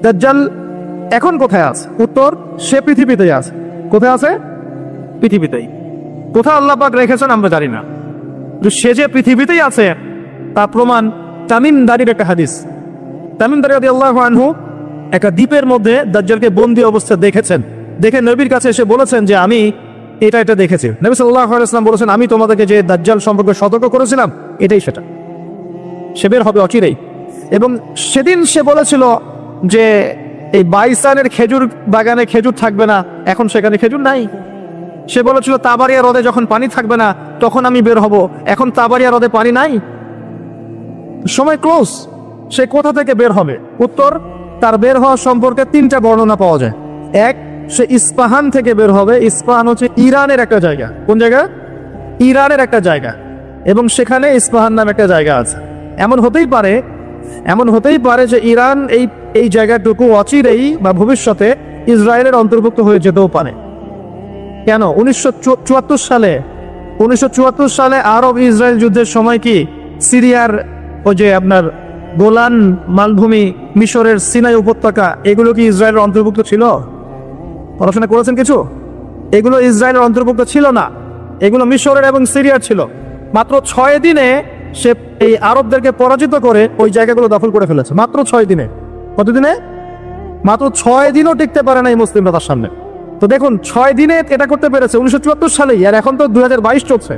দাজ্জাল এখন কোথায় আছে? উত্তর, সে পৃথিবীতেই আছে। কোথায় আছে? পৃথিবীতেই। কোথায় আল্লাহ পাক রেখেছেন আমরা জানি না, কিন্তু সে যে পৃথিবীতেই আছে তা প্রমাণ তামিম দারির একটা হাদিস। তামিম দারি রাদিয়াল্লাহু আনহু একটা দ্বীপের মধ্যে দাজ্জালকে বন্দী অবস্থায় দেখেছেন। দেখে নবীর কাছে এসে বলেছেন যে আমি এটা দেখেছি। নবী সাল্লাল্লাহু আলাইহি ওয়াসাল্লাম বলেছেন, আমি তোমাদেরকে যে দাজ্জাল সম্পর্কে সতর্ক করেছিলাম এটাই সেটা, সে বের হবে অচিরেই। এবং সেদিন সে বলেছিল যে এই বাইসানের খেজুর বাগানে খেজুর থাকবে না, এখন সেখানে খেজুর নাই। সে বলেছিল তাবারিয়া হ্রদে যখন পানি থাকবে না তখন আমি বের হব, এখন তাবারিয়া হ্রদে পানি নাই, সময় ক্লোজ। সে কোথা থেকে বের হবে? উত্তর, তার বের হওয়া সম্পর্কে তিনটা বর্ণনা পাওয়া যায়। এক, সে ইস্পাহান থেকে বের হবে। ইস্পাহান হচ্ছে ইরানের একটা জায়গা। কোন জায়গা? ইরানের একটা জায়গা, এবং সেখানে ইস্পাহান নামে একটা জায়গা আছে। এমন হতেই পারে যে ইরান এই জায়গাটুকু অচিরেই বা ভবিষ্যতে ইসরায়েলের অন্তর্ভুক্ত হয়ে যেতেও পারে। কেন? 1974 সালে আরব ইসরায়েল যুদ্ধের সময় কি সিরিয়ার ওই যে আপনার গোলান মালভূমি, মিশরের সিনাই উপত্যকা, এগুলো কি ইসরায়েলের অন্তর্ভুক্ত ছিল? পড়াশোনা করেছেন কিছু? এগুলো ইসরায়েলের অন্তর্ভুক্ত ছিল না, এগুলো মিশরের এবং সিরিয়ার ছিল। মাত্র 6 দিনে সে এই আরবদেরকে পরাজিত করে ওই জায়গাগুলো দখল করে ফেলেছে। মাত্র 6 দিনে। কতদিনে? মাত্র 6 দিনও টিকতে পারে না এই মুসলিমরা তার সামনে। তো দেখুন, 6 দিনে এটা করতে পেরেছে 1974 সালেই, আর এখন তো 2022 চলছে।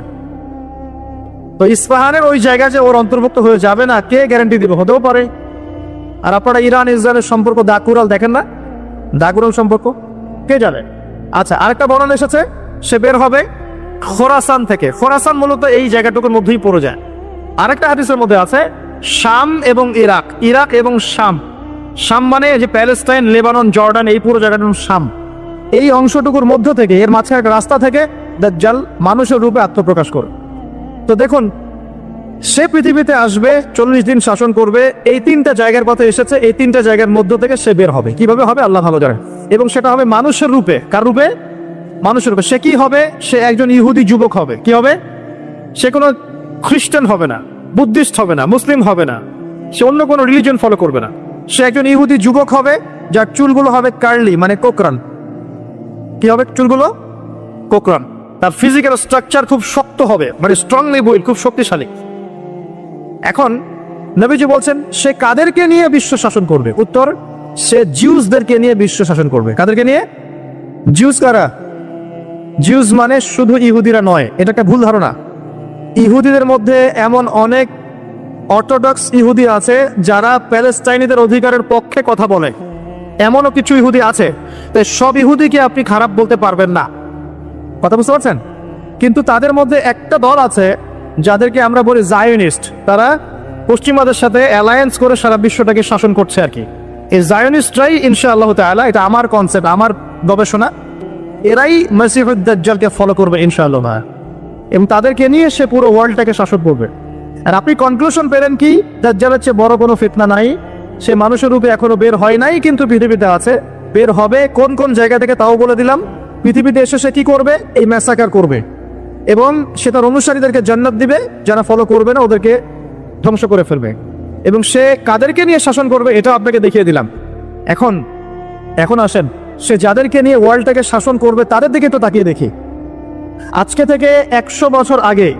তো ইস্পাহানের ওই জায়গা যে ওর অন্তর্ভুক্ত হয়ে যাবে না, কে গ্যারান্টি দিবে? হতেও পারে। আর আপনারা ইরান ইসরায়েলের সম্পর্ক দাকুরাল দেখেন না? দাকুরাল সম্পর্ক কে জানে? আচ্ছা, আরেকটা বর্ণনা এসেছে সে বের হবে খোরাসান থেকে। খোরাসান মূলত এই জায়গাটুকুর মধ্যেই পড়ে যায়। আরেকটা হাদিসের মধ্যে আছে শাম এবং ইরাক, ইরাক এবং শাম। শাম মানে যে প্যালেস্টাইন, লেবানন, জর্ডান, এই পুরো জায়গাটার নাম শাম। এই অংশটুকুর মধ্য থেকে, এর মাঝখানে একটা রাস্তা থেকে দাজ্জাল মানুষের রূপে আত্মপ্রকাশ করে। তো দেখুন, সে পৃথিবীতে আসবে, 40 দিন শাসন করবে। এই 3টা জায়গার কথা এসেছে, এই 3টা জায়গার মধ্য থেকে সে বের হবে। কিভাবে হবে আল্লাহ ভালো জানেন। এবং সেটা হবে মানুষের রূপে। কার রূপে? মানুষের রূপে। সে কি হবে? সে একজন ইহুদি যুবক হবে। কি হবে? সে কোনো খ্রিস্টান হবে না, বুদ্ধিস্ট হবে না, মুসলিম হবে না, সে অন্য কোনো রিলিজন ফলো করবে না। সে একজন ইহুদি যুবক হবে, যার চুলগুলো হবে কার্লি, মানে কোকরান। কি হবে? চুলগুলো কোকরান। তার ফিজিক্যাল স্ট্রাকচার খুব শক্ত হবে, মানে স্ট্রংলি বিল্ড, খুব শক্তিশালী। এখন নবীজি বলছেন সে কাদেরকে নিয়ে বিশ্ব শাসন করবে? উত্তর, সে জিউসদেরকে নিয়ে বিশ্ব শাসন করবে। কাদেরকে নিয়ে? জিউস কারা? জিউস মানে শুধু ইহুদিরা নয়, এটা একটা ভুল ধারণা। ইহুদিদের মধ্যে এমন অনেক অর্থোডক্স ইহুদি আছে যারা প্যালেস্টাইনিদের অধিকারের পক্ষে কথা বলে, এমনও কিছু ইহুদি আছে। তাই সব ইহুদিকে আপনি খারাপ বলতে পারবেন না। কথা বুঝতে পারছেন? কিন্তু তাদের মধ্যে একটা দল আছে যাদেরকে আমরা বলি জায়োনিস্ট। তারা পশ্চিমাদের সাথে অ্যালায়েন্স করে সারা বিশ্বটাকে শাসন করছে আর কি। এই জায়োনিস্টরাই ইনশাআল্লাহ তাআলা, এটা আমার কনসেপ্ট, আমার গবেষণা, এরাই মসিহুদ দাজ্জালকে ফলো করবে ইনশাআল্লাহ, এবং তাদেরকে নিয়ে সে পুরো ওয়ার্ল্ডটাকে শাসন করবে। আর আপনি কনক্লুশন পেলেন কি? দাজ্জালের চেয়ে বড় কোনো ফিতনা নাই। সে মানুষের রূপে এখনো বের হয় নাই, কিন্তু পৃথিবীতে আছে, বের হবে। কোন কোন জায়গা থেকে তাও বলে দিলাম। পৃথিবীতে এসে সে কি করবে? এই ম্যাসাকার করবে, এবং সে তার অনুসারীদেরকে জান্নাত দিবে, যারা ফলো করবে না ওদেরকে ধ্বংস করে ফেলবে। এবং সে কাদেরকে নিয়ে শাসন করবে এটা আপনাকে দেখিয়ে দিলাম। এখন আসেন, সে যাদেরকে নিয়ে ওয়ার্ল্ডটাকে শাসন করবে তাদের দিকে তো তাকিয়ে দেখি। আজকে থেকে 100 বছর আগে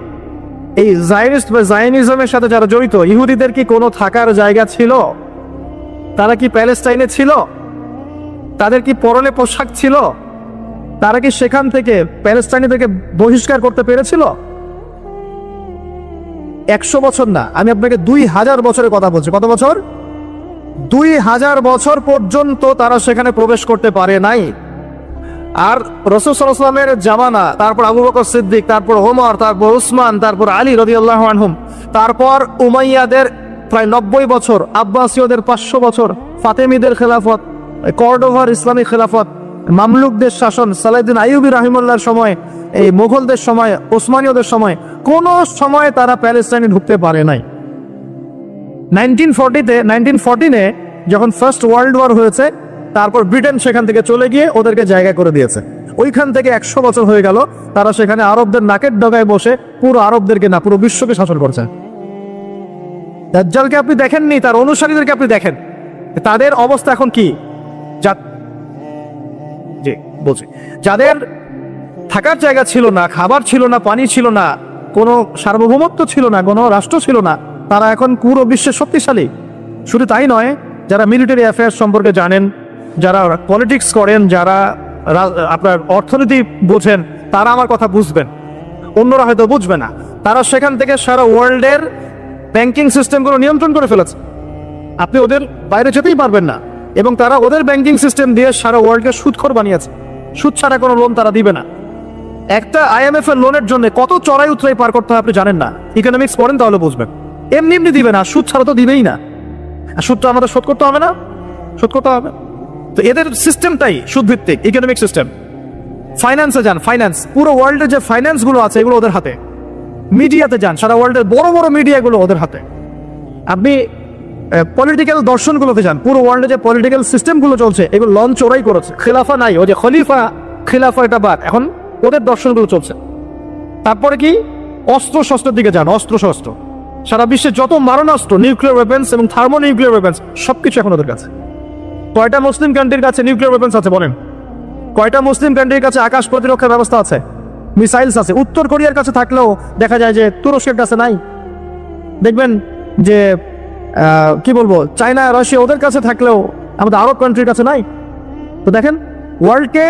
এই জায়নিস্ট বা জায়নিজমের সাথে যারা জড়িত, ইহুদিদের কি কোনো থাকার জায়গা ছিল? তারা কি প্যালেস্টাইনে ছিল? তাদের কি পরনে পোশাক ছিল? তারা কি সেখান থেকে প্যালেস্টাইনিদেরকে বহিষ্কার করতে পেরেছিল? 100 বছর না, আমি আপনাকে 2000 বছরের কথা বলছি। কত বছর? 2000 বছর পর্যন্ত তারা সেখানে প্রবেশ করতে পারে নাই। আর রাসূল সাল্লাল্লাহু আলাইহি ওয়াসাল্লামের জামানা, তারপর আবু বকর সিদ্দিক, তারপর ওমর, তারপর উসমান, তারপর আলী রাদিয়াল্লাহু আনহুম, তারপর উমাইয়াদের প্রায় 90 বছর, আব্বাসীয়দের 500 বছর, ফাতেমিদের খেলাফত, কর্ডোভার ইসলামী খেলাফত, মামলুকদের শাসন, সালাউদ্দিন আইয়ুবী রাহিমাহুল্লাহর সময়, এই মুঘলদের সময়, ওসমানীয়দের সময়, কোন সময় তারা প্যালেস্টাইনে ঢুকতে পারে নাই। 1914-এ যখন ফার্স্ট ওয়ার্ল্ড ওয়ার হয়েছে, তারপর ব্রিটেন সেখান থেকে চলে গিয়ে ওদেরকে জায়গা করে দিয়েছে। ওইখান থেকে 100 বছর হয়ে গেল তারা সেখানে আরবদের নাকের ডগায় বসে পুরো আরবদেরকে না, পুরো বিশ্বকে শাসন করছে। দাজ্জালকে আপনি দেখেননি, তার অনুসারীদেরকে আপনি দেখেন। তাদের অবস্থা এখন কি? জি বলছি, যাদের থাকার জায়গা ছিল না, খাবার ছিল না, পানি ছিল না, কোনো সার্বভৌমত্ব ছিল না, কোনো রাষ্ট্র ছিল না, তারা এখন পুরো বিশ্বে শক্তিশালী। শুধু তাই নয়, যারা মিলিটারি অ্যাফেয়ার্স সম্পর্কে জানেন, যারা পলিটিক্স করেন, যারা আপনার অর্থনীতি বোঝেন, তারা আমার কথা বুঝবেন, অন্যরা হয়তো বুঝবে না। তারা সেখান থেকে সারা ওয়ার্ল্ডের ব্যাংকিং সিস্টেমগুলো নিয়ন্ত্রণ করে ফেলেছে। আপনি ওদের বাইরে যেতেই পারবেন না। এবং তারা ওদের ব্যাংকিং সিস্টেম দিয়ে সারা ওয়ার্ল্ডকে সুদখোর বানিয়েছে। সুদ ছাড়া কোনো লোন তারা দিবে না। একটা IMF এর লোনের জন্য কত চড়াই উতরাই পার করতে হয় আপনি জানেন না। ইকোনমিক্স পড়েন তাহলে বুঝবেন। এমনি এমনি দিবে না, সুদ ছাড়া তো দিবেই না। আর সুদটা আমাদের শোধ করতে হবে না, শোধ করতে হবে। তো এদের সিস্টেমটাই সুদ ভিত্তিক ইকোনমিক সিস্টেম। ফাইন্যান্সে যান, ফাইন্যান্স, পুরো ওয়ার্ল্ডের যে ফাইন্যান্সগুলো আছে এগুলো ওদের হাতে। মিডিয়াতে যান, সারা ওয়ার্ল্ডের বড় বড় মিডিয়াগুলো ওদের হাতে। আপনি পলিটিক্যাল দর্শনগুলোতে যান, পুরো ওয়ার্ল্ডে যে পলিটিক্যাল সিস্টেমগুলো চলছে এগুলো লঞ্চ ওরাই করেছে। খিলাফা নাই, ওই যে খলিফা খিলাফা এটা বাদ, এখন ওদের দর্শনগুলো চলছে। তারপরে কি, অস্ত্র শস্ত্রের দিকে যান, অস্ত্র শস্ত্র, সারা বিশ্বে যত মারণাস্ত্র, নিউক্লিয়ার ওয়েপেন্স এবং থার্মো নিউক্লিয়ার ওয়েপেন্স সবকিছু এখন ওদের কাছে। কয়টা মুসলিম কান্ট্রির কাছে নিউক্লিয়ার ওয়েপেন্স আছে বলেন? কয়টা মুসলিম কান্ট্রির কাছে আকাশ প্রতিরক্ষার ব্যবস্থা আছে, মিসাইলস আছে? উত্তর কোরিয়ার কাছে থাকলেও দেখা যায় যে তুরস্কের কাছে নাই। দেখবেন যে কি বলবো, চায়না, রাশিয়া ওদের কাছে থাকলেও আমাদের আরব কান্ট্রির কাছে নাই। তো দেখেন, ওয়ার্ল্ডকে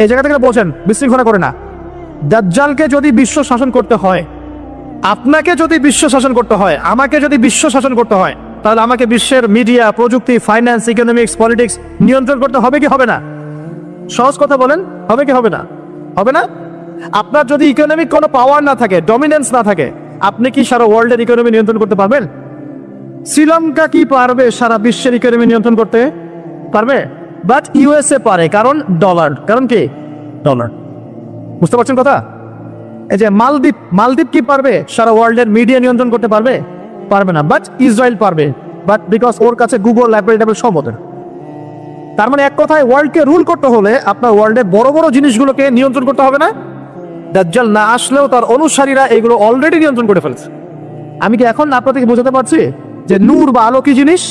এই জায়গা থেকে বলছেন বিশৃঙ্খলা করে না। দাজ্জালকে যদি বিশ্ব শাসন করতে হয়, আপনাকে যদি বিশ্ব শাসন করতে হয়, আমাকে যদি বিশ্ব শাসন করতে হয়, তাহলে আমাকে বিশ্বের মিডিয়া, প্রযুক্তি, ফাইন্যান্স, ইকোনমিক্স, পলিটিক্স নিয়ন্ত্রণ করতে হবে কি হবে না? সহজ কথা বলেন, হবে কি হবে না? হবে না? আপনার যদি ইকোনমিক কোনো পাওয়ার না থাকে, ডমিনেন্স না থাকে, আপনি কি সারা ওয়ার্ল্ডের ইকোনমি নিয়ন্ত্রণ করতে পারবেন? শ্রীলঙ্কা কি পারবে সারা বিশ্বের ইকোনমি নিয়ন্ত্রণ করতে? পারবে? বাট USA পারে, কারণ ডলার। কারণ কি? ডলার। বুঝতে পারছেন কথা? এই যে মালদ্বীপ, মালদ্বীপ কি পারবে সারা ওয়ার্ল্ডের মিডিয়া নিয়ন্ত্রণ করতে? পারবে? পারবে না। বাট ইসরায়েল পারবে, বাট বিকজ ওর কাছে গুগল, অ্যাপল ট্যাপল সব ওদের। তার মানে এক কথায়, ওয়ার্ল্ডকে রুল করতে হলে আপনার ওয়ার্ল্ডের বড় বড় জিনিসগুলোকে নিয়ন্ত্রণ করতে হবে না? দাজ্জাল না আসলেও তার অনুসারীরা এগুলো অলরেডি নিয়ন্ত্রণ করে ফেলছে। আমি কি এখন আপনাদেরকে বোঝাতে পারছি যে নূর বা আলো কি জিনিস?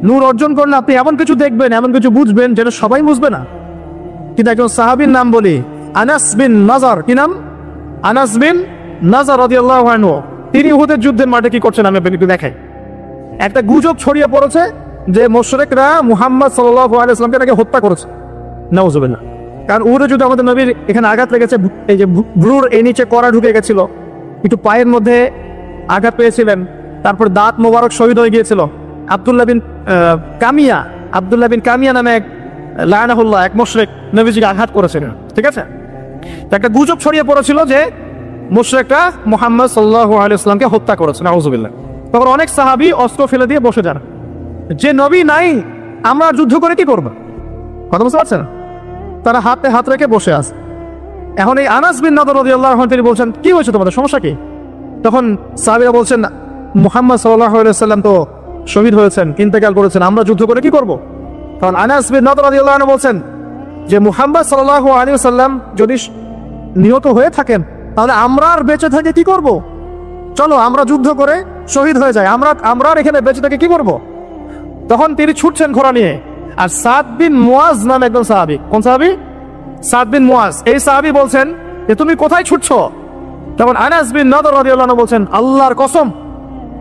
নূর অর্জন করলে আপনি এমন কিছু দেখবেন, এমন কিছু বুঝবেন যেটা সবাই বুঝবে না। কিন্তু একজন সাহাবীর নাম বলি, আনাস বিন নাজার। কি নাম? আনাস বিন নাজার রাদিয়াল্লাহু আনহু। তিনি উহুদের যুদ্ধের মাঠে কি করছেন আমি আপনাকে দেখাই। একটা গুজব ছড়িয়ে পড়েছে যে মুশরিকরা মুহাম্মদ সাল্লাল্লাহু আলাইহি ওয়াসাল্লামকে নাকি হত্যা করেছে। নাউজুবিল্লাহ। কারণ উহুদের যুদ্ধে আমাদের নবীর এখানে আঘাত লেগেছে, এই যে ভ্রুর এই নিচে কড়া ঢুকে গেছিল, একটু পায়ের মধ্যে আঘাত পেয়েছিলেন, তারপর দাঁত মোবারক শহীদ হয়ে গিয়েছিল। আব্দুল্লাহ বিন কামিয়া নামে এক লায়নাহুল্লাহ, এক মুশরিক নবীজিকে আঘাত করেছিলেন। ঠিক আছে, তো একটা গুজব ছড়িয়ে পড়েছিল যে মুশরিকরা মুহাম্মদ সাল্লাল্লাহু আলাইহি ওয়াসাল্লামকে হত্যা করেছে। নাউজুবিল্লাহ। তখন অনেক সাহাবী অস্ত্র ফেলে দিয়ে বসে যান, যে নবী নাই আমরা যুদ্ধ করে কি করব? কথা বুঝতে পারছেন? তারা হাতে হাত রেখে বসে আছে। এখন এই আনাস বিন নাদর রাদিয়াল্লাহু আনহু তিনি বলছেন, কি হয়েছে তোমাদের, সমস্যা কি? তখন সাহাবীরা বলছেন, মুহাম্মদ সাল্লাল্লাহু আলাইহি ওয়াসাল্লাম তো শহীদ হয়েছেন, ইন্তেকাল করেছেন, আমরা যুদ্ধ করে কি করব? তখন আনাস বিন নাদর রাদিয়াল্লাহু আনহু বলছেন যে মুহাম্মদ সাল্লাল্লাহু আলাইহি ওয়াসাল্লাম যদি নিহত হয়ে থাকেন, তাহলে আমরা আর বেঁচে থেকে কি করব? চলো আমরা যুদ্ধ করে শহীদ হয়ে যাই, আমরা এখানে বেঁচে থেকে কি করব? তখন তিনি ছুটছেন ঘোড়া নিয়ে। আর সাদ বিন মুয়াজ নামে একজন সাহাবী। কোন সাহাবী? সাদ বিন মুয়াজ। এই সাহাবী বলছেন যে তুমি কোথায় ছুটছো? তখন আনাস বিন নাদর রাদিয়াল্লাহু আনহু বলছেন,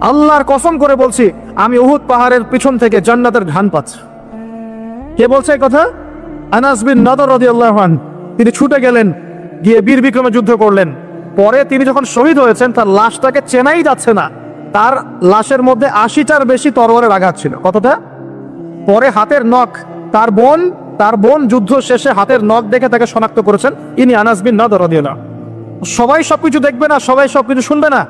আল্লাহর কসম করে বলছি, আমি উহুদ পাহাড়ের পিছন থেকে জান্নাতের ঘ্রাণ পাচ্ছি। কে বলছে এই কথা? আনাস বিন নাদর রাদিয়াল্লাহু আনহু। তিনি ছুটে গেলেন, গিয়ে বীর বিক্রমে যুদ্ধ করলেন। পরে তিনি যখন শহীদ হয়েছেন, তার লাশটাকে চেনাই যাচ্ছে না। তার লাশের মধ্যে 80টার বেশি তরবারের আঘাত ছিল। কতটা? পরে হাতের নখ, তার বোন যুদ্ধ শেষে হাতের নখ দেখে তাকে শনাক্ত করেছেন, ইনি আনাস বিন নাদর রাদিয়াল্লাহু আনহু। সবাই সবকিছু দেখবে না, সবাই সবকিছু শুনবে না।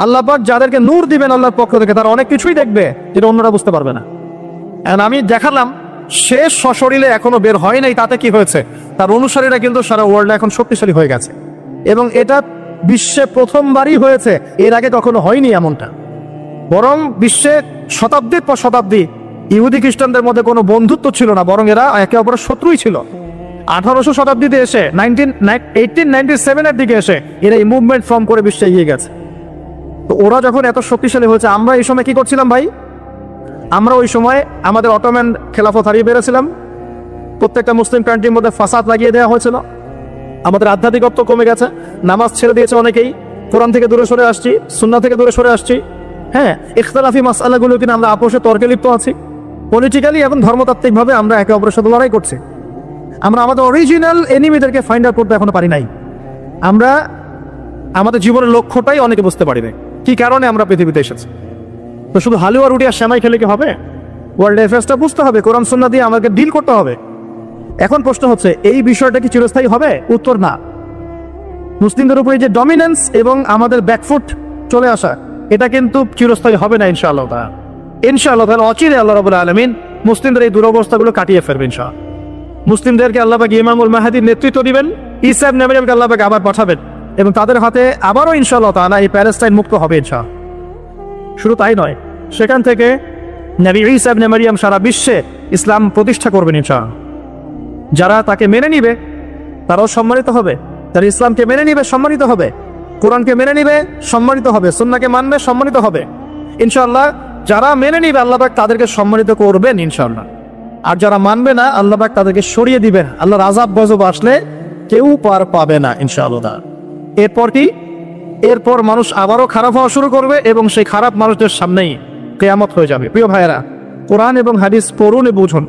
আল্লাহ পাক যাদেরকে নূর দিবেন আল্লাহর পক্ষ থেকে, তারা অনেক কিছুই দেখবে যেটা অন্যরা বুঝতে পারবে না। আমি দেখালাম শেষ সশরীরে এখনো বের হয় নাই, তাতে কি হয়েছে? তার অনুসারীরা কিন্তু সারা ওয়ার্ল্ডে এখন শক্তিশালী হয়ে গেছে, এবং এটা বিশ্বে প্রথমবারই হয়েছে। এর আগে কখনো হয়নি এমনটা। বরং বিশ্বে শতাব্দীর পর শতাব্দী ইহুদি খ্রিস্টানদের মধ্যে কোনো বন্ধুত্ব ছিল না, বরং এরা একে অপরের শত্রুই ছিল। 1800 শতাব্দীতে এসে 1897-এর দিকে এসে এরা এই মুভমেন্ট ফর্ম করে বিশ্বে এগিয়ে গেছে। তো ওরা যখন এত শক্তিশালী হয়েছে, আমরা এই সময় কি করছিলাম ভাই? আমরা ওই সময় আমাদের অটোম্যান খেলাফত হারিয়ে বেড়েছিলাম, প্রত্যেকটা মুসলিম কান্ট্রির মধ্যে ফাসাদ লাগিয়ে দেওয়া হয়েছিল, আমাদের আধ্যাত্মিকত্ব কমে গেছে, নামাজ ছেড়ে দিয়েছে অনেকেই, কোরআন থেকে দূরে সরে আসছি, সুন্নাহ থেকে দূরে সরে আসছি। হ্যাঁ, ইখতিলাফি মাসআলাগুলো কিনা আমরা আপোষে তর্কে লিপ্ত আছি, পলিটিক্যালি এবং ধর্মতাত্ত্বিকভাবে আমরা একে অপরের সাথে লড়াই করছি। আমরা আমাদের অরিজিনাল এনিমিদেরকে ফাইন্ড আউট করতে এখনো পারি নাই। আমরা আমাদের জীবনের লক্ষ্যটাই অনেকে বুঝতে পারি নাই, কি কারণে আমরা পৃথিবীতে এসেছি। তো শুধু হালুয়া রুটি আর সেমাই খেলে কি হবে? ওয়ার্ল্ড অ্যাফেয়ার্সটা বুঝতে হবে, কোরআন সুন্নাহ দিয়ে আমাকে ডিল করতে হবে। এখন প্রশ্ন হচ্ছে, এই বিষয়টা কি চিরস্থায়ী হবে? উত্তর না। মুসলিমদের উপরে যে ডমিনেন্স এবং আমাদের ব্যাকফুট চলে আসা, এটা কিন্তু চিরস্থায়ী হবে না ইনশাআল্লাহ। ইনশাআল্লাহ তাআলা অচিরে আল্লাহ রাব্বুল আলামিন মুসলিমদের এই দুরবস্থাগুলো কাটিয়ে ফেলবেন ইনশাআল্লাহ। মুসলিমদেরকে আল্লাহ পাক ইমামুল মাহদীর নেতৃত্ব দিবেন, ঈসা ইবনে মারইয়ামকে আল্লাহ পাক আবার পাঠাবেন এবং তাদের হাতে আবারও ইনশাআল্লাহ তাআলা এই প্যালেস্টাইন মুক্ত হবে ইনশাআল্লাহ। শুধু তাই নয়, সেখান থেকে নবী ঈসা ইবনে মারইয়াম সারা বিশ্বে ইসলাম প্রতিষ্ঠা করবেন ইনশাআল্লাহ। যারা তাকে মেনে নিবে তারাও সম্মানিত হবে, যারা ইসলামকে মেনে নিবে সম্মানিত হবে, কোরআনকে মেনে নিবে সম্মানিত হবে, সুন্নাহকে মানবে সম্মানিত হবে ইনশাআল্লাহ। যারা মেনে নিবে আল্লাহ পাক তাদেরকে সম্মানিত করবেন ইনশাআল্লাহ, আর যারা মানবে না আল্লাহ পাক তাদেরকে সরিয়ে দিবেন। আল্লাহর আযাব গজব আসলে কেউ পার পাবে না ইনশাআল্লাহ। এরপর কি? এরপর মানুষ আবারও খারাপ হওয়া শুরু করবে এবং সেই খারাপ মানুষদের সামনেই কিয়ামত হয়ে যাবে। প্রিয় ভাইয়েরা, কোরআন এবং হাদিস পড়ুন এবং বুঝুন।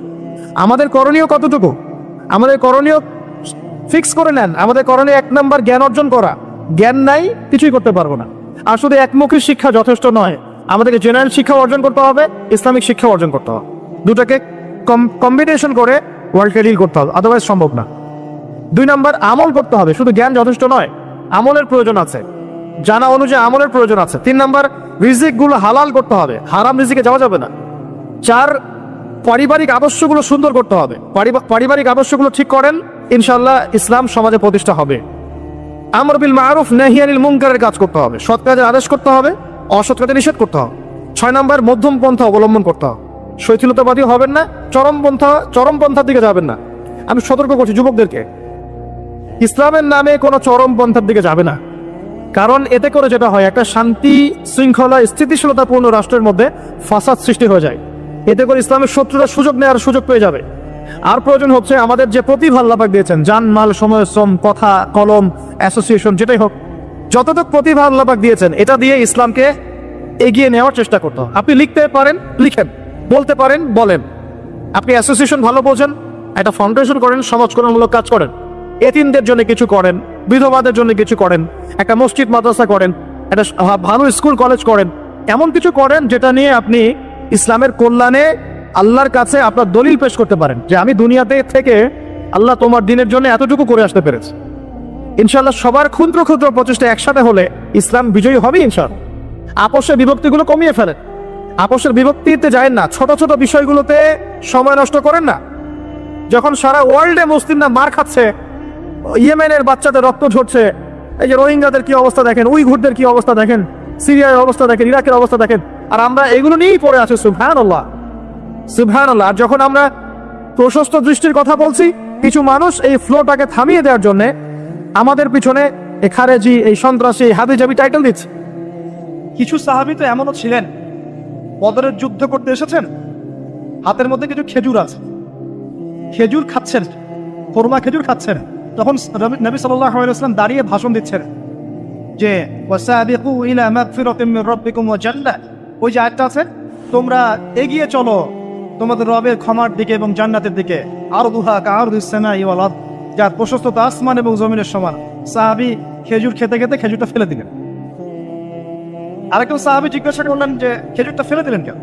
আমাদের করণীয় কতটুকু? আমাদের করণীয় ফিক্স করে নেন। আমাদের করণীয় 1 নম্বর জ্ঞান অর্জন করা। জ্ঞান নাই, কিছুই করতে পারবো না। আর শুধু একমুখী শিক্ষা যথেষ্ট নয়, আমাদেরকে জেনারেল শিক্ষা অর্জন করতে হবে, ইসলামিক শিক্ষা অর্জন করতে হবে। দুটাকে কম্বিনেশন করে ওয়ার্ল্ডকে ডিল করতে হবে, আদারওয়াইজ সম্ভব না। 2 নম্বর আমল করতে হবে, শুধু জ্ঞান যথেষ্ট নয়, আমলের প্রয়োজন আছে, জানা অনুযায়ী আমলের প্রয়োজন আছে। 3 নম্বর রিজিকগুলো হালাল করতে হবে, হারাম রিজিকে যাওয়া যাবে না। 4 পারিবারিক আদর্শগুলো সুন্দর করতে হবে, পারিবারিক আদর্শগুলো ঠিক করেন, ইনশাআল্লাহ ইসলাম সমাজে প্রতিষ্ঠা হবে। আমর বিল মারুফ নাহি আনিল মুনকারের কাজ করতে হবে, সৎ কাজের আদেশ করতে হবে, অসৎ কাজে নিষেধ করতে হবে। 6 নম্বর মধ্যম পন্থা অবলম্বন করতে হবে, শৈথিলতাবাদী হবেন না, চরমপন্থার দিকে যাবেন না। আমি সতর্ক করছি যুবকদেরকে, ইসলামের নামে কোনো চরমপন্থার দিকে যাবে না। কারণ এতে করে যেটা হয়, একটা শান্তি শৃঙ্খলা স্থিতিশীলতাপূর্ণ রাষ্ট্রের মধ্যে ফাসাদ সৃষ্টি হয়ে যায়। এতে করে ইসলামের শত্রুরা সুযোগ নেওয়ার সুযোগ পেয়ে যাবে। আর প্রয়োজন হচ্ছে আমাদের যে প্রতিভা আল্লাহ পাক দিয়েছেন, জান মাল সময় শ্রম কথা কলম অ্যাসোসিয়েশন যেটাই হোক, যতটুকু প্রতিভা আল্লাহ পাক দিয়েছেন এটা দিয়ে ইসলামকে এগিয়ে নেওয়ার চেষ্টা করতে হবে। আপনি লিখতে পারেন লিখেন, বলতে পারেন বলেন, আপনি অ্যাসোসিয়েশন ভালো বোঝেন, একটা ফাউন্ডেশন করেন, সমাজ কল্যাণমূলক কাজ করেন, এতিমদের জন্য কিছু করেন, বিধবাদের জন্য কিছু করেন, একটা মসজিদ মাদ্রাসা করেন, একটা ভালো স্কুল কলেজ করেন, এমন কিছু করেন যেটা নিয়ে আপনি ইসলামের কল্যাণে আল্লাহর কাছে আপনার দলিল পেশ করতে পারেন যে আমি দুনিয়াতে থেকে আল্লাহ তোমার দিনের জন্য এতটুকু করে আসতে পেরেছি। ইনশাআল্লাহ সবার ক্ষুদ্র ক্ষুদ্র প্রচেষ্টা একসাথে হলে ইসলাম বিজয়ী হবে ইনশাআল্লাহ। আপোষের বিভক্তিগুলো কমিয়ে ফেলেন, আপোষের বিভক্তিতে যায় না, ছোট ছোট বিষয়গুলোতে সময় নষ্ট করেন না। যখন সারা ওয়ার্ল্ডে মুসলিমরা মার খাচ্ছে, ইয়েমেনের বাচ্চাদের রক্ত ঝরছে, এই যে রোহিঙ্গাদের কি অবস্থা দেখেন, উইঘুরদের কি অবস্থা দেখেন, সিরিয়ার অবস্থা দেখেন, ইরাকের অবস্থা দেখেন, আর আমরা এগুলো নিয়েই পড়ে আছি। সুবহানাল্লাহ সুবহানাল্লাহ। আর যখন আমরা প্রশস্ত দৃষ্টির কথা বলছি, কিছু মানুষ এই ফ্লোটাকে থামিয়ে দেওয়ার জন্য আমাদের পিছনে এই খারেজি, এই সন্ত্রাসী, হাবিজাবি টাইটেল দিচ্ছে। কিছু সাহাবী তো এমনও ছিলেন, বদরের যুদ্ধ করতে এসেছেন, হাতের মধ্যে কিছু খেজুর আছে, খেজুর খাচ্ছেন, খোরমা খেজুর খাচ্ছেন। তখন নবী সাল্লাল্লাহু আলাইহি ওয়াসাল্লাম দাঁড়িয়ে ভাষণ দিচ্ছেন যে ওয়াসাবিকু ইলা মাগফিরাতিম মির রাব্বিকুম ওয়া জান্নাহ। ওই যে আয়াতটা আছে, তোমরা এগিয়ে চলো তোমাদের রবের ক্ষমার দিকে এবং জান্নাতের দিকে, আরদুহা কাআরদিস সামাই ওয়াল আরদ, যার প্রশস্ততা আসমান এবং জমিনের সমান। সাহাবী খেজুর খেতে খেতে খেজুরটা ফেলে দিলেন। আরেকজন সাহাবী জিজ্ঞাসা করলেন যে খেজুরটা ফেলে দিলেন কেন?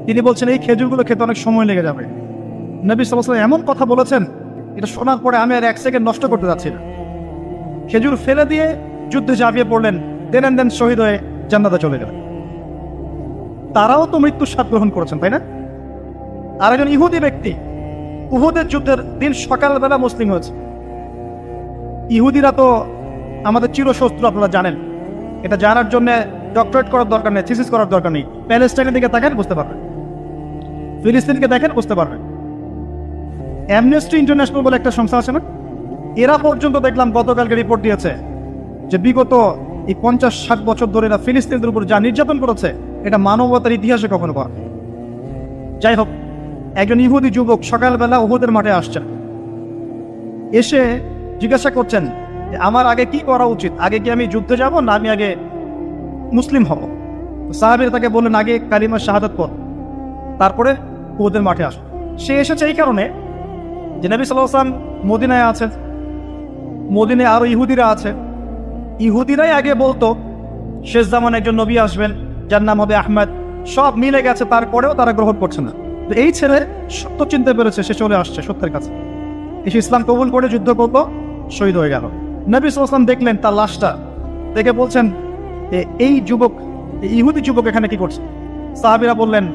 তিনি বলছেন এই খেজুরগুলো খেতে অনেক সময় লেগে যাবে। নবী সাল্লাল্লাহু আলাইহি ওয়াসাল্লাম এমন কথা বলেছেন, এটা শোনার পরে আমি আর 1 সেকেন্ড নষ্ট করতে যাচ্ছি না। খেজুর ফেলে দিয়ে যুদ্ধে ঝাঁপিয়ে পড়লেন, দেন শহীদ হয়ে জান্নাতে চলে গেলেন। তারাও তো মৃত্যুর স্বাদ গ্রহণ করেছেন, তাই না? আর একজন ইহুদি ব্যক্তি উহুদের যুদ্ধের দিন সকালবেলা মুসলিম হয়েছে। ইহুদিরা তো আমাদের চিরশত্রু, আপনারা জানেন। এটা জানার জন্য ডক্টরেট করার দরকার নেই, থিসিস করার দরকার নেই। প্যালেস্টাইনের দিকে তাকান বুঝতে পারবেন, ফিলিস্তিনকে দেখেন বুঝতে পারবেন। অ্যামনেস্টি ইন্টারন্যাশনাল বলে একটা সংস্থা আছে না, এরা পর্যন্ত দেখলাম গতকালকে রিপোর্ট দিয়েছে যে বিগত এই 50-60 বছর ধরে এরা ফিলিস্তিনদের উপর যা নির্যাতন করেছে, এটা মানবতার ইতিহাসে কখনো করা। যাই হোক, একজন ইহুদি যুবক সকালবেলা উহুদের মাঠে আসছেন, এসে জিজ্ঞাসা করছেন আমার আগে কি করা উচিত, আগে কি আমি যুদ্ধে যাব না আমি আগে মুসলিম হব? সাহাবীরা তাকে বললেন আগে কালিমা শাহাদাত পড়, তারপরে উহুদের মাঠে আস। সে এসেছে এই কারণে যে নবী সাল্লাল্লাহু আলাইহি ওয়াসাল্লাম মদিনায় আছেন, মদিনায় আরো ইহুদিরা আছে, ইহুদিরাই আগে বলতো শেষ জামানে একজন নবী আসবেন যার নাম হবে আহমদ, সব মিলে গেছে, তারপরেও তারা গ্রহণ করছে না। তো এই ছেলে সত্য চিনতে পেরেছে, সে চলে আসছে সত্যের কাছে, এসে ইসলাম কবুল করে যুদ্ধ করলো, শহীদ হয়ে গেল। নবী সাল্লাল্লাহু আলাইহি ওয়াসাল্লাম দেখলেন তার লাশটা, দেখে বলছেন এই যুবক, এই ইহুদি যুবক এখানে কি করছে? সাহাবীরা বললেন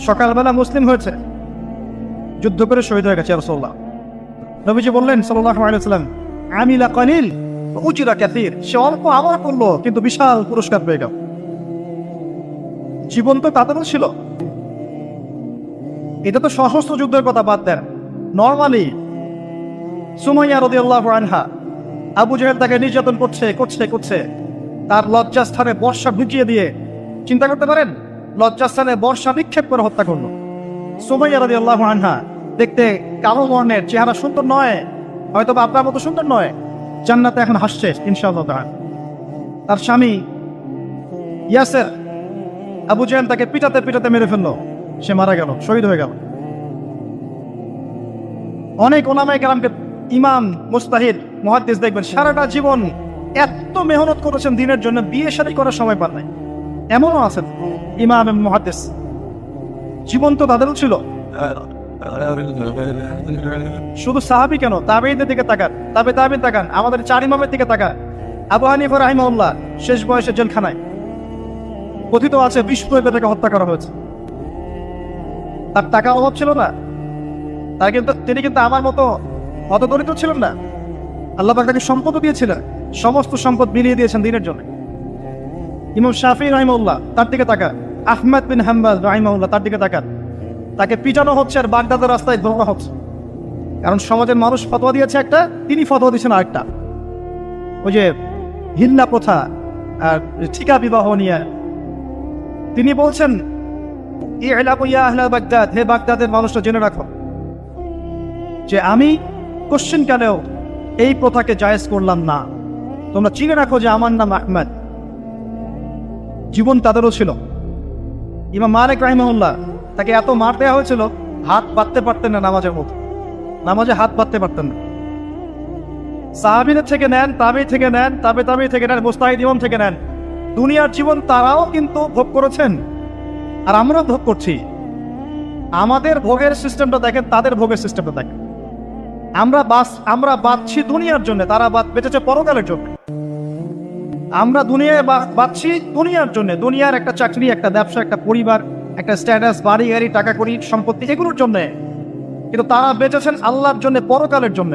সকালবেলা মুসলিম হয়েছে, যুদ্ধ করে শহীদ হয়ে গেছে ইয়া রাসূলুল্লাহ। নবীজি বললেন সাল্লাল্লাহু আলাইহি ওয়াসাল্লাম আমিলা কালিল উজরা কাসীর, সে অল্প আমল করলো কিন্তু বিশাল পুরস্কার পেয়ে গেল। জীবন তো তাদেরও ছিল। এটা তো সশস্ত্র যুদ্ধের কথা বাদ দেন, নরমালি সুমাইয়া রাদিয়াল্লাহু আনহা, আবু জাহেল তাকে নির্যাতন করছে করছে করছে, তার লজ্জাস্থানে বর্ষা ঢুকিয়ে দিয়ে, চিন্তা করতে পারেন, লজ্জাস্থানে বর্ষা নিক্ষেপ করে হত্যা করলো। সুমাইয়া রাদিয়াল্লাহু আনহা দেখতে কালো বর্ণের, চেহারা সুন্দর নয়, হয়তো বা আপনার মতো সুন্দর নয়, জান্নাতে এখন হাসছে ইনশাআল্লাহ তাআলা। তার স্বামী ইয়াসের, আবু জাহেল তাকে পিটাতে পিটাতে মেরে ফেললো, সে মারা গেল, শহীদ হয়ে গেল। অনেক ওলামায়ে কেরামকে, ইমাম, মুজতাহিদ, মুহাদ্দিস দেখবেন সারাটা জীবন এত মেহনত করেছেন দ্বীনের জন্য, বিয়ে শাদী করার সময় পান নাই, এমনও আছেন ইমাম এবং মুহাদ্দিস। জীবন তো তাদেরও ছিল। শুধু সাহাবী কেন, তাবেঈদের দিকে তাকান, তাবেঈন তাকান, আমাদের চার ইমামের দিকে তাকান। আবু হানিফা রাহিমাহুল্লাহ শেষ বয়সে জেলখানায়, কথিত আছে বিষ প্রয়োগে তাকে হত্যা করা হয়েছে। তার টাকা অভাব ছিল না, তিনি কিন্তু আমার মতো হতদরিদ্র ছিলেন না। আল্লাহ পাক তাকে সম্পদও দিয়েছিলেন, সমস্ত সম্পদ বিলিয়ে দিয়েছেন দ্বীনের জন্য। ইমাম শাফিঈ রাহিমাহুল্লাহ তার দিকে তাকান, আহমদ বিন হাম্বল রাহিমাহুল্লাহ তার দিকে তাকান, তাকে পিটানো হচ্ছে আর বাগদাদের রাস্তায় ধরা হচ্ছে, কারণ সমাজের মানুষ ফতোয়া দিয়েছে একটা, তিনি ফতোয়া দিয়েছেন আরেকটা। ওই যে হিল্লা প্রথা আর ঠিকা বিবাহ নিয়ে তিনি বলছেন ই'লামু ইয়া আহলা বাগদাদ, হে বাগদাদের মানুষরা জেনে রাখো যে আমি কোশ্চেন কেনেও এই প্রথাকে জায়েজ করলাম না, তোমরা চিনে রাখো যে আমার নাম আহমদ। জীবন তাদেরও ছিল। ইমাম মালিক রাহিমাহুল্লাহ, তাকে এত মার দেওয়া হয়েছিল, হাত বাঁধতে পারতেন না নামাজের মতো, নামাজে হাত বাঁধতে পারতেন না। সাহাবীদের থেকে নেন, তাবেঈ থেকে নেন, তাবেঈ থেকে নেন, মুজতাহিদ ইমাম থেকে নেন, দুনিয়ার জীবন তারাও কিন্তু ভোগ করেছেন আর আমরাও ভোগ করছি। আমাদের ভোগের সিস্টেমটা দেখেন, তাদের ভোগের সিস্টেমটা দেখেন। আমরা বাঁচছি দুনিয়ার জন্য, তারা বেঁচেছে পরকালের জন্য। আমরা দুনিয়ায় বাঁচছি দুনিয়ার জন্য, দুনিয়ার একটা চাকরি, একটা ব্যবসা, একটা পরিবার, একটা স্ট্যাটাস, বাড়ি গাড়ি, টাকা কড়ি, সম্পত্তি, এগুলোর জন্য। কিন্তু তারা বেঁচেছেন আল্লাহর জন্য, পরকালের জন্য।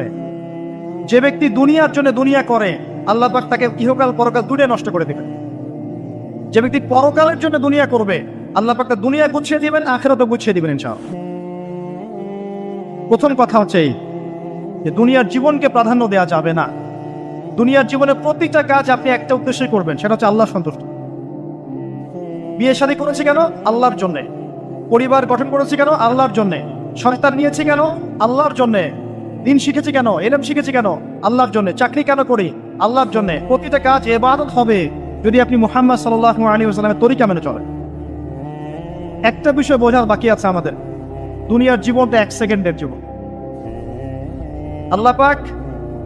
যে ব্যক্তি দুনিয়ার জন্য দুনিয়া করে, আল্লাহ পাক তাকে ইহকাল পরকাল দুটোই নষ্ট করে দেবেন। যে ব্যক্তি পরকালের জন্য দুনিয়া করবে, আল্লাহ পাক তার দুনিয়া গুছিয়ে দিবেন, আখিরাতও গুছিয়ে দিবেন ইনশাআল্লাহ। প্রথম কথা হচ্ছে এই যে দুনিয়ার জীবনকে প্রাধান্য দেওয়া যাবে না। দুনিয়ার জীবনে প্রতিটা কাজ আপনি একটা উদ্দেশ্যে করবেন, সেটা হচ্ছে আল্লাহ সন্তুষ্ট। বিয়ে শাদী করেছি কেন? আল্লাহর জন্যে। পরিবার গঠন করেছি কেন? আল্লাহর জন্যে। সন্তান নিয়েছি কেন? আল্লাহর জন্যে। দিন শিখেছি কেন? ইলম শিখেছি কেন? আল্লাহর জন্যে। চাকরি কেন করি? আল্লাহর জন্যে। প্রতিটা কাজ ইবাদত হবে যদি আপনি মুহাম্মদ সাল্লাল্লাহু আলাইহি ওয়াসাল্লামের তরিকা মেনে চলেন। একটা বিষয় বোঝার বাকি আছে আমাদের, দুনিয়ার জীবনটা 1 সেকেন্ডের জীবন। আল্লাহ পাক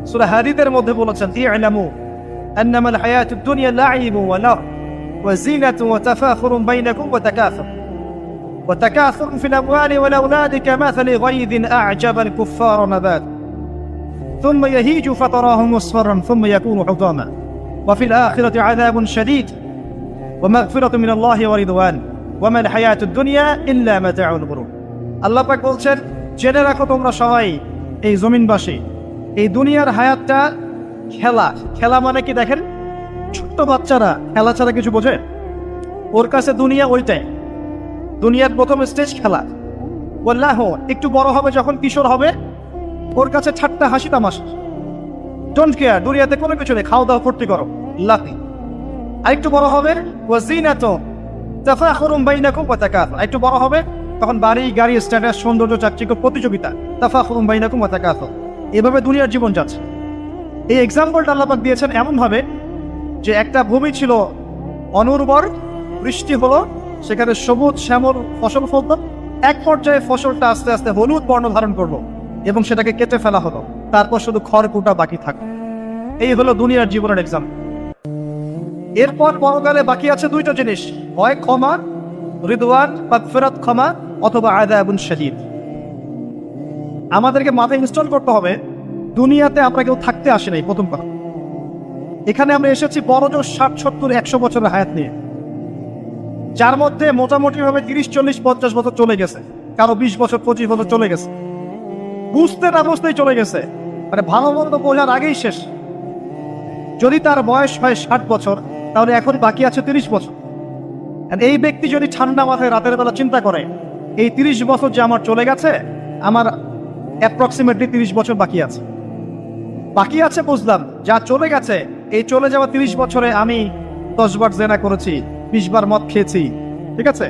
সূরা হাদীদের মধ্যে বলেছেন ই'লামু আন্নামাল হায়াতুদ দুনিয়া লা'iবun ওয়া লাহু ওয়া জিনাতুন ওয়া তাফাখুরুন বাইনাকুম ওয়া তাকাসুরুন ফিল আমওয়ালি ওয়াল আওলাদি কামাসালি গায়যিন আ'জাবাল কুফফারা নাবাত থুম্মা ইয়াহিজু ফাতারাহু মুসফাররান থুম্মা ইয়াকুনু হুতামা ওয়া ফিল আখিরাতি আযাবুন শাদীদ ওয়া মাগফিরাতুন মিনাল্লাহি ওয়া রিদওয়ান ওয়া মাল হায়াতুদ দুনিয়া ইল্লা মাতাউল গুরুর। আল্লাহ পাক বলছেন, জেনে রাখো তোমরা সবাই, এই জমিনবাসী, এই দুনিয়ার হায়াতটা খেলা। খেলা মানে কি দেখেন, ছোট্ট বাচ্চারা খেলা ছাড়া কিছু বোঝে? ওর কাছে দুনিয়া ওইটাই। দুনিয়ার প্রথম স্টেজ খেলা। ওয়াল্লাহ, একটু বড় হবে যখন, কিশোর হবে, ওর কাছে ঠাট্টা হাসি তামাশা, ডোন্ট কেয়ার, দুনিয়াতে কোনো কিছু নেই, খাওয়া দাওয়া ফুর্তি করো, লাকি। আর একটু বড় হবে ওয়াজিনাতুন তাফাখুরুন বাইনাকুম ওয়া তাকাসুর, একটু বড় হবে তখন বাড়ি গাড়ি স্ট্যাটাস সৌন্দর্য চাকচিক্য প্রতিযোগিতা তাফাখুরুম বাইনাকুম ওয়া তাকাসুর, এভাবে দুনিয়ার জীবন যাচ্ছে। এই এক্সাম্পলটা আল্লাহ পাক দিয়েছেন এমনভাবে যে একটা ভূমি ছিল অনুর্বর, বৃষ্টি হলো, সেখানে সবুজ শ্যামল ফসল ফলত, এক পর্যায়ে ফসলটা আস্তে আস্তে হলুদ বর্ণ ধারণ করলো এবং সেটাকে কেটে ফেলা হলো, তারপর শুধু খড়কুটা বাকি থাকলো। এই হলো দুনিয়ার জীবনের এক্সাম্পল। এরপর পরকালে বাকি আছে দুইটা জিনিস, হয় ক্ষমা, রিদওয়ান মাগফিরাত ক্ষমা, অথবা আযাবুন শাদীদ। আমাদেরকে মাথায় ইনস্টল করতে হবে দুনিয়াতে আমরা কেউ থাকতে আসি নাই। প্রথম কথা, এখানে আমরা এসেছি বড়জোর 60, 70, 100 বছরের হায়াত নিয়ে, যার মধ্যে মোটামুটি ভাবে 30, 40, 50 বছর চলে গেছে, কারো 20 বছর 25 বছর চলে গেছে, বুঝতে না বুঝতেই চলে গেছে, মানে ভালো মন্দ বোঝার আগেই শেষ। যদি তার বয়স হয় 60 বছর, তাহলে এখন বাকি আছে 30 বছর। আর এই ব্যক্তি যদি ঠান্ডা মাথায় রাতের বেলা চিন্তা করে এই 30 বছর যে আমার চলে গেছে, আমার অ্যাপ্রক্সিমেটলি 30 বছর বাকি আছে। বাকি আছে বুঝলাম, যা চলে গেছে, এই চলে যাওয়া 30 বছরে আমি 10 বার জেনা করেছি, 20 বার মদ খেয়েছি, ঠিক আছে,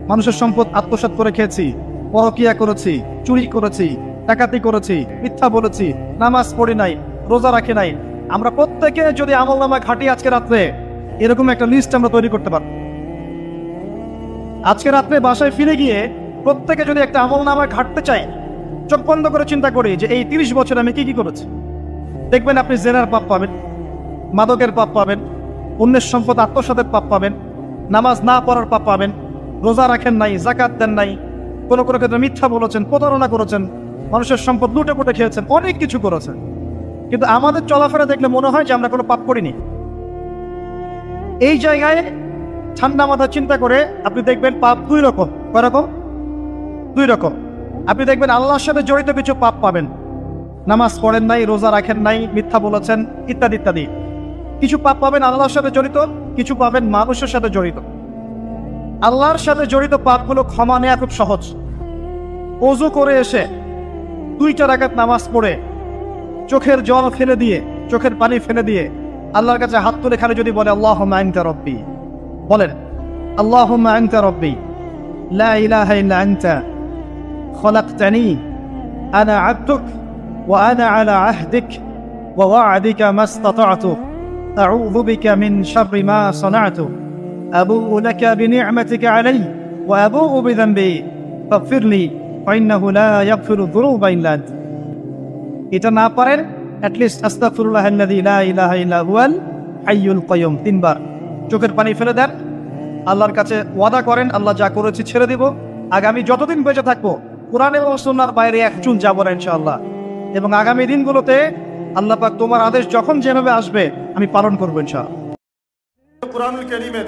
মানুষের সম্পদ আত্মসাৎ করে খেয়েছি, পরকিয়া করেছি, চুরি করেছি, ডাকাতি করেছি, মিথ্যা বলেছি, নামাজ পড়ি নাই, রোজা রাখি নাই। আমরা প্রত্যেকে যদি আমলনামা ঘাটি আজকে রাত্রে, এরকম একটা লিস্ট আমরা তৈরি করতে পারব। আজকে রাত্রে বাসায় ফিরে গিয়ে প্রত্যেকে যদি একটা আমলনামা ঘাটতে চাই, চোখ বন্ধ করে চিন্তা করি যে এই 30 বছর আমি কি কি করেছি, দেখবেন আপনি জেনার পাপ পাবেন, মাদকের পাপ পাবেন, অন্যের সম্পদ আত্মসাতের পাপ পাবেন, নামাজ না পড়ার পাপ পাবেন, রোজা রাখেন নাই, জাকাত দেন নাই, কোনো কোনো ক্ষেত্রে মিথ্যা বলেছেন, প্রতারণা করেছেন, মানুষের সম্পদ লুটে পুটে খেয়েছেন, অনেক কিছু করেছেন। কিন্তু আমাদের চলাফেরা দেখলে মনে হয় যে আমরা কোনো পাপ করিনি। এই জায়গায় ঠান্ডা মাথা চিন্তা করে আপনি দেখবেন পাপ দুই রকম। কয় রকম? দুই রকম। আপনি দেখবেন আল্লাহর সাথে জড়িত কিছু পাপ পাবেন, নামাজ পড়েন নাই, রোজা রাখেন নাই, মিথ্যা বলেছেন, ইত্যাদি ইত্যাদি। কিছু পাপ পাবেন আল্লাহর সাথে জড়িত, কিছু পাবেন মানুষের সাথে জড়িত। আল্লাহর সাথে জড়িত পাপগুলো ক্ষমা নেওয়া খুব সহজ। ওযু করে এসে 2 রাকাত নামাজ পড়ে চোখের জল ফেলে দিয়ে, চোখের পানি ফেলে দিয়ে আল্লাহর কাছে হাত তুলে খালি যদি বলে আল্লাহুম্মা আনতা রাব্বি, বলেন আল্লাহুম্মা আনতা রাব্বি লা ইলাহা ইল্লা আনতা খলাকতানি আনা আবদুক ওয়া আনা আলা আহদিক ওয়া ওয়া'দিকা মাস্তাতা'তু আউযু বিকা মিন শাররি মা সানা'তু আবু'ু লাকা বিনি'মাতিকা আলাইয়া ওয়া আবু'ু বিযানবি ফাগফিরলি ফাইন্নাহু লা ইয়াগফিরু যুনুবা ইল্লা আনতা। এটা না পারেন, অ্যাটলিস্ট আস্তাগফিরুল্লাহাল্লাযী লা ইলাহা ইল্লা হুয়াল হাইয়ুল কাইয়ুম 3 বার চোখের পানি ফেলে দেন, আল্লাহর কাছে ওয়াদা করেন আল্লাহ যা করেছি ছেড়ে দিব, আগামী যতদিন বেঁচে থাকবো কোরআন এবং সুন্নাহর বাইরে এক চুল যাব না ইনশাআল্লাহ। এবং আগামী দিনগুলোতে আল্লাহ পাক তোমার আদেশ যখন যেভাবে আসবে আমি পালন করবো ইনশাআল্লাহ। কুরআনুল কারীমের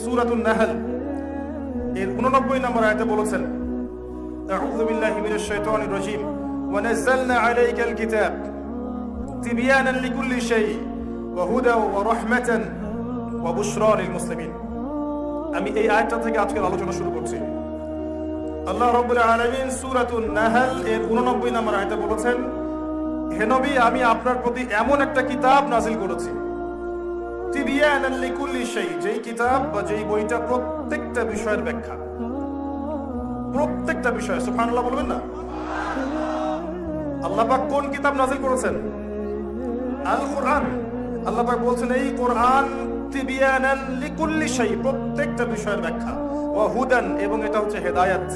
সূরাতুন নাহল এর 89 নম্বর আয়াতে বলেছেন, আউযু বিল্লাহি মিনাশ শাইতানির রাজীম ওয়া নাযালনা আলাইকাল কিতাব তিবয়ানান লিকুল্লি শাই ওয়া হুদাও ওয়া রাহমাতান ওয়া বুশরা লিল মুসলিমিন। আমি এই আয়াতটা থেকে আজকের আলোচনা শুরু করছি। আল্লাহ রাব্বুল আলামিন সূরাতুন নাহল এর 89 নম্বর আয়াতে বলেছেন, হে নবী, আমি আপনার প্রতি এমন একটা কিতাব নাযিল করেছি, তিবয়ানান লিকুল্লি শাই, যেই কিতাব বা যেই বইটা প্রত্যেকটা বিষয়ের ব্যাখ্যা, প্রত্যেকটা বিষয়। সুবহানাল্লাহ বলবেন না? আল্লাহ পাক কোন কিতাব নাযিল করেছেন? আল কোরআন। আল্লাহ পাক বলছেন এই কোরআন তিবয়ানান লিকুল্লি শাই, প্রত্যেকটা বিষয়ের ব্যাখ্যা, ওয়া হুদান, এবং এটা হচ্ছে হেদায়েত,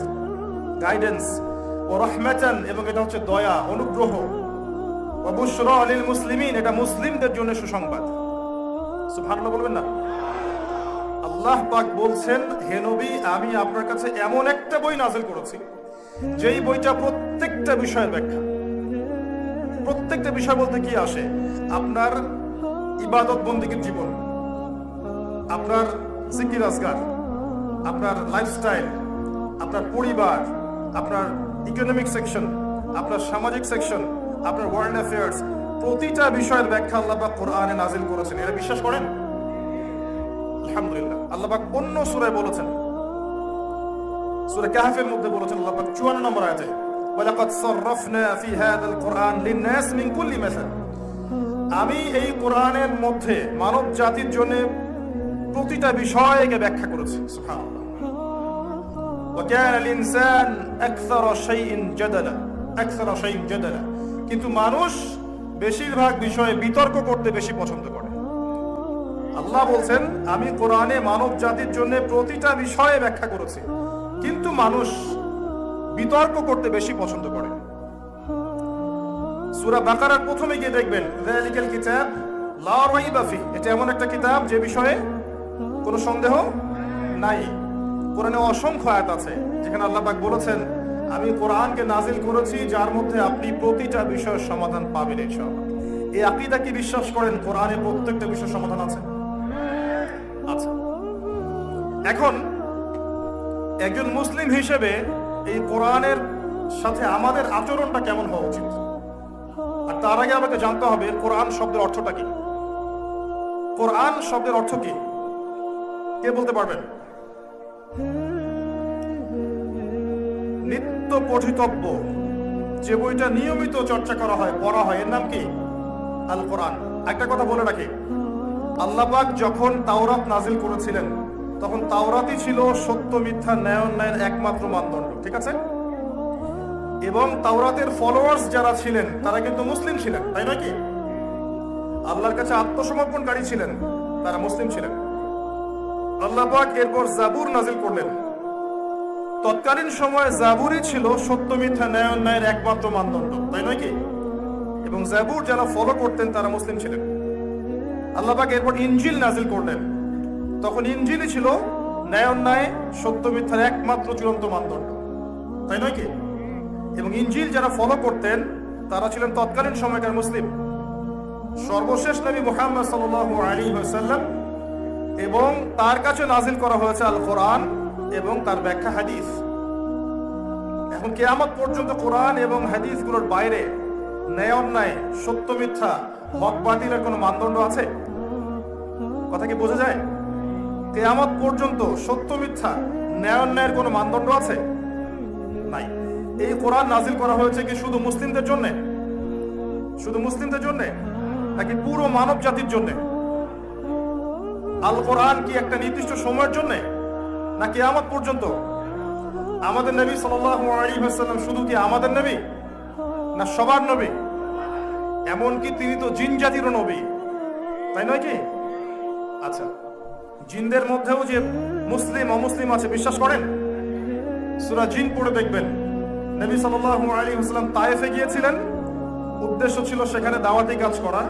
গাইডেন্স, ওয়া রাহমাতান, এবং এটা হচ্ছে দয়া, অনুগ্রহ, ওয়া বুশরা লিল মুসলিমিন, এটা মুসলিমদের জন্য সুসংবাদ। সুবহানাল্লাহ বলবেন না? আল্লাহ পাক বলছেন, হে নবী, আমি আপনার কাছে এমন একটা বই নাযিল করেছি যেই বইটা প্রত্যেকটা বিষয়ের ব্যাখ্যা। প্রত্যেকটা বিষয় বলতে কি আসে? আপনার ইবাদত বন্দেগীর জীবন, আপনার জিকির আজকার, আপনার লাইফস্টাইল, আপনার পরিবার, আপনার ইকোনমিক সেকশন, আপনার সামাজিক সেকশন, আপনার ওয়ার্ল্ড অ্যাফেয়ার্স, প্রতিটা বিষয়ের ব্যাখ্যা আল্লাহ পাক কোরআনে নাযিল করেছেন। এটা বিশ্বাস করেন? আলহামদুলিল্লাহ। আল্লাহ পাক অন্য সূরায় বলেছেন, সূরা কাহফের মধ্যে বলেছেন আল্লাহ পাক 54 নম্বর আয়াতে, ওয়ালাকাদ সাররাফনা ফি হাযাল কুরআন লিন-নাস মিন কুল্লি মাসাল, আমি এই কোরআনের মধ্যে মানব জাতির জন্য প্রতিটা বিষয়কে ব্যাখ্যা করেছি। সুবহানাল্লাহ। وكان الإنسان أكثر شيء جدلا أكثر شيء جدلا কিন্তু মানুষ বেশিরভাগ বিষয়ে বিতর্ক করতে বেশি পছন্দ করে। আল্লাহ বলছেন আমি কোরআনে মানব জাতির জন্য প্রতিটা বিষয়ে ব্যাখ্যা করেছি, কিন্তু মানুষ বিতর্ক করতে বেশি পছন্দ করে। সূরা বাকারার প্রথমে গিয়ে দেখবেন যালিকাল কিতাব লা রাইবা ফি, এটা এমন একটা কিতাব যে বিষয়ে কোনো সন্দেহ নাই। কোরআনে অসংখ্য আয়াত আছে যেখানে আল্লাহ পাক বলেছেন আমি কোরআনকে নাজিল করেছি যার মধ্যে আপনি প্রতিটা বিষয়ের সমাধান পাবেন ইনশাআল্লাহ। এই আকীদা কি বিশ্বাস করেন কোরআনে প্রত্যেকটা বিষয়ের সমাধান আছে? আচ্ছা, এখন একজন মুসলিম হিসেবে এই কোরআনের সাথে আমাদের আচরণটা কেমন হওয়া উচিত? আর তার আগে আমাকে জানতে হবে কোরআন শব্দের অর্থটা কি। কোরআন শব্দের অর্থ কি কে বলতে পারবেন? নিত্য পঠিতব্য, যে বইটা নিয়মিত চর্চা করা হয়, পড়া হয়, এর নাম কি? আল কোরআন। একটা কথা বলে রাখি, আল্লাহ পাক যখন তাওরাত নাজিল করেছিলেন তখন তাওরাতই ছিল সত্য মিথ্যা ন্যায় অন্যায়ের একমাত্র মানদণ্ড, ঠিক আছে? এবং তাওরাতের ফলোয়ার্স যারা ছিলেন তারা কিন্তু মুসলিম ছিলেন, তাই নয় কি? আল্লাহর কাছে আত্মসমর্পণকারী ছিলেন, তারা মুসলিম ছিলেন। আল্লাহ পাক এরপর জাবুর নাজিল করলেন। তৎকালীন সময়ে জাবুরই ছিল সত্য মিথ্যা ন্যায় অন্যায়ের একমাত্র মানদণ্ড, তাই নয় কি? এবং জাবুর যারা ফলো করতেন তারা মুসলিম ছিলেন। আল্লাহ পাক এরপর ইনজিল নাজিল করলেন। তখন ইনজিলই ছিল ন্যায় অন্যায় সত্য মিথ্যার একমাত্র চূড়ান্ত মানদণ্ড, তাই নয় কি? এবং ইনজিল যারা ফলো করতেন তারা ছিলেন তৎকালীন সময়কার মুসলিম। সর্বশেষ নবী মুহাম্মদ সাল্লাল্লাহু আলাইহি ওয়াসাল্লাম এবং তার কাছে নাজিল করা হয়েছে আল কোরআন এবং তার ব্যাখ্যা হাদিস। এখন কিয়ামত পর্যন্ত কোরআন এবং হাদিসগুলোর বাইরে ন্যায় অন্যায় সত্য মিথ্যা হক বাতিলের কোনো মানদণ্ড আছে? কথা কি বোঝা যায়? কিয়ামত পর্যন্ত সত্য মিথ্যা ন্যায় অন্যায়ের কোনো মানদণ্ড আছে? নাই। এই কোরআন নাজিল করা হয়েছে কি শুধু মুসলিমদের জন্য? শুধু মুসলিমদের জন্য নাকি পুরো মানব জাতির জন্য? আল কোরআন কি একটা নির্দিষ্ট সময়ের জন্য না কিয়ামত পর্যন্ত? আমাদের নবী সাল্লাল্লাহু আলাইহি ওয়াসাল্লাম শুধু কি আমাদের নবী না সবার নবী? এমনকি তিনি তো জিন জাতিরও নবী, তাই নয় কি? আচ্ছা, জিনদের মধ্যেও যে মুসলিম অমুসলিম আছে বিশ্বাস করেন? সূরা জিন পড়ে দেখবেন নবী সাল্লাল্লাহু আলাইহি ওয়াসাল্লাম তায়েফে গিয়েছিলেন। উদ্দেশ্য ছিল সেখানে দাওয়াতি কাজ করা।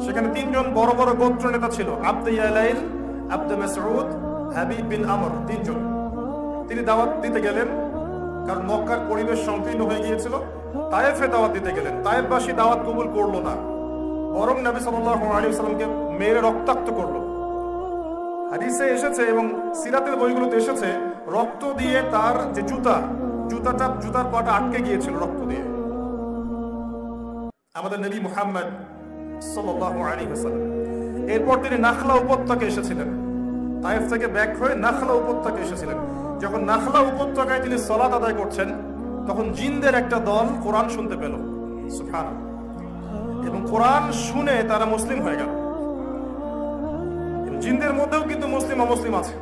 সেখানে তিনজন বড় বড় গোত্র নেতা ছিল, আব্দে ইয়ালাইল, আব্দে মাসউদ, হাবিব বিন আমর, তিনজন। তিনি দাওয়াত দিতে গেলেন কারণ মক্কার পরিবেশ সংকীর্ণ হয়ে গিয়েছিল। তায়েফে দাওয়াত দিতে গেলেন। তায়েফবাসী দাওয়াত কবুল করলো না, বরং নবী সাল্লাল্লাহু আলাইহি ওয়াসাল্লামকে মেরে রক্তাক্ত করলো। হাদিসে এসেছে এবং সিরাতের বইগুলোতে এসেছে রক্ত দিয়ে তার যে জুতার পাটা আটকে গিয়েছিল রক্ত দিয়ে। আমাদের নবী মুহাম্মদ সাল্লাল্লাহু আলাইহি ওয়াসাল্লাম এরপর তিনি নাখলা উপত্যকায় এসেছিলেন। তায়েফ থেকে ব্যাক হয়ে নাখলা উপত্যকায় এসেছিলেন। যখন নাখলা উপত্যকায় তিনি সালাত আদায় করছেন তখন জিনদের একটা দল কোরআন শুনতে পেল, সুবহানাল্লাহ, এবং কোরআন শুনে তারা মুসলিম হয়ে গেল। জিনদের মধ্যেও কিন্তু মুসলিম অমুসলিম আছে।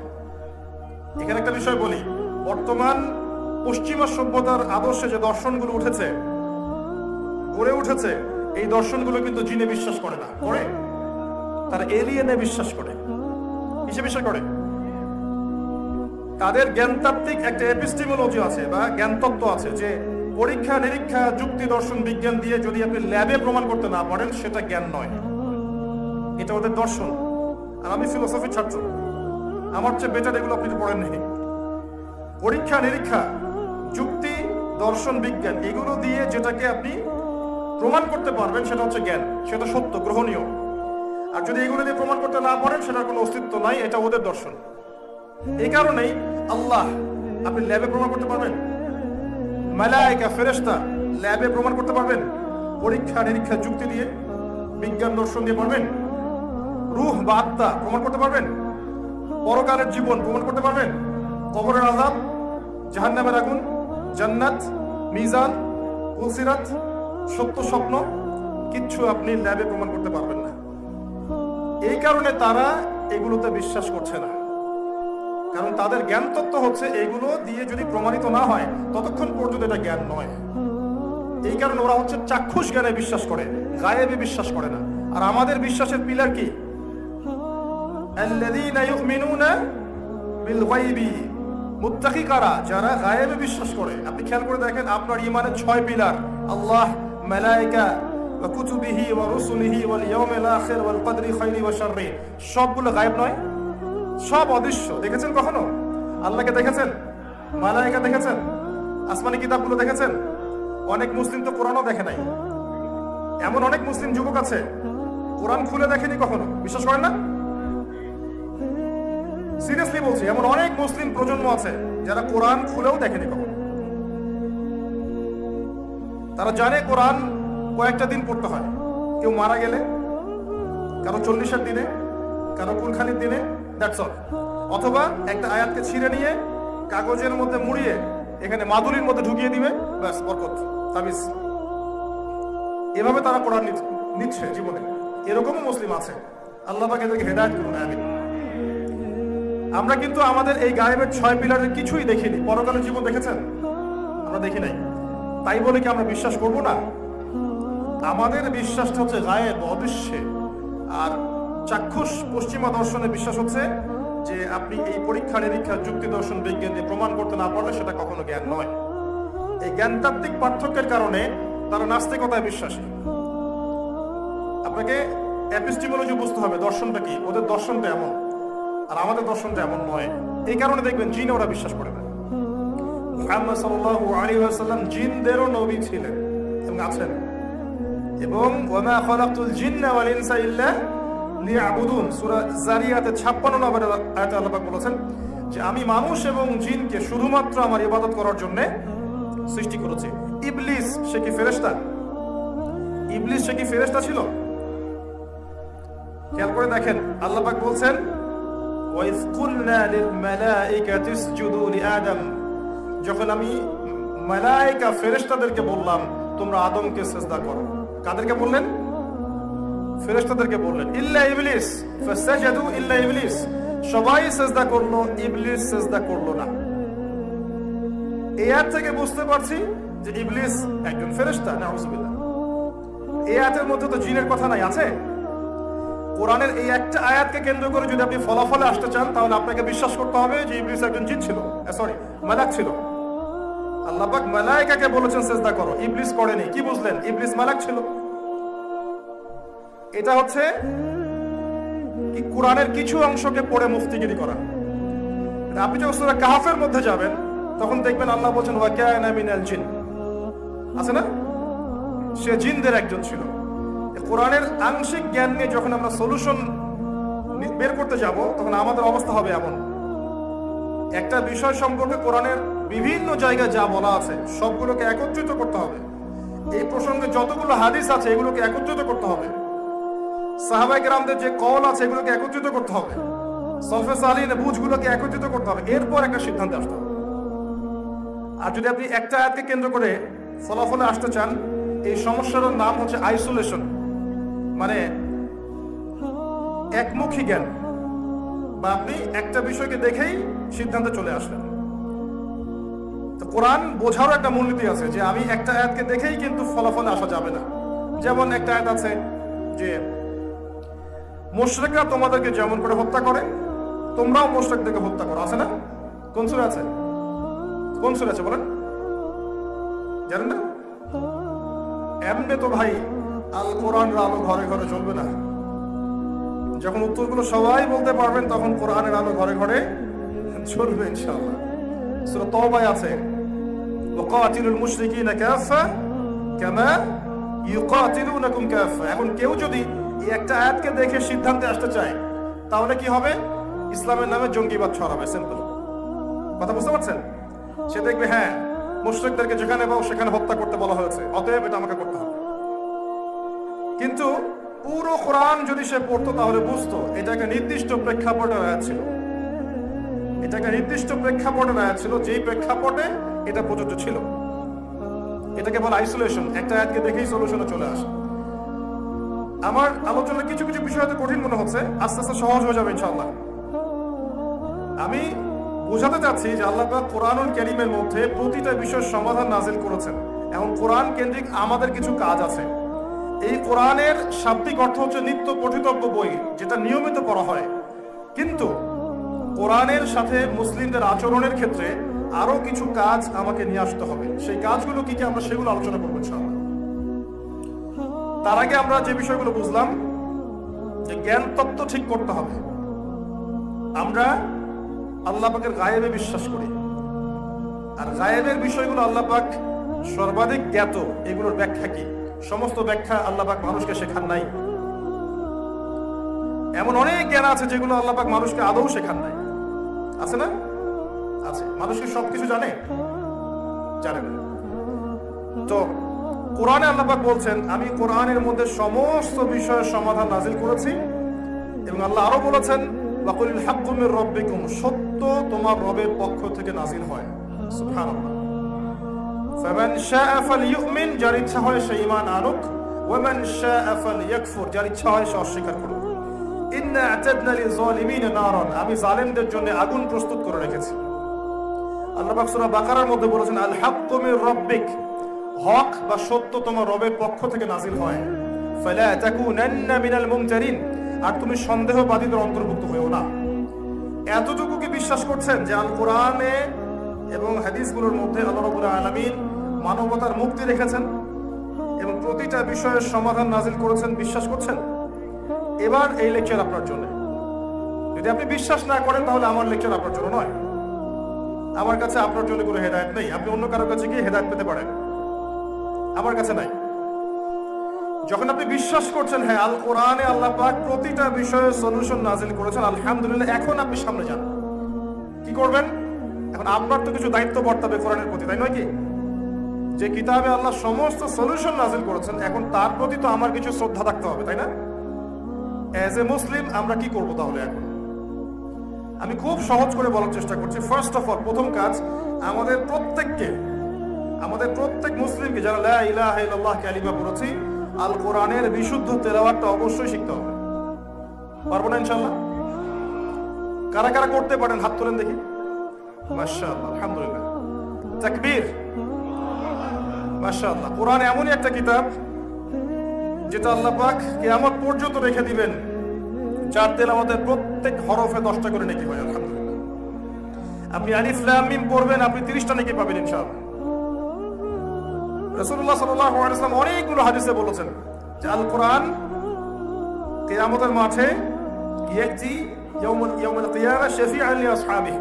এখানে একটা বিষয় বলি, বর্তমান পশ্চিমা সভ্যতার আদর্শে যে দর্শনগুলো গড়ে উঠেছে এই দর্শনগুলো কিন্তু জিনে বিশ্বাস করে না, করে তারা এলিয়েনে বিশ্বাস করে। কিসে বিশ্বাস করে? তাদের জ্ঞানতাত্ত্বিক একটা এপিস্টিমোলজি আছে বা জ্ঞানতত্ত্ব আছে যে পরীক্ষা নিরীক্ষা যুক্তি দর্শন বিজ্ঞান দিয়ে যদি আপনি ল্যাবে প্রমাণ করতে না পারেন সেটা জ্ঞান নয়। এটা ওদের দর্শন। আর আমি ফিলোসফি ছাত্র, আমার চেয়ে বেটার এগুলো আপনি পড়েন নেই। পরীক্ষা নিরীক্ষা যুক্তি দর্শন বিজ্ঞান এগুলো দিয়ে যেটাকে আপনি প্রমাণ করতে পারবেন সেটা হচ্ছে জ্ঞান, সেটা সত্য গ্রহণীয়। আর যদি এগুলো দিয়ে প্রমাণ করতে না পারেন সেটার কোনো অস্তিত্ব নাই, এটা ওদের দর্শন। এই কারণেই আল্লাহ আপনি ল্যাবে প্রমাণ করতে পারবেন, মালায়েকা ফেরেশতা ল্যাবে প্রমাণ করতে পারবেন, পরীক্ষা নিরীক্ষা যুক্তি দিয়ে বিজ্ঞান দর্শন দিয়ে পারবেন। রূহ বা আত্মা প্রমাণ করতে পারবেন, পরকালের জীবন প্রমাণ করতে পারবেন, কবরের আযাব, জাহান্নামের আগুন, জান্নাত, মিজান, পুলসিরাত, সত্য স্বপ্ন কিচ্ছু আপনি ল্যাবে প্রমাণ করতে পারবেন না। এই কারণে তারা এগুলোতে বিশ্বাস করছে না। কারণ তাদের জ্ঞান তত্ত্ব হচ্ছে এগুলো দিয়ে যদি প্রমাণিত না হয় ততক্ষণ পর্যন্ত এটা জ্ঞান নয়। এই কারণে ওরা হচ্ছে চাক্ষুষ জ্ঞানে বিশ্বাস করে, গায়েবে বিশ্বাস করে না। আর আমাদের বিশ্বাসের পিলার কি? আল্লাযীনা ইউমিনুনা বিল গায়বি, মুত্তাকি কারা? যারা গায়েবে বিশ্বাস করে। আপনি খেয়াল করে দেখেন আপনার ঈমানের 6 পিলার, আল্লাহ, মালায়েকা, ওয়া কুতুবিহি ওয়া রুসুলিহি ওয়াল ইয়াউমিল আখির ওয়াল কদরি খাইরি ওয়া শাররি, সবগুলো গায়েব নয়? সব অদৃশ্য। দেখেছেন কখনো আল্লাহকে? দেখেছেন? মালায়েকা দেখেছেন? আসমানি কিতাবগুলো দেখেছেন? অনেক মুসলিম তো কোরআনও দেখে নাই। এমন অনেক মুসলিম যুবক আছে কোরআন খুলে দেখেনি কখনো, বিশ্বাস করেন না? সিরিয়াসলি বলছি, এমন অনেক মুসলিম প্রজন্ম আছে যারা কোরআন খুলেও দেখেনি কখনো। তারা জানে কোরআন কয়েকটা দিন পড়তে হয়, কেউ মারা গেলে, কারো 40-এর দিনে, কারো কুলখানির দিনে, দ্যাটস অল। অথবা একটা আয়াতকে ছিঁড়ে নিয়ে কাগজের মধ্যে মুড়িয়ে এখানে মাদুলির মধ্যে ঢুকিয়ে দিবে, ব্যাস বরকত, তাবিজ। এভাবে তারা কোরআন নিচ্ছে জীবনে। এরকমও মুসলিম আছে। আল্লাহ পাক এদেরকে হেদায়েত করুন, আমিন। আমরা কিন্তু আমাদের এই গায়েবের 6 পিলারের কিছুই দেখিনি। পরকালের জীবন দেখেছেন? আমরা দেখি নাই। তাই বলে কি আমরা বিশ্বাস করব না? আমাদের বিশ্বাসটা হচ্ছে গায়েব, অদৃশ্যে। আর চাক্ষুষ পশ্চিমা দর্শনের বিশ্বাস হচ্ছে যে আপনি এই পরীক্ষা নিরীক্ষা, যুক্তি, দর্শন, বিজ্ঞান দিয়ে প্রমাণ করতে না পারলে সেটা কখনো জ্ঞান নয়। এই জ্ঞানতাত্ত্বিক পার্থক্যের কারণে তারা নাস্তিকতায় বিশ্বাসী। আপনাকে এপিস্টিমোলজি বুঝতে হবে, দর্শনটা কি। ওদের দর্শনটা এমন, আর আমাদের দর্শনটা এমন নয়। এই কারণে দেখবেন জিনে ওরা বিশ্বাস করে না। মুহাম্মদ সাল্লাল্লাহু আলাইহি ওয়াসাল্লাম জিনদেরও নবী ছিলেন এবং আছেন। এবং ওয়া মা খালাকতুল জিন্না ওয়াল ইনসা ইল্লা লিয়াবুদুন, সূরা যারিয়াতে 56 নম্বর আয়াতে আল্লাহ পাক বলেছেন যে আমি মানুষ এবং জিনকে শুধুমাত্র আমার ইবাদত করার জন্য সৃষ্টি করেছি। ইবলিস সে কি ফেরেশতা? ইবলিস সে কি ফেরেশতা ছিল? খেয়াল করে দেখেন আল্লাহ পাক বলছেন ওয়াইজ কুলনা লিল মালাইকাতি ইসজুদু লিআদম, যখন আমি মালায়েকা ফেরেশতাদেরকে বললাম তোমরা আদমকে সিজদা করো। কাদেরকে বললেন? ফেরেশতাদেরকে বললেন। ইল্লা ইবলিস ফাসাজাদু ইল্লা ইবলিস, সবাই সিজদা করলো, ইবলিস সিজদা করলো না। এই আয়াত থেকে বুঝতে পারছি যে ইবলিস একজন ফেরেশতা, নাউযুবিল্লাহ। এই আয়াতের মধ্যে তো জিনের কথা নাই, আছে? কোরআনের এই একটা আয়াতকে কেন্দ্র করে যদি আপনি ফলাফলে আসতে চান তাহলে আপনাকে বিশ্বাস করতে হবে যে ইবলিস একজন জিন ছিল, সরি মালাক ছিল। আল্লাহ পাক মালায়েকাকে বলেছেন সিজদা করো, ইবলিস করেনি। কি বুঝলেন? ইবলিস মালাক ছিল। এটা হচ্ছে কি কোরআনের কিছু অংশকে পড়ে মুফতিগিরি করা। আপনি যখন সূরা কাহফের মধ্যে যাবেন তখন দেখবেন আল্লাহ বলেছেন ওয়া কানা মিনাল জিন, আছে না? সে জিনদের একজন ছিল। কোরআনের আংশিক জ্ঞান নিয়ে যখন আমরা সলিউশন বের করতে যাব তখন আমাদের অবস্থা হবে এমন। একটা বিষয় সম্পর্কে কোরআনের বিভিন্ন জায়গায় যা বলা আছে সবগুলোকে একত্রিত করতে হবে। এই প্রসঙ্গে যতগুলো হাদিস আছে এগুলোকে একত্রিত করতে হবে। সাহাবায়ে কেরামদের যে কওল আছে এগুলোকে একত্রিত করতে হবে। সলফে সালিহিনের বুঝগুলোকে একত্রিত করতে হবে। এরপর একটা সিদ্ধান্তে আসতে হবে। আর যদি আপনি একটা আয়াতকে কেন্দ্র করে ফলাফলে আসতে চান, এই সমস্যার নাম হচ্ছে আইসোলেশন, মানে একমুখী জ্ঞান, বা আপনি একটা বিষয়কে দেখেই সিদ্ধান্তে চলে আসলেন। তো কোরআন বোঝারও একটা মূলনীতি আছে যে আমি একটা আয়াতকে দেখেই কিন্তু ফলাফলে আসা যাবে না। যেমন একটা আয়াত আছে যে মুশরিকরা তোমাদেরকে যেমন করে হত্যা করে তোমরাও মুশরিকদেরকে হত্যা করো, আছে না? কোন সূরা আছে? কোন সূরা আছে বলেন? জানেন না? এমনি তো ভাই আল কোরআনের আলো ঘরে ঘরে চলবে না। যখন উত্তরগুলো সবাই বলতে পারবেন তখন কোরআনের আলো ঘরে ঘরে চলবে ইনশাআল্লাহ। সূরা তাওবায় আছে ওয়াকাতিলুল মুশরিকিনা কাফা কামা ইউকাতিলুনাকুম কাফা। এখন কেউ যদি এই একটা আয়াতকে দেখে সিদ্ধান্তে আসতে চায় তাহলে কি হবে? ইসলামের নামে জঙ্গিবাদ ছড়াবে। সিম্পল কথা, বুঝতে পারছেন? সে দেখবে হ্যাঁ মুশরিকদেরকে যেখানে পাও সেখানে হত্যা করতে বলা হয়েছে, অতএব এটা আমাকে করতে হবে। কিন্তু পুরো কোরআন যদি সে পড়তো তাহলে বুঝতো এটা একটা নির্দিষ্ট প্রেক্ষাপটের আয়াত ছিল। এটা একটা নির্দিষ্ট প্রেক্ষাপটের আয়াত ছিল, যেই প্রেক্ষাপটে এটা প্রযোজ্য ছিল। এটাকে বলে আইসোলেশন। একটা আয়াতকে দেখেই সলিউশনে চলে আসে। আমার আলোচনার কিছু কিছু বিষয় হয়তো কঠিন মনে হচ্ছে, আস্তে আস্তে সহজ হয়ে যাবে ইনশাআল্লাহ। আমি বোঝাতে চাচ্ছি যে আল্লাহ পাক কোরআনুল কারীমের মধ্যে প্রতিটা বিষয়ের সমাধান নাজিল করেছেন। এখন কোরআন কেন্দ্রিক আমাদের কিছু কাজ আছে। এই কোরআনের শাব্দিক অর্থ হচ্ছে নিত্য পঠিতব্য বই, যেটা নিয়মিত পড়া হয়। কিন্তু কোরআনের সাথে মুসলিমদের আচরণের ক্ষেত্রে আরো কিছু কাজ আমাকে নিয়ে আসতে হবে। সেই কাজগুলো কি কি আমরা সেগুলো আলোচনা করবো ইনশাআল্লাহ। তার আগে আমরা যে বিষয়গুলো বুঝলাম যে জ্ঞান তত্ত্ব ঠিক করতে হবে। আমরা আল্লাহ পাকের গায়েবে বিশ্বাস করি, আর গায়েবের বিষয়গুলো আল্লাহ পাক সর্বাধিক জ্ঞাত। এগুলোর ব্যাখ্যা কি? সমস্ত ব্যাখ্যা আল্লাহ পাক মানুষকে শেখান নাই। এমন অনেক জ্ঞান আছে যেগুলো আল্লাহ পাক মানুষকে আদৌ শেখান নাই। আছে না? আছে। মানুষকে সবকিছু জানে না। তো কোরআনে আল্লাহ পাক বলছেন, আমি কোরআনের মধ্যে সমস্ত বিষয়ের সমাধান নাজিল করেছি। এবং আল্লাহ আরো বলেছেন, ওয়াকুলিল হাক্কু মির রাব্বিকুম, সত্য তোমার রবের পক্ষ থেকে নাজিল হয়। সুবহানাল্লাহ। ফামান শাআ ফালইউমিন, যার ইচ্ছা হয় সে ঈমান আনুক, ওয়া মান শাআ ফালইয়াকফুর, যার ইচ্ছা হয় সে অস্বীকার করুক। ইন্না আ'তাদনা লিয-যালিমিনা নারান, আমি জালেমদের জন্য আগুন প্রস্তুত করে রেখেছি। আল্লাহ পাক সূরা বাকারার মধ্যে বলেছেন, আল হাক্কু মির রাব্বিক, হক বা সত্য তোমার রবের পক্ষ থেকে নাজিল হয়। ফালা তাকুনান্না মিনাল মুমতারিন, আর তুমি সন্দেহবাদীদের অন্তর্ভুক্ত হয়েও না। এতটুকু কি বিশ্বাস করছেন যে আল কোরআনে এবং হাদিসগুলোর মধ্যে আল্লাহ রাব্বুল আলামিন মানবতার মুক্তি রেখেছেন এবং প্রতিটা বিষয়ের সমাধান নাজিল করেছেন? বিশ্বাস করছেন? এবার এই লেকচার আপনার জন্য। যদি আপনি বিশ্বাস না করেন তাহলে আমার লেকচার আপনার জন্য নয়। আমার কাছে আপনার জন্য কোনো হেদায়েত নেই। আপনি অন্য কারোর কাছে গিয়ে হেদায়েত পেতে পারেন, আমার কাছে নাই। যখন আপনি বিশ্বাস করছেন হ্যাঁ আল কোরআনে আল্লাহ পাক প্রতিটা বিষয়ে সলিউশন নাজিল করেছেন, আলহামদুলিল্লাহ, এখন আপনি সামনে যান। কি করবেন? এখন আপনার তো কিছু দায়িত্ব বর্তাবে কোরআনের প্রতি, তাই নয় কি? যে কিতাবে আল্লাহ সমস্ত সলিউশন নাজিল করেছেন, এখন তার প্রতি তো আমার কিছু শ্রদ্ধা থাকতে হবে, তাই না? অ্যাজ এ মুসলিম আমরা কি করবো তাহলে? এখন আমি খুব সহজ করে বলার চেষ্টা করছি। ফার্স্ট অফ অল, প্রথম কাজ, আমাদের প্রত্যেক মুসলিমকে, যারা লা ইলাহা ইল্লাল্লাহ কালিমা পড়েছি, আল কোরআনের বিশুদ্ধ তেলাওয়াতটা অবশ্যই শিখতে হবে। পারবো না ইনশাআল্লাহ? কারা কারা করতে পারেন হাত তোলেন দেখি। মাশাআল্লাহ, আলহামদুলিল্লাহ, তাকবীর, মাশাআল্লাহ। কোরআন এমনই একটা কিতাব যেটা আল্লাহ পাক কিয়ামত পর্যন্ত রেখে দিবেন, যার তেলাওয়াতের প্রত্যেক হরফে 10টা করে নেকি হয়। আলহামদুলিল্লাহ। আপনি আলিফ লাম মিম পড়বেন, আপনি 30টা নেকি পাবেন ইনশাআল্লাহ। রাসূলুল্লাহ সাল্লাল্লাহু আলাইহি ওয়াসাল্লাম অনেকগুলো হাদিসে বলেছেন যে আল কোরআন কিয়ামতের মাঠে ইয়াতি ইয়াউমুল কিয়ামা শাফিআন লি আসহাবিহি,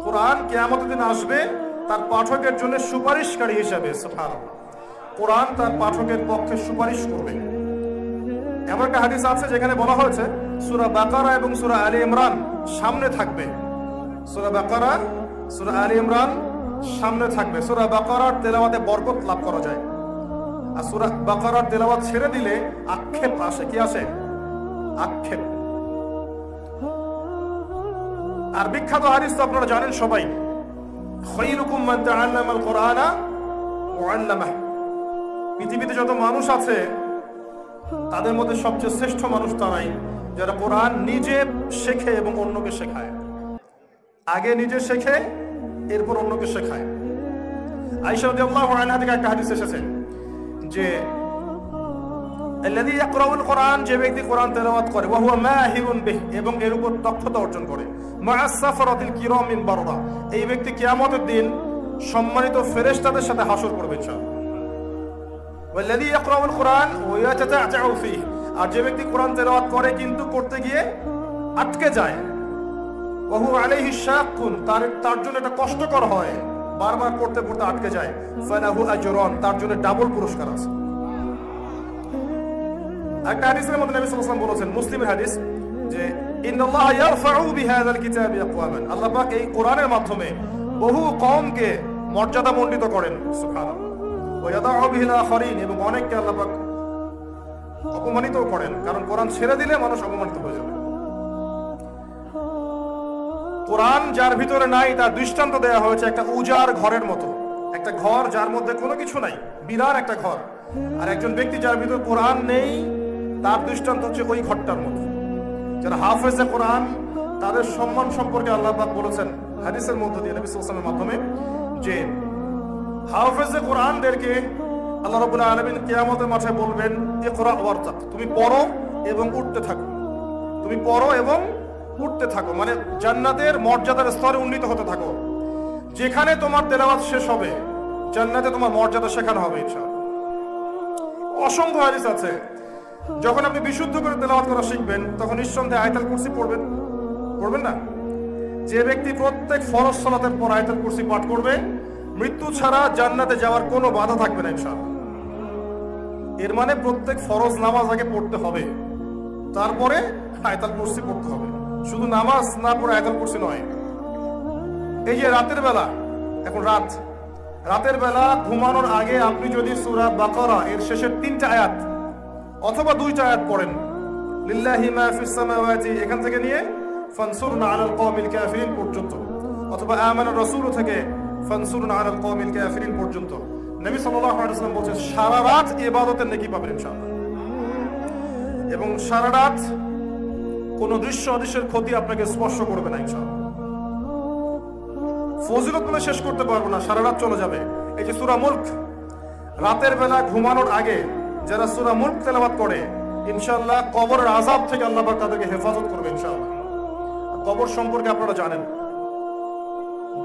কোরআন কিয়ামতের দিন আসবে তার পাঠকের জন্য সুপারিশকারী হিসেবে। সুবহানাল্লাহ। কোরআন তার পাঠকের পক্ষে সুপারিশ করবে। এমন একটা হাদিস আছে যেখানে বলা হয়েছে সূরা বাকারা এবং সূরা আলী ইমরান সামনে থাকবে। সূরা বাকারা, সূরা আলী ইমরান সামনে থাকবে। সূরা বাকারার তেলাওয়াতে বরকত লাভ করা যায়, আর সূরা বাকারার তেলাওয়াত ছেড়ে দিলে আক্ষেপ আসে। কি আসে? আক্ষেপ। আর বিখ্যাত হাদিস তো আপনারা জানেন সবাই, খায়রুকুম মান তাআল্লামাল কুরআনা ওয়া আল্লামাহু। পৃথিবীতে যত মানুষ আছে তাদের মধ্যে সবচেয়ে শ্রেষ্ঠ মানুষ তারাই যারা কোরআন নিজে শেখে এবং অন্যকে শেখায়। আগে নিজে শেখে, এরপর অন্যকে শেখায়। আয়েশা রাদিয়াল্লাহু আনহা থেকে একটা হাদিস এসেছে যে আল্লাযী ইয়াকরাউল কোরআন, যে ব্যক্তি কোরআন তেলাওয়াত করে, ওয়া হুয়া মাহিরুন বিহি, এবং এর উপর দক্ষতা অর্জন করে, মা'আস সাফরাতিল কিরাম মিন বারদা, এই ব্যক্তি কিয়ামতের দিন সম্মানিত ফেরেশতাদের সাথে হাসর করবে ইনশাআল্লাহ। ওয়াল্লাযী ইয়াকরাউল কোরআন ওয়া ইয়াতাতা'আউ ফীহি, আর যে ব্যক্তি কোরআন তেলাওয়াত করে কিন্তু করতে গিয়ে আটকে যায়, ওয়া হুয়া আলাইহি শাক্কুন, তার জন্য এটা কষ্টকর হয়, বারবার পড়তে পড়তে আটকে যায়, ফালাহু আজরান, তার জন্য ডাবল পুরস্কার আছে। একটা হাদিসের মধ্যে নবী সাল্লাল্লাহু আলাইহি ওয়াসাল্লাম বলেছেন, মুসলিমের হাদিস, যে ইন্নাল্লাহা ইয়ারফাউ বিহাযাল কিতাবি আকওয়ামান, আল্লাহ পাক এই কোরআনের মাধ্যমে বহু কওমকে মর্যাদামণ্ডিত করেন। সুবহানাল্লাহ। ওয়া ইয়াদাউ বিহিল আখারিন, এবং অনেককে আল্লাহ পাক অপমানিত করেন, কারণ কোরআন ছেড়ে দিলে মানুষ অপমানিত হয়ে যাবে। কোরআন যার ভিতরে নাই তার দৃষ্টান্ত দেয়া হয়েছে একটা উজাড় ঘরের মতো, একটা ঘর যার মধ্যে কোনো কিছু নাই, বিরাট একটা ঘর। আর একজন ব্যক্তি যার ভিতরে কোরআন নেই তার দৃষ্টান্ত হচ্ছে ওই ঘরটার মতো। যারা হাফেজে কোরআন তাদের সম্মান সম্পর্কে আল্লাহ পাক বলেছেন হাদিসের মধ্য দিয়ে নবী সাল্লাল্লাহু আলাইহি ওয়াসাল্লামের মাধ্যমে যে হাফেজে কোরআনদেরকে আল্লাহ রাব্বুল আলামিন কিয়ামতের মাঠে বলবেন ইকরা ওয়ারতাক, তুমি পড়ো এবং উঠতে থাকো, তুমি পড়ো এবং উঠতে থাকো, মানে জান্নাতের মর্যাদার স্তরে উন্নীত হতে থাকো। যেখানে তোমার তেলাওয়াত শেষ হবে জান্নাতে তোমার মর্যাদা শেখানো হবে ইনশাআল্লাহ। অসংখ্য হাদিস আছে। যখন আপনি বিশুদ্ধ করে তেলাওয়াত করা শিখবেন তখন নিঃসন্দেহে আয়াতুল কুরসি পড়বেন, পড়বেন না? যে ব্যক্তি প্রত্যেক ফরজ সালাতের পর আয়াতুল কুরসি পাঠ করবে মৃত্যু ছাড়া জান্নাতে যাওয়ার কোনো বাধা থাকবে না ইনশাআল্লাহ। এর মানে প্রত্যেক ফরজ নামাজ আগে পড়তে হবে, তারপরে আয়াতুল কুরসি পড়তে হবে। শুধু নামাজ না পড়ে আয়াতুল কুরসি নয়। এই যে রাতের বেলা, এখন রাতের বেলা ঘুমানোর আগে আপনি যদি সূরা বাকারা এর শেষের 3টা আয়াত অথবা 2টা আয়াত পড়েন, লিল্লাহি মা ফিস সামাওয়াতি এখান থেকে নিয়ে ফানসুরনা আলাল কওমিল কাফিরিন পর্যন্ত, অথবা আমানা রাসূলু থেকে ফানসুরনা আলাল কওমিল কাফিরিন পর্যন্ত, নবী সাল্লাল্লাহু আলাইহি ওয়াসাল্লাম বলেছেন সারা রাত ইবাদতের নেকি পাবেন ইনশাআল্লাহ। এবং সারা রাত কোনো দৃশ্য অদৃশ্যের ক্ষতি আপনাকে স্পর্শ করবে না ইনশাআল্লাহ। ফজিলত বলে শেষ করতে পারবো না, সারা রাত চলে যাবে। এই যে সূরা মুলক, রাতের বেলা ঘুমানোর আগে যারা সূরা মুলক তেলাওয়াত করে ইনশাআল্লাহ কবরের আযাব থেকে আল্লাহ পাক তাদেরকে হেফাজত করবে ইনশাআল্লাহ। কবর সম্পর্কে আপনারা জানেন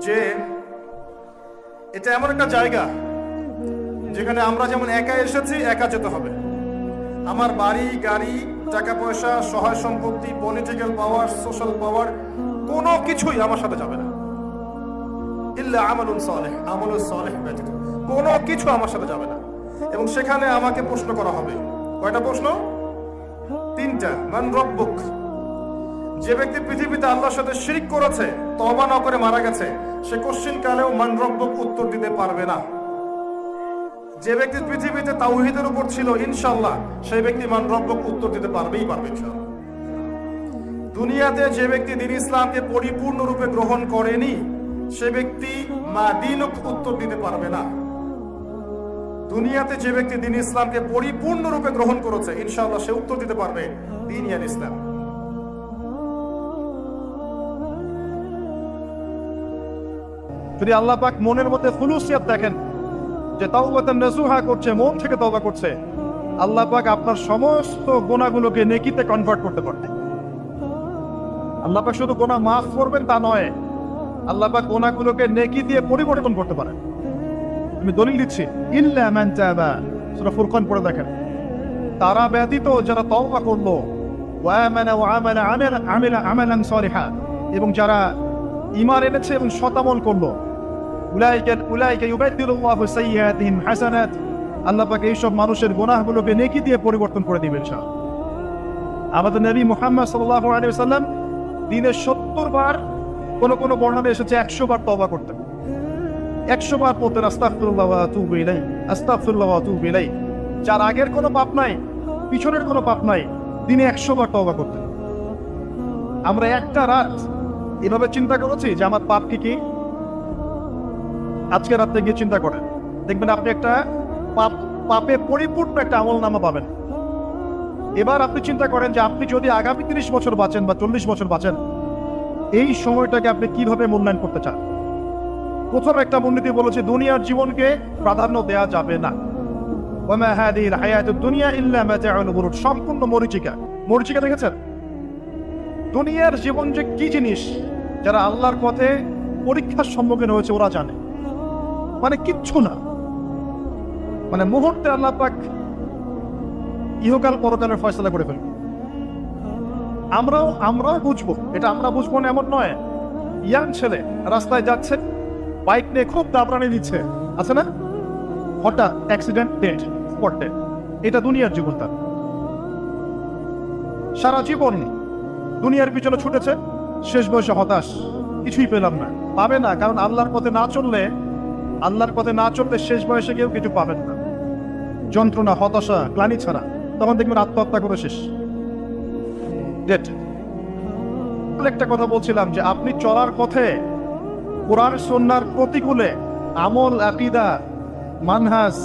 যে এটা এমন একটা জায়গা যেখানে আমরা যেমন একা এসেছি একা যেতে হবে। আমার বাড়ি গাড়ি টাকা পয়সা সহায় সম্পত্তি পলিটিক্যাল পাওয়ার সোশ্যাল পাওয়ার কোনো কিছুই আমার সাথে যাবে না, ইল্লা আমালুন সালেহ, আমলুস সালেহ ব্যতীত কোনো কিছু আমার সাথে যাবে না। এবং সেখানে আমাকে প্রশ্ন করা হবে। কয়টা প্রশ্ন? 3টা। মান রব্বুক, যে ব্যক্তি পৃথিবীতে আল্লাহর সাথে শিরক করেছে তওবা না করে মারা গেছে সে কোশ্চিন কালেও মান রব্বুক উত্তর দিতে পারবে না। যে ব্যক্তি পৃথিবীতে তাওহীদের উপর ছিল ইনশাআল্লাহ সেই ব্যক্তি মান রব্বুক উত্তর দিতে পারবেই পারবে ইনশাআল্লাহ। দুনিয়াতে যে ব্যক্তি দ্বীন ইসলামকে পরিপূর্ণরূপে গ্রহণ করেনি সে ব্যক্তি মা দীনুক উত্তর দিতে পারবে না। দুনিয়াতে যে ব্যক্তি দ্বীন ইসলামকে পরিপূর্ণরূপে গ্রহণ করেছে ইনশাআল্লাহ সে উত্তর দিতে পারবে দ্বীন ইয়ান ইসলাম। যদি আল্লাহ পাক মনের মধ্যে খুলুসিয়াত দেখেন যে তাওবাতান নাসুহা করছে, মন থেকে তওবা করছে, আল্লাহ পাক আপনার সমস্ত গুনাহগুলোকে নেকিতে কনভার্ট করতে পারবেন। আল্লাহ পাক শুধু গুনাহ মাফ করবেন তা নয়, আল্লাহ পাক গুনাহগুলোকে নেকি দিয়ে পরিবর্তন করতে পারেন। আমি দলিল দিচ্ছি, ইল্লা মান তাবা, সূরা ফুরকান পড়ে দেখেন, তারা ব্যতীত যারা তওবা করলো, ওয়া আমানা ওয়া আমিলা আমালান সালিহা, এবং যারা ঈমান এনেছে এবং সৎ আমল করলো, উলাইকা ইউবাদদিলুল্লাহু সাইয়্যাতিহিম হাসানাত, আল্লাহ পাক এইসব মানুষের গুনাহগুলোকে নেকি দিয়ে পরিবর্তন করে দিবেন ইনশাআল্লাহ। আমাদের নবী মুহাম্মদ সাল্লাল্লাহু আলাইহি ওয়াসাল্লাম দিনে 70 বার, কোন বর্ণনায় এসেছে 100 বার তওবা করতেন। 100 বার বলতেন আস্তাগফিরুল্লাহ ওয়া আতুবু ইলাইহি, আস্তাগফিরুল্লাহ ওয়া আতুবু ইলাইহি। যার আগের কোনো পাপ নাই, পিছনের কোনো পাপ নাই, দিনে 100 বার তওবা করতেন। আমরা একটা রাত এভাবে চিন্তা করেছি যে আমার পাপ কি? আজকে রাতে গিয়ে চিন্তা করেন, দেখবেন আপনি একটা পাপে পরিপূর্ণ একটা আমল নামা পাবেন। এবার আপনি চিন্তা করেন যে আপনি যদি আগামী 30 বছর বাঁচেন বা 40 বছর বাঁচেন, এই সময়টাকে আপনি কিভাবে মূল্যায়ন করতে চান? প্রথম একটা মূলনীতি বলেছে দুনিয়ার জীবনকে প্রাধান্য দেয়া যাবে না। ওয়ামা হাদিহিল হায়াতুদ দুনিয়া ইল্লা মাতাউল গুরুর, সম্পূর্ণ মরীচিকা। মরীচিকা দেখেছেন? দুনিয়ার জীবন যে কি জিনিস যারা আল্লাহর পথে পরীক্ষার সম্মুখীন হয়েছে ওরা জানে, মানে কিচ্ছু না, মানে মুহূর্তে আল্লাহ পাক ইহকাল পরকালের ফয়সালা করে ফেলবে। আমরাও বুঝবো, এটা আমরা বুঝবো না এমন নয়। ইয়াং ছেলে রাস্তায় যাচ্ছে, বাইক নিয়ে খুব দাবরানি দিচ্ছে, আছে না? হঠাৎ অ্যাক্সিডেন্ট, ডেড, স্পট ডেড। এটা দুনিয়ার জীবন। তার সারা জীবন দুনিয়ার পিছনে ছুটেছে, শেষ বয়সে হতাশ, কিছুই পেলাম না। পাবে না, কারণ আল্লাহর পথে না চললে শেষ বয়সে কেউ কিছু পাবেন না। যন্ত্রণা, হতাশা, গ্লানি ছাড়া তখন দেখবেন আত্মহত্যা করে শেষ। একটা কথা বলছিলাম যে আপনি চলার পথে কোরআন সুন্নাহর প্রতিকূলে আমল, আকীদা, মানহাজ,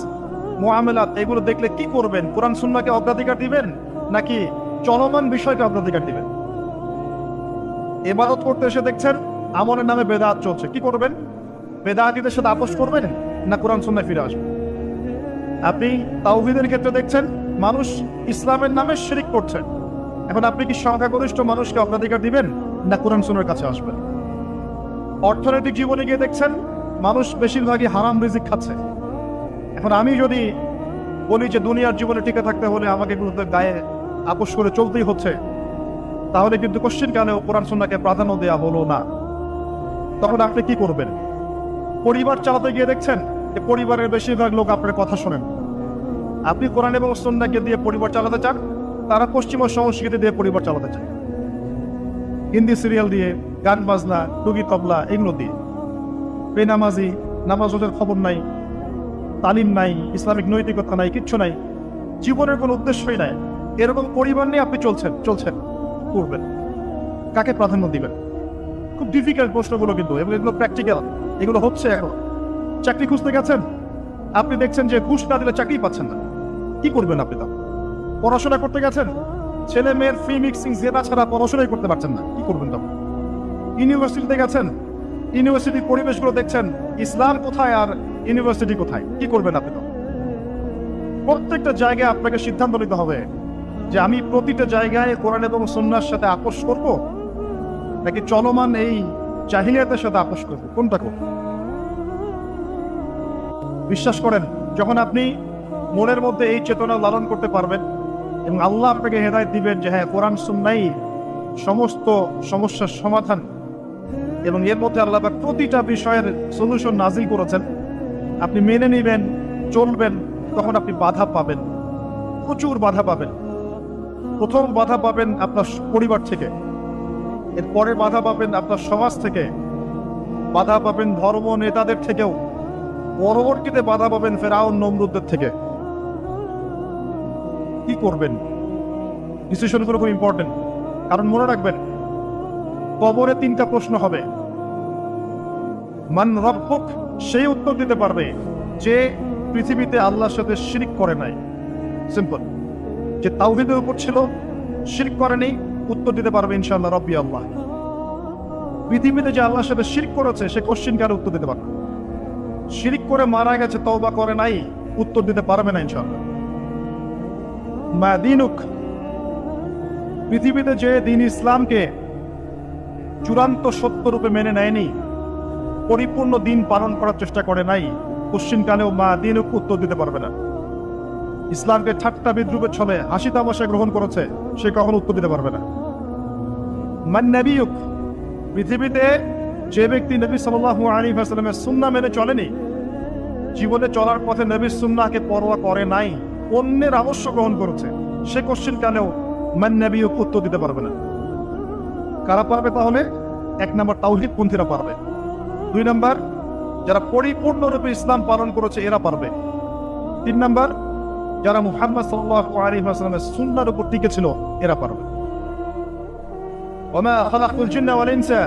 মুআমালাত এগুলো দেখলে কি করবেন? কোরআন সুন্নাহকে অগ্রাধিকার দিবেন নাকি চলমান বিষয়কে অগ্রাধিকার দিবেন? ইবাদত করতে এসে দেখছেন আমলের নামে বেদাত চলছে, কি করবেন? বেদাতীদের সাথে আপোষ করবেন না কোরআন সুন্নায় ফিরে আসবেন? আপনি তাওহীদের ক্ষেত্রে দেখছেন মানুষ ইসলামের নামে শিরক করছে। এখন আপনি কি সংখ্যাগরিষ্ঠ মানুষকে অগ্রাধিকার দিবেন না কোরআন সুন্নাহর কাছে আসবেন? অর্থনৈতিক জীবনে গিয়ে দেখছেন মানুষ বেশিরভাগই হারাম রিজিক খাচ্ছে। এখন আমি যদি বলি যে দুনিয়ার জীবনে টিকে থাকতে হলে আমাকে এগুলোতে গায়ে আপোষ করে চলতেই হচ্ছে, তাহলে কিন্তু কোশ্চিন কালেও কোরআন সুন্নাহকে প্রাধান্য দেওয়া হলো না। তখন আপনি কি করবেন? পরিবার চালাতে গিয়ে দেখছেন যে পরিবারের বেশিরভাগ লোক আপনার কথা শোনেন। আপনি কোরআন এবং সুন্নাহকে দিয়ে পরিবার চালাতে চান, তারা পশ্চিমা সংস্কৃতি দিয়ে পরিবার চালাতে চান, হিন্দি সিরিয়াল দিয়ে, গান বাজনা, টুগি তবলা, এগুলো দিয়ে। বেনামাজি, নামাজ রোজার খবর নাই, তালিম নাই, ইসলামিক নৈতিকতা নাই, কিচ্ছু নাই, জীবনের কোনো উদ্দেশ্যই নাই। এরকম পরিবার নিয়ে আপনি চলছেন করবেন, কাকে প্রাধান্য দিবেন? খুব ডিফিকাল্ট প্রশ্নগুলো কিন্তু, এবং এগুলো প্র্যাকটিক্যাল, এগুলো হচ্ছে। এখন চাকরি খুঁজতে গেছেন, আপনি দেখছেন যে ঘুষ না দিলে চাকরি পাচ্ছেন না, কি করবেন আপনি? তখন পড়াশোনা করতে গেছেন, ছেলে মেয়ের ফ্রি মিক্সিং জেনা ছাড়া পড়াশোনাই করতে পারছেন না, কি করবেন তখন? ইউনিভার্সিটিতে গেছেন, ইউনিভার্সিটির পরিবেশগুলো দেখছেন ইসলাম কোথায় আর ইউনিভার্সিটি কোথায়, কি করবেন আপনি তখন? প্রত্যেকটা জায়গায় আপনাকে সিদ্ধান্ত নিতে হবে যে আমি প্রতিটা জায়গায় কোরআন এবং সুন্নাহর সাথে আপোষ করব নাকি চলমান এই জাহিলিয়াতের সাথে আপোষ করব, কোনটা করব? বিশ্বাস করেন, যখন আপনি মনের মধ্যে এই চেতনা লালন করতে পারবেন এবং আল্লাহ আপনাকে হেদায়েত দিবেন যে হ্যাঁ কোরআন সুন্নাহই সমস্ত সমস্যার সমাধান, এবং এর মধ্যে আল্লাহ পাক প্রতিটা বিষয়ের সলিউশন নাজিল করেছেন, আপনি মেনে নেবেন, চলবেন, তখন আপনি বাধা পাবেন, প্রচুর বাধা পাবেন। প্রথম বাধা পাবেন আপনার পরিবার থেকে, এরপরে বাধা পাবেন আপনার সমাজ থেকে, বাধা পাবেন ধর্ম নেতাদের থেকেও, পরবর্তীতে বাধা পাবেন ফেরাউন নমরুদদের থেকে। কি করবেন? ডিসিশনগুলো খুব ইম্পর্টেন্ট। কারণ মনে রাখবেন, কবরে 3টা প্রশ্ন হবে। মান রব্বুক, সেই উত্তর দিতে পারবে যে পৃথিবীতে আল্লাহর সাথে শিরক করে নাই। সিম্পল, যে তাওহীদের উপর ছিল, শিরক করেনি, উত্তর দিতে পারবে ইনশাআল্লাহ রব্বি আল্লাহ। পৃথিবীতে যে আল্লাহর সাথে শিরক করেছে সে কোশ্চিন কারে উত্তর দিতে পারবে। শিরক করে মারা গেছে, তওবা করে নাই, উত্তর দিতে পারবে না ইনশাআল্লাহ। মা দীনুক, পৃথিবীতে যে দিন ইসলামকে চূড়ান্ত সত্য রূপে মেনে নেয়নি, পরিপূর্ণ দিন পালন করার চেষ্টা করে নাই, কোশ্চিন কালেও মা দীনুক উত্তর দিতে পারবে না। ইসলামকে ঠাট্টা বিদ্রুপের ছলে হাসি তামাশা গ্রহণ করেছে, সে কখনো উত্তর দিতে পারবে না। মান নবিয়ুক, পৃথিবীতে যে ব্যক্তি নবী সাল্লাল্লাহু আলাইহি ওয়াসাল্লামের সুন্নাহ মেনে চলেনি, জীবনে চলার পথে নবীর সুন্নাহকে পরোয়া করে নাই, অন্যের আদর্শ গ্রহণ করেছে, সে কোশ্চিন কালেও মান নবিয়ুক উত্তর দিতে পারবে না। কারা পারবে তাহলে? 1 নম্বর তাওহীদ পন্থীরা পারবে, 2 নম্বর যারা পরিপূর্ণরূপে ইসলাম পালন করেছে এরা পারবে, 3 নম্বর যারা মুহাম্মদ সাল্লাল্লাহু আলাইহি ওয়াসাল্লামের সুন্নাহর উপর টিকে ছিল এরা পারবে। ওয়া মা খালাকতুল জিন্না ওয়াল ইনসা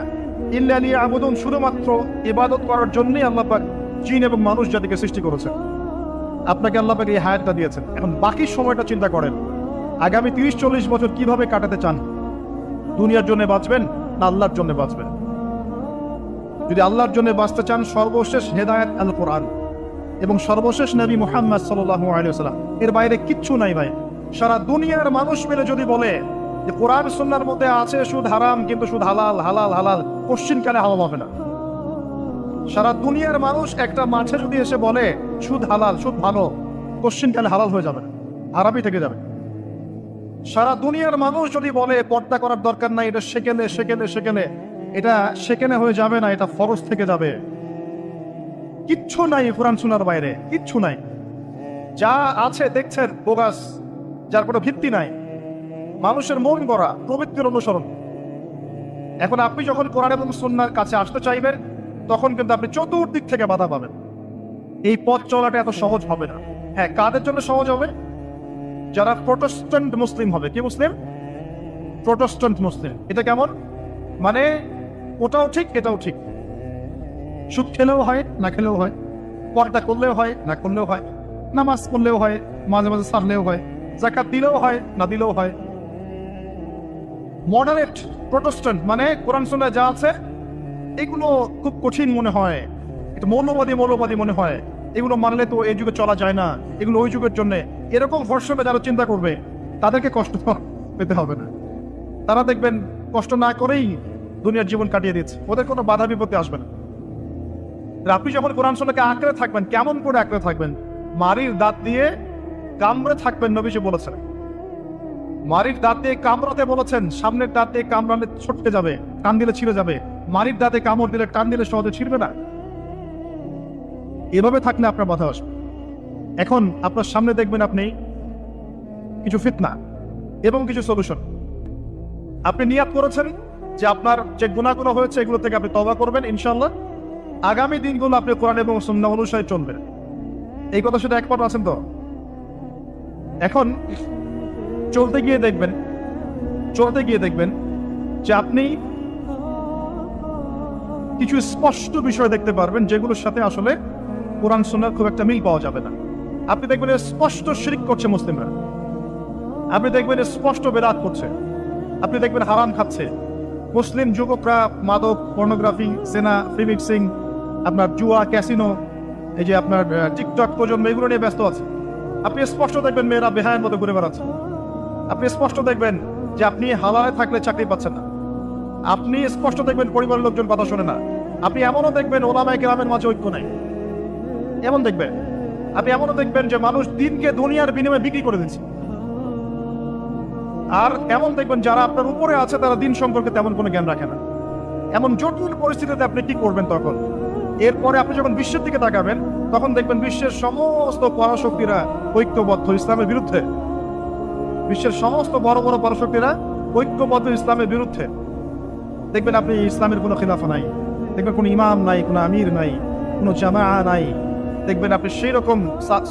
ইল্লা লিয়াবুদুন, শুধুমাত্র ইবাদত করার জন্যই আল্লাহ পাক জিন এবং মানুষ জাতিকে সৃষ্টি করেছেন। আপনাকে আল্লাহ পাক এই হায়াতটা দিয়েছেন, এখন বাকি সময়টা চিন্তা করেন আগামী 30-40 বছর কিভাবে কাটাতে চান। দুনিয়ার জন্য বাঁচবেন না আল্লাহর জন্য বাঁচবেন? যদি আল্লাহর জন্য বাঁচতে চান, সর্বশেষ হেদায়েত আল কোরআন এবং সর্বশেষ নবী মুহাম্মদ সাল্লাল্লাহু আলাইহি ওয়াসাল্লাম, এর বাইরে কিচ্ছু নাই ভাই। সারা দুনিয়ার মানুষ মিলে যদি বলে যে কোরআন সুন্নাহর মধ্যে আছে সুদ হারাম, কিন্তু সুদ হালাল, হালাল হালাল, কোশ্চিন কালে হালাল হবে না। সারা দুনিয়ার মানুষ একটা মাঠে যদি এসে বলে সুদ হালাল, সুদ ভালো, কোশ্চিন কালে হালাল হয়ে যাবে, হারামই থেকে যাবে। সারা দুনিয়ার মানুষ যদি বলে পর্দা করার দরকার নাই, এটা সেকেলে, এটা সেকেলে হয়ে যাবে না, এটা ফরজ থেকে যাবে। কিচ্ছু নাই কোরআন সুন্নাহর বাইরে, কিচ্ছু নাই। যা আছে দেখছেন বোগাস, যার কোনো ভিত্তি নাই, মানুষের মন গড়া প্রবৃত্তির অনুসরণ। এখন আপনি যখন কোরআন এবং সুন্নাহর কাছে আসতে চাইবেন, তখন কিন্তু আপনি চতুর্দিক থেকে বাধা পাবেন। এই পথ চলাটা এত সহজ হবে না। হ্যাঁ, কাদের জন্য সহজ হবে? যারা প্রোটেস্ট্যান্ট মুসলিম হবে। কি মুসলিম? প্রোটেস্ট্যান্ট মুসলিম। এটা কেমন? মানে ওটাও ঠিক এটাও ঠিক, সুদ খেলেও হয় না খেলেও হয়, পর্দা করলেও হয় না করলেও হয়, নামাজ পড়লেও হয়, মাঝে মাঝে ছাড়লেও হয়, যাকাত দিলেও হয় না দিলেও হয়। মডারেট প্রোটেস্ট্যান্ট মানে কোরআন সুন্নাহ যা আছে এগুলো খুব কঠিন মনে হয়, একটু মৌলবাদী মনে হয়, এগুলো মানলে তো এই যুগে চলা যায় না, এগুলো ওই যুগের জন্য, এরকম ভরসাটা যারা চিন্তা করবে তাদেরকে কষ্ট পেতে হবে না। তারা দেখবেন কষ্ট না করেই দুনিয়ার জীবন কাটিয়ে দিচ্ছে, ওদের কোনো বাধা বিপত্তি আসবে না। আপনি যখন কোরআন সুন্নাহকে আঁকড়ে থাকবেন, কেমন করে আঁকড়ে থাকবেন? মারির দাঁত দিয়ে কামড়ে থাকবেন, নবীজি বলেছেন। মারির দাঁত দিয়ে কামড়াতে বলেছেন, সামনের দাঁত দিয়ে কামড়ালে ছটকে যাবে, টান দিলে ছিঁড়ে যাবে। মারির দাঁতে কামড় দিলে, টান দিলে সহজে ছিঁড়বে না। এভাবে থাকলে আপনার বাধা আসবে। এখন আপনার সামনে দেখবেন আপনি কিছু ফিতনা এবং কিছু সলিউশন। আপনি নিয়াত করেছেন যে আপনার যে গুনাহগুলো হয়েছে এগুলো থেকে আপনি তওবা করবেন ইনশাআল্লাহ, আগামী দিনগুলো আপনি কোরআন এবং সুন্নাহ অনুসারে চলবেন। এই কথা সেটা একমত আছেন তো? এখন চলতে গিয়ে দেখবেন যে আপনি কিছু স্পষ্ট বিষয় দেখতে পারবেন যেগুলোর সাথে আসলে কোরআন সুন্নাহর খুব একটা মিল পাওয়া যাবে না। আপনি দেখবেন স্পষ্ট শিরক করছে মুসলিমরা, আপনি দেখবেন স্পষ্ট বেদাত করছে, আপনি দেখবেন হারাম খাচ্ছে। মুসলিম যুবকরা মাদক, পর্নোগ্রাফি, সেনা, ফ্রি মিক্সিং, আপনার জুয়া, ক্যাসিনো, এই যে আপনার টিকটক প্রজন্ম, এগুলো নিয়ে ব্যস্ত আছে। আপনি স্পষ্ট দেখবেন মেয়েরা বেহায়ের মতো ঘুরে বেড়াচ্ছে। আপনি স্পষ্ট দেখবেন যে আপনি হালালে থাকলে চাকরি পাচ্ছেন না। আপনি স্পষ্ট দেখবেন পরিবারের লোকজন কথা শোনে না। আপনি এমনও দেখবেন ওলামায়ে কেরামের মাঝে ঐক্য নাই, এমন দেখবেন। আপনি এমনও দেখবেন যে মানুষ দিনকে দুনিয়ার বিনিময়ে বিক্রি করে দিচ্ছে। আর এমন দেখবেন যারা আপনার উপরে আছে তারা দিন সম্পর্কে তেমন কোনো জ্ঞান রাখে না। এমন জটিল পরিস্থিতিতে আপনি কি করবেন তখন? এরপরে আপনি যখন বিশ্বের দিকে তাকাবেন তখন দেখবেন বিশ্বের সমস্ত পরাশক্তিরা ঐক্যবদ্ধ ইসলামের বিরুদ্ধে। বিশ্বের সমস্ত বড় বড় পরাশক্তিরা ঐক্যবদ্ধ ইসলামের বিরুদ্ধে। দেখবেন আপনি ইসলামের কোনো খিলাফা নাই, দেখবেন কোনো ইমাম নাই, কোনো আমির নাই, কোনো জামাআ নাই। দেখবেন আপনি সেই রকম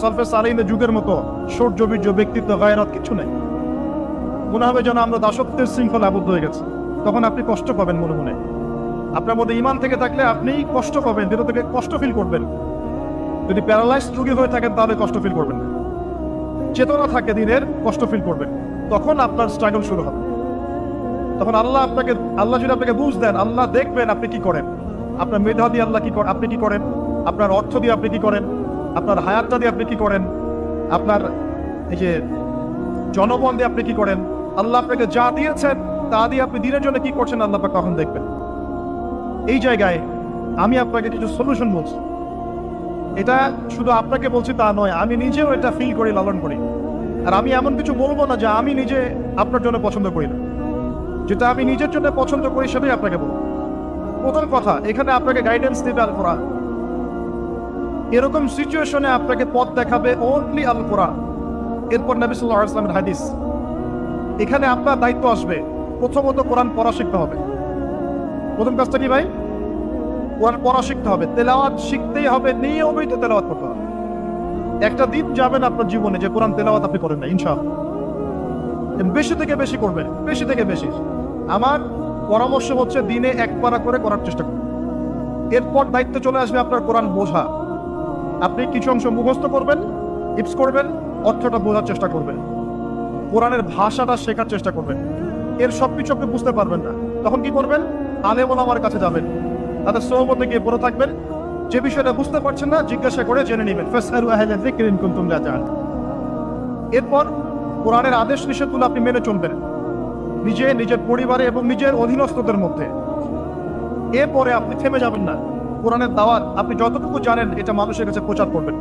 সলফে সালেহিনের যুগের মতো শৌর্য, বীর্য, ব্যক্তিত্ব, গায়রত কিছু নাই। মনে হবে যেন আমরা দাসত্বের শৃঙ্খলা আবদ্ধ হয়ে গেছে। তখন আপনি কষ্ট পাবেন মনে মনে। আপনার মধ্যে ইমান থেকে থাকলে আপনি কষ্ট পাবেন, ভিতর থেকে কষ্ট ফিল করবেন। যদি প্যারালাইজড রোগী হয়ে থাকেন তাহলে কষ্ট ফিল করবেন না। চেতনা থাকে দিনের, কষ্ট ফিল করবেন। তখন আপনার স্ট্রাগল শুরু হবে। তখন আল্লাহ যদি আপনাকে বুঝ দেন, আল্লাহ দেখবেন আপনি কি করেন। আপনার মেধা দিয়ে আল্লাহ আপনি কি করেন, আপনার অর্থ দিয়ে আপনি কি করেন, আপনার হায়াতটা দিয়ে আপনি কি করেন, আপনার এই যে জনবল দিয়ে আপনি কি করেন, আল্লাহ আপনাকে যা দিয়েছেন তা দিয়ে আপনি দিনের জন্য কি করছেন, আল্লাহ পাক তখন দেখবেন। এই জায়গায় আমি আপনাকে কিছু সলিউশন বলছি। এটা শুধু আপনাকে বলছি তা নয়, আমি নিজেও এটা ফিল করি, লালন করি। আর আমি এমন কিছু বলবো না যা আমি নিজে আপনার জন্য পছন্দ করি না। যেটা আমি নিজের জন্য পছন্দ করি সেটাই আপনাকে বলবো। প্রথম কথা, এখানে আপনাকে গাইডেন্স দিবে আল কোরআন। এরকম সিচুয়েশনে আপনাকে পথ দেখাবে অনলি আল কোরআন, এরপর নবী সাল্লাল্লাহু আলাইহি ওয়াসাল্লামের হাদিস। এখানে আপনার দায়িত্ব আসবে প্রথমত কোরআন পড়া শিখতে হবে। প্রথম কাজটা কি ভাই? কোরআন পড়া শিখতে হবে, তেলাওয়াত শিখতেই হবে, নিয়মিত তেলাওয়াত করতে হবে। একটা দিন যাবেন আপনার জীবনে যে কোরআন তেলাওয়াত আপনি করেন না, ইনশাআল্লাহ। বেশি থেকে বেশি করবেন, বেশি থেকে বেশি। আমার পরামর্শ হচ্ছে দিনে এক পারা করে করার চেষ্টা করুন। এরপর দায়িত্ব চলে আসবে আপনার কোরআন বোঝা। আপনি কিছু অংশ মুখস্থ করবেন, ইপস করবেন, অর্থটা বোঝার চেষ্টা করবেন, কোরআনের ভাষাটা শেখার চেষ্টা করবেন। এর সবকিছু আপনি বুঝতে পারবেন না, তখন কি করবেন? আলেম ওলামার কাছে যাবেন, তাদের সোহবতে গিয়ে পড়ে থাকবেন। যে বিষয়টা বুঝতে পারছেন না জিজ্ঞাসা করে জেনে নেবেন। ফাসআলু আহলা যিকরি ইন কুনতুম লা তা'লামুন। এরপর কোরআনের আদেশ নিষেধগুলো আপনি মেনে চলবেন নিজের পরিবারে এবং নিজের অধীনস্থদের মধ্যে। এরপরে আপনি থেমে যাবেন না। কোরআনের দাওয়াত আপনি যতটুকু জানেন এটা মানুষের কাছে প্রচার করবেন,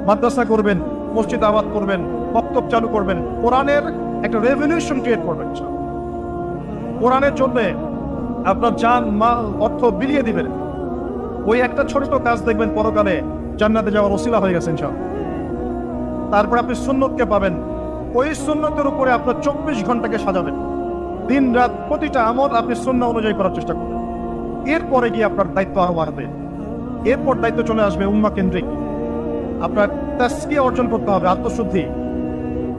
মাদ্রাসা করবেন, মসজিদ আবাদ করবেন, বক্তব্য চালু করবেন, কোরআনের একটা রেভলিউশন ক্রিয়েট করবেন। কোরআনের জন্য আপনার জান, মাল, অর্থ বিলিয়ে দিবেন। ওই একটা ছোট কাজ দেখবেন পরকালে জান্নাতে যাওয়ার ওসিলা হয়ে গেছে ইনশাআল্লাহ। তারপর আপনি সুন্নতকে পাবেন। ওই সুন্নতের উপরে আপনার 24 ঘন্টাকে সাজাবেন। দিন রাত প্রতিটা আমল আপনি সুন্নাহ অনুযায়ী করার চেষ্টা করবেন। এরপরে গিয়ে আপনার দায়িত্ব আরো বাড়বে। এরপর দায়িত্ব চলে আসবে উম্মাহ কেন্দ্রিক। আপনার তাসকিয়া অর্জন করতে হবে,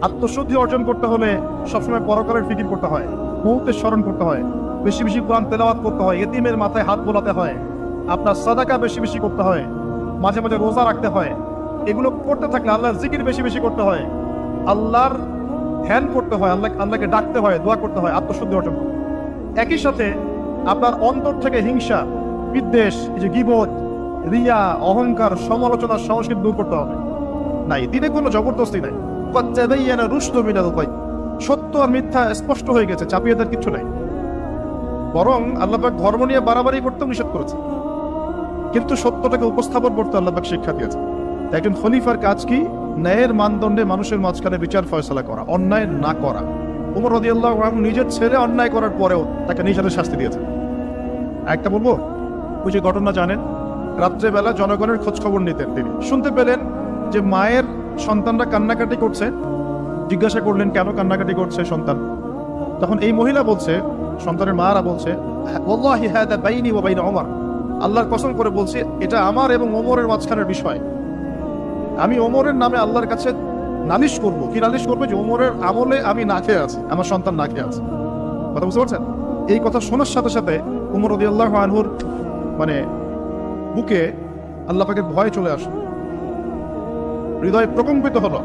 আত্মশুদ্ধি অর্জন করতে হলে সবসময় পরকালের ফিকির করতে হয়, মৌতের স্মরণ করতে হয়, বেশি বেশি কোরআন তেলাওয়াত করতে হয়, ইতিমের মাথায় হাত বোলাতে হয়, আপনার সাদাকা বেশি বেশি করতে হয়, মাঝে মাঝে রোজা রাখতে হয়। এগুলো করতে থাকলে আল্লাহর জিকির বেশি বেশি করতে হয়, আল্লাহর ধ্যান করতে হয়, আল্লাহকে ডাকতে হয়, দোয়া করতে হয়, আত্মশুদ্ধি অর্জন করতে হয়। একই সাথে আপনার অন্তর থেকে হিংসা, বিদ্বেষ, এই যে গীবত, রিয়া, অহংকার, সমালোচনার সংস্কৃতি দূর করতে হবে। নাই, দিনে কোনো জবরদস্তি নাই। রুশদ মিনাল গায়, সত্য আর মিথ্যা স্পষ্ট হয়ে গেছে, চাপিয়ে দেওয়ার কিছু নাই। বরং আল্লাহ পাক ধর্ম নিয়ে বাড়াবাড়ি করতেও নিষেধ করেছে, কিন্তু সত্যটাকে উপস্থাপন করতে আল্লাহ পাক শিক্ষা দিয়েছে। তাই একজন খলিফার কাজ কি? ন্যায়ের মানদণ্ডে মানুষের মাঝখানে বিচার ফয়সালা করা, অন্যায় না করা। ওমর রাদিয়াল্লাহু আনহু নিজের ছেলে অন্যায় করার পরেও তাকে নিষেধের শাস্তি দিয়েছে। একটা বলবো, ওই যে ঘটনা জানেন, রাত্রেবেলা জনগণের খোঁজ খবর নিতেন তিনি, শুনতে পেলেন যে মায়ের সন্তানরা কান্নাকাটি করছে। জিজ্ঞাসা করলেন কেন কান্নাকাটি করছে সন্তান। তখন এই মহিলা বলছে, সন্তানের মারা বলছে, ওয়াল্লাহি হাদা বাইনি ওয়া বাইনা ওমর, আল্লাহর কসম করে বলছি এটা আমার এবং ওমরের মাঝখানের বিষয়। আমি ওমরের নামে আল্লাহর কাছে নালিশ করব। কি নালিশ করবে? যে ওমরের আমলে আমি না খেয়ে আছি, আমার সন্তান না খেয়ে আছে। কথা বুঝতে পারছেন? এই কথা শোনার সাথে সাথে ওমর রাদিয়াল্লাহু আনহুর মানে বুকে আল্লাহ পাকের ভয় চলে আসলো, হৃদয় প্রকম্পিত হলো।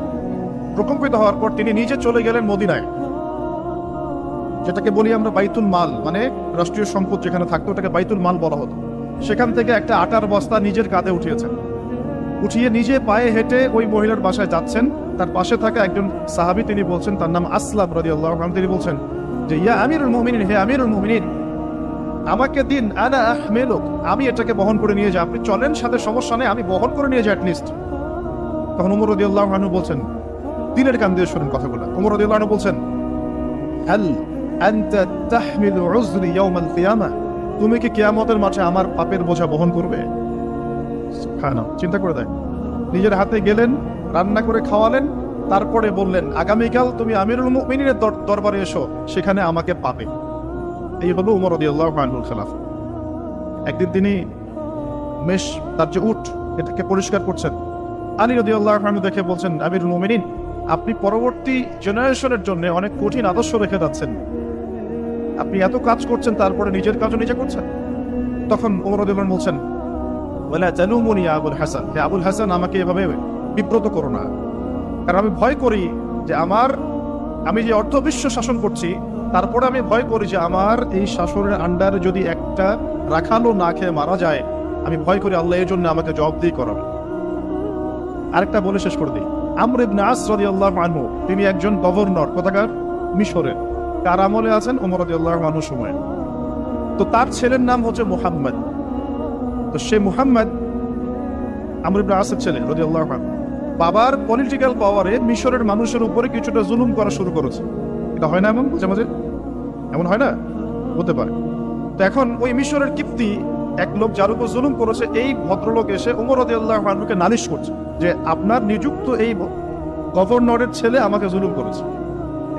প্রকম্পিত হওয়ার পর তিনি নিজে চলে গেলেন মদিনায়, যেটাকে বলি আমরা বাইতুল মাল, মানে রাষ্ট্রীয় সম্পদ যেখানে থাকতো ওটাকে বাইতুল মাল বলা হতো। সেখান থেকে একটা আটার বস্তা নিজের কাঁধে উঠিয়েছেন, উঠিয়ে নিজে পায়ে হেঁটে ওই মহিলার বাসায় যাচ্ছেন। তার পাশে থাকা একজন সাহাবী, তিনি বলছেন, তার নাম আসলাম রাদিয়াল্লাহু আনহু, তিনি বলছেন যে ইয়া আমিরুল মুমিনিন, হে আমিরুল মুমিনিন, আমাকে দিন, আনা আহমিলুক, আমি এটাকে বহন করে নিয়ে যাই। আপনি চলেন সাথে, সমস্যা নেই, আমি বহন করে নিয়ে যাই অ্যাটলিস্ট। তখন ওমর রাদিয়াল্লাহু আনহু বলছেন, দিনের কান দিয়ে শুনুন কথাগুলো। ওমর রাদিয়াল্লাহু আনহু বলছেন, হাল আনতা তাহমিলু উযরি ইয়াউমাল কিয়ামা, তুমি কি কিয়ামতের মাঠে আমার পাপের বোঝা বহন করবে? সুবহানাল্লাহ, চিন্তা করে দেখ। নিজের হাতে গেলেন, রান্না করে খাওয়ালেন, তারপরে বললেন আগামীকাল তুমি আমিরুল মুমিনিনের দরবারে এসো, সেখানে আমাকে পাবে। এই হলো ওমর রাদিয়াল্লাহু আনহুর খেলাফ। একদিন তিনি মেষ, তার যে উট, এটাকে পরিষ্কার করছেন। আলী রাদিয়াল্লাহু আনহু দেখে বলছেন, আমিরুল মুমিনিন, আপনি পরবর্তী জেনারেশনের জন্য অনেক কঠিন আদর্শ রেখে যাচ্ছেন। আপনি এত কাজ করছেন, তারপরে নিজের কাজও নিজে করছেন। তখন ওমর রাদিয়াল্লাহু আনহু বলছেন, ওয়ালা তালুমুনি ইয়া আবুল হাসান, হে আবুল হাসান, আমাকে এভাবে বিব্রত করো না, কারণ আমি ভয় করি যে আমি যে অর্ধবিশ্ব শাসন করছি, তারপরে আমি ভয় করি যে আমার এই শাসনের আন্ডারে যদি একটা রাখালও না খেয়ে মারা যায়, আমি ভয় করি আল্লাহ এর জন্য আমাকে জবাবদিহি করাবে। আরেকটা বলে শেষ করে দিই, আমর ইবনে আস রাদিয়াল্লাহু আনহু, তিনি একজন গভর্নর, কোথাকার? মিশরের। কার আমলে আছেন? ওমর রাদিয়াল্লাহু আনহুর সময়। তো তার ছেলের নাম হচ্ছে মুহাম্মদ। তো সে মুহাম্মদ আমর ইবনে আসের ছেলে রাদিয়াল্লাহু আনহু, বাবার পলিটিক্যাল পাওয়ারে মিশরের মানুষের উপরে কিছুটা জুলুম করা শুরু করেছে। এটা হয় না এমন মাঝে মাঝে? এমন হয় না? হতে পারে। তো এখন ওই মিশরের কিপ্তি এক লোক যার উপর জুলুম করেছে, এই ভদ্রলোক এসে ওমর রাদিয়াল্লাহু আনহুকে নালিশ করছে যে আপনার নিযুক্ত এই গভর্নরের ছেলে আমাকে জুলুম করেছে।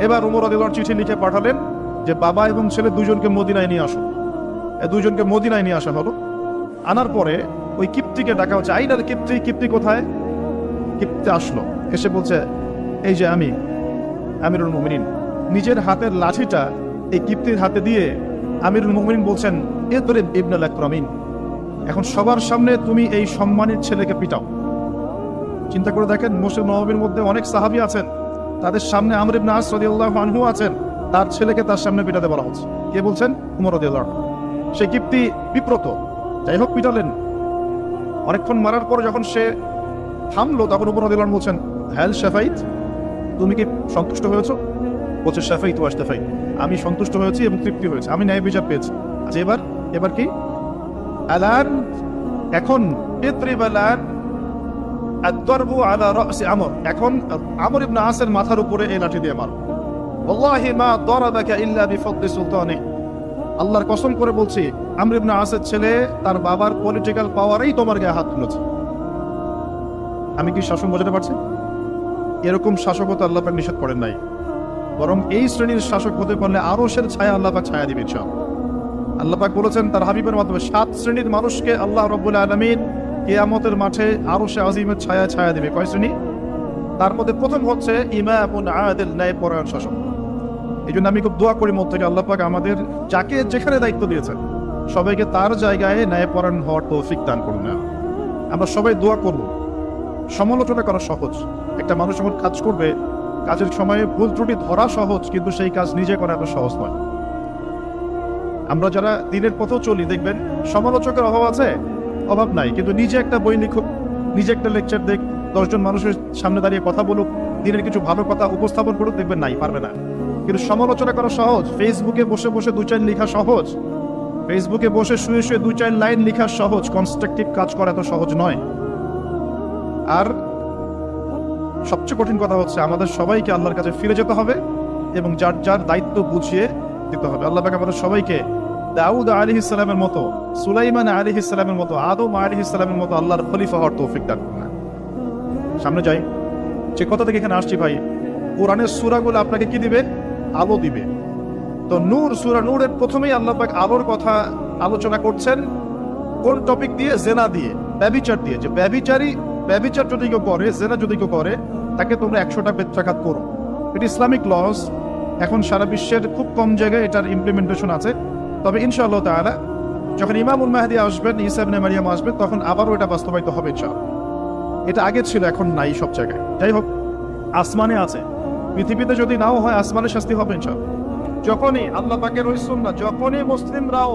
এবার ওমর রাদিয়াল্লাহু চিঠি লিখে পাঠালেন যে বাবা এবং ছেলে দুজনকে মদিনায় নিয়ে আসো। দুজনকে মদিনায় নিয়ে আসা হলো। আনার পরে ওই কিপ্তিকে ডাকা হচ্ছে, আইনার কিপ্তি, কিপ্তি কোথায়? কিপ্তি আসলো, এসে বলছে, এই যে আমি আমিরুল মুমিনিন। নিজের হাতের লাঠিটা এই কিপ্তির হাতে দিয়ে আমিরুল মুমিনিন বলছেন, ইদরিব ইবনুল আকরামিন, এখন সবার সামনে তুমি এই সম্মানিত ছেলেকে পিটাও। চিন্তা করে দেখেন, মসজিদ নববীর মধ্যে অনেক সাহাবী আছেন, তাদের সামনে আমর ইবনে আস রাদিয়াল্লাহু আনহু আছেন, তার ছেলেকে তার সামনে পিটাতে বলা হচ্ছে। কে বলছেন? ওমর রাদিয়াল্লাহু আনহু। সেই কিপ্তি বিব্রত, যাই হোক পিটালেন। অনেকক্ষণ মারার পর যখন সে থামলো, তখন ওমর রাদিয়াল্লাহু আনহু বলছেন, হ্যাল শাফাইত, তুমি কি সন্তুষ্ট হয়েছো? বলছে, শাফাইত ওয়া আশতাফাইত, আমি সন্তুষ্ট হয়েছি এবং তৃপ্তি হয়েছে, আমি ন্যায় বিচার পেয়েছি। আচ্ছা এবার কি? আলান, এখন ইদরিব আলান আদ-দারবু আলা রাসি আমর, এখন আমর ইবনে আসের মাথার উপরে এই লাঠি দিয়ে মারো। ওয়াল্লাহি মা দারাবাকা ইল্লা বিফদলি সুলতানি, আল্লাহর কসম করে বলছি, আমর ইবনে আসের ছেলে তার বাবার পলিটিক্যাল পাওয়ারেই তোমার গায়ে হাত তুলেছে। আমি কি শাসন বোঝাতে পারছি? এরকম শাসকতা আল্লাহ পাক নিষেধ করেন নাই, বরং এই শ্রেণীর শাসক হতে পারলে আরশের ছায়া আল্লাহ পাক ছায়া দিবেন। আল্লাহ পাক বলেছেন তার হাবিবের মাধ্যমে 7 শ্রেণীর মানুষকে আল্লাহ রাব্বুল আলামিন কিয়ামতের মাঠে আরশে আজিমের ছায়া ছায়া দিবে। কয় শ্রেণী? তার মধ্যে প্রথম হচ্ছে ইমামুন আদিল, ন্যায়পরায়ণ শাসক। এই জন্য আমি খুব দোয়া করি মন থেকে, আল্লাহ পাক আমাদের যাকে যেখানে দায়িত্ব দিয়েছেন সবাইকে তার জায়গায় ন্যায়পরায়ণ হওয়ার তৌফিক দান করুন। আমরা সবাই দোয়া করব। সমালোচনা করা সহজ, একটা মানুষ যখন কাজ করবে, কাজের সময়ে ভুল ত্রুটি ধরা সহজ, কিন্তু সেই কাজ নিজে করা এত সহজ নয়। আমরা যারা দিনের পথেও চলি দেখবেন সমালোচকের অভাব আছে, অভাব নাই, কিন্তু নিজে একটা বই লিখুক, নিজে একটা লেকচার দেখ, 10 জন মানুষের সামনে দাঁড়িয়ে কথা বলুক, দিনের কিছু ভালো কথা উপস্থাপন করুক, দেখবেন নাই, পারবে না। কিন্তু সমালোচনা করা সহজ, ফেসবুকে বসে বসে 2-4 লেখা সহজ, ফেসবুকে বসে শুয়ে শুয়ে 2-4 লাইন লেখা সহজ, কনস্ট্রাকটিভ কাজ করা এত সহজ নয়। আর সবচেয়ে কঠিন কথা হচ্ছে আমাদের সবাইকে আল্লাহর কাছে ফিরে যেতে হবে এবং যার যার দায়িত্ব বুঝিয়ে দিতে হবে। আল্লাহ পাক আমাদের সবাইকে দাউদ আলাইহিস সালামের মতো, সুলাইমান আলাইহিস সালামের মতো, আদম আলাইহিস সালামের মতো আল্লাহর খলিফা হওয়ার তৌফিক দান করুন। সামনে যাই, যে কথা থেকে এখানে আসছি ভাই, কোরআনের সূরাগুলো আপনাকে কি দিবে? আলো দিবে। তো নূর, সূরা নূরের প্রথমেই আল্লাহ পাক আলোর কথা আলোচনা করছেন। কোন টপিক দিয়ে? জেনা দিয়ে, ব্যভিচার দিয়ে। যে ব্যভিচার যদি কেউ করে, জেনা যদি কেউ করে, তাকে তোমরা 100টা বেত্রাঘাত করো। এটি ইসলামিক লস। এখন সারা বিশ্বের খুব কম জায়গায় এটার ইমপ্লিমেন্টেশন আছে, তবে ইনশাআল্লাহ তাআলা যখন ইমামুল মাহদী আসবেন, ঈসা ইবনে মারিয়াম আসবেন, তখন আবারও এটা বাস্তবায়িত হবে ইনশাআল্লাহ। এটা আগে ছিল, এখন নাই সব জায়গায়। যাই হোক, আসমানে আছে, পৃথিবীতে যদি নাও হয় আসমানে শাস্তি হবে ইনশাআল্লাহ। যখনই আল্লাহ পাকের ওই সুন্নাহ, যখনই মুসলিমরাও,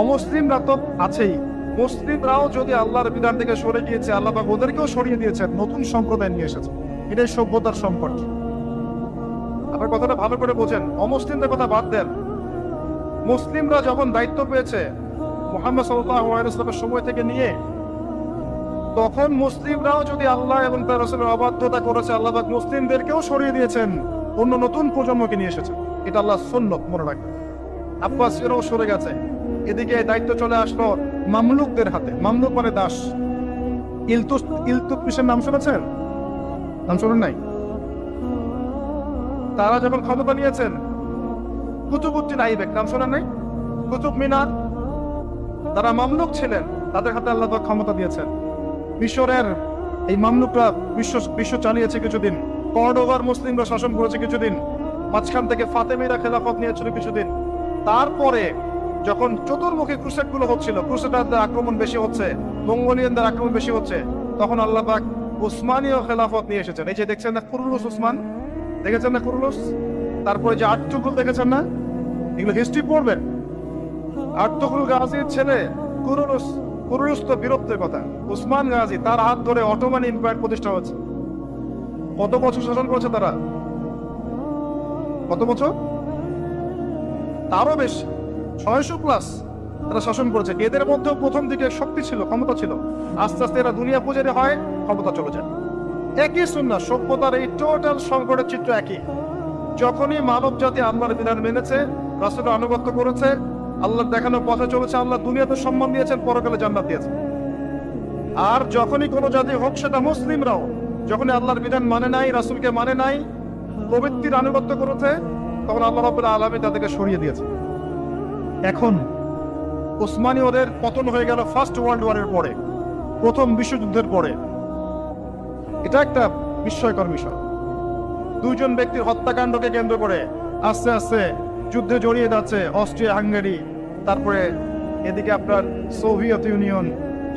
অমুসলিমরা তো আছেই, মুসলিমরাও যদি আল্লাহর বিধান থেকে সরে গিয়েছে, আল্লাহ পাক ওদেরকেও সরিয়ে দিয়েছেন, নতুন সম্প্রদায় নিয়ে এসেছে। এটাই সভ্যতার সংকট। আপনার কথাটা ভালো করে বোঝেন, অমুসলিমদের কথা বাদ দেন। মুসলিমরা যখন দায়িত্ব পেয়েছে মুহাম্মদ সাল্লাল্লাহু আলাইহি ওয়াসাল্লামের সময় থেকে নিয়ে, তখন মুসলিমরাও যদি আল্লাহ এবং তার রাসূলের অবাধ্যতা করেছে, আল্লাহ পাক মুসলিমদেরকেও সরিয়ে দিয়েছেন, অন্য নতুন প্রজন্মকে নিয়ে এসেছেন। এটা আল্লাহর সুন্নাত, মনে রাখবেন। আব্বাসীয়রাও সরে গেছে, এদিকে দায়িত্ব চলে আসলো মামলুকদের হাতে। মামলুক মানে দাস। ইলতুৎমিশের নাম শুনেছেন? নাম শোনেন নাই? তারা যখন ক্ষমতা নিয়েছেন, কুতুবউদ্দিন আইবেক নাম শোনেন নাই? কুতুব মিনার, তারা মামলুক ছিলেন, তাদের হাতে আল্লাহ পাক ক্ষমতা দিয়েছেন। মিশরের এই মামলুকরা বিশ্ব চালিয়েছে কিছুদিন, কর্ডোভার মুসলিমরা শাসন করেছে কিছুদিন, মাঝখান থেকে ফাতেমিরা খেলাফত নিয়েছিল কিছুদিন। তারপরে যখন চতুর্মুখী ক্রুসেড গুলো হচ্ছিল, ক্রুসেডারদের আক্রমণ বেশি হচ্ছে, মঙ্গোলিয়ানদের আক্রমণ বেশি হচ্ছে, তখন আল্লাহ পাক উসমানীয় খেলাফত নিয়ে এসেছেন। এই যে দেখছেন না কুরুলুস উসমান, দেখেছেন না কুরুলুস? তারপরে যে আর্তুগরুল দেখেছেন না? এগুলো হিস্ট্রি পড়বেন। আর্তুগরুল গাজীর ছেলে কুরুলুস। কুরুলুস তো বীরত্বের কথা। উসমান গাজী, তার হাত ধরে অটোমান এম্পায়ার প্রতিষ্ঠা হয়েছে। কত বছর শাসন করেছে তারা? কত বছর? তারও বেশি, 600+ তারা শাসন করেছে। এদের মধ্যেও প্রথম দিকে শক্তি ছিল, ক্ষমতা ছিল। আস্তে আস্তে এরা দুনিয়া পূজারি হয়, ক্ষমতা চলে যায়। একই সুন্নাহ, সভ্যতার এই টোটাল সংকটের চিত্র একই। যখনই মানব জাতি আল্লাহর বিধান মেনেছে, রাসূলের আনুগত্য করেছে, আল্লাহর দেখানো পথে চলেছে, আল্লাহ দুনিয়াতে সম্মান দিয়েছেন, পরকালে জান্নাত দিয়েছেন। আর যখনই কোনো জাতি হোক, সেটা মুসলিমরাও, যখনই আল্লাহর বিধান মানে নাই, রাসূলকে মানে নাই, প্রবৃত্তির আনুগত্য করেছে, তখন আল্লাহ রাব্বুল আলামিন তাদেরকে সরিয়ে দিয়েছে। এখন ওসমানীয়দের পতন হয়ে গেল ফার্স্ট ওয়ার্ল্ড ওয়ারের পরে, প্রথম বিশ্বযুদ্ধের পরে। এটা একটা বিস্ময়কর বিষয়। 2 জন ব্যক্তির হত্যাকাণ্ডকে কেন্দ্র করে আস্তে আস্তে যুদ্ধে জড়িয়ে যাচ্ছে অস্ট্রিয়া, হাঙ্গেরি, তারপরে এদিকে আপনার সোভিয়েত ইউনিয়ন,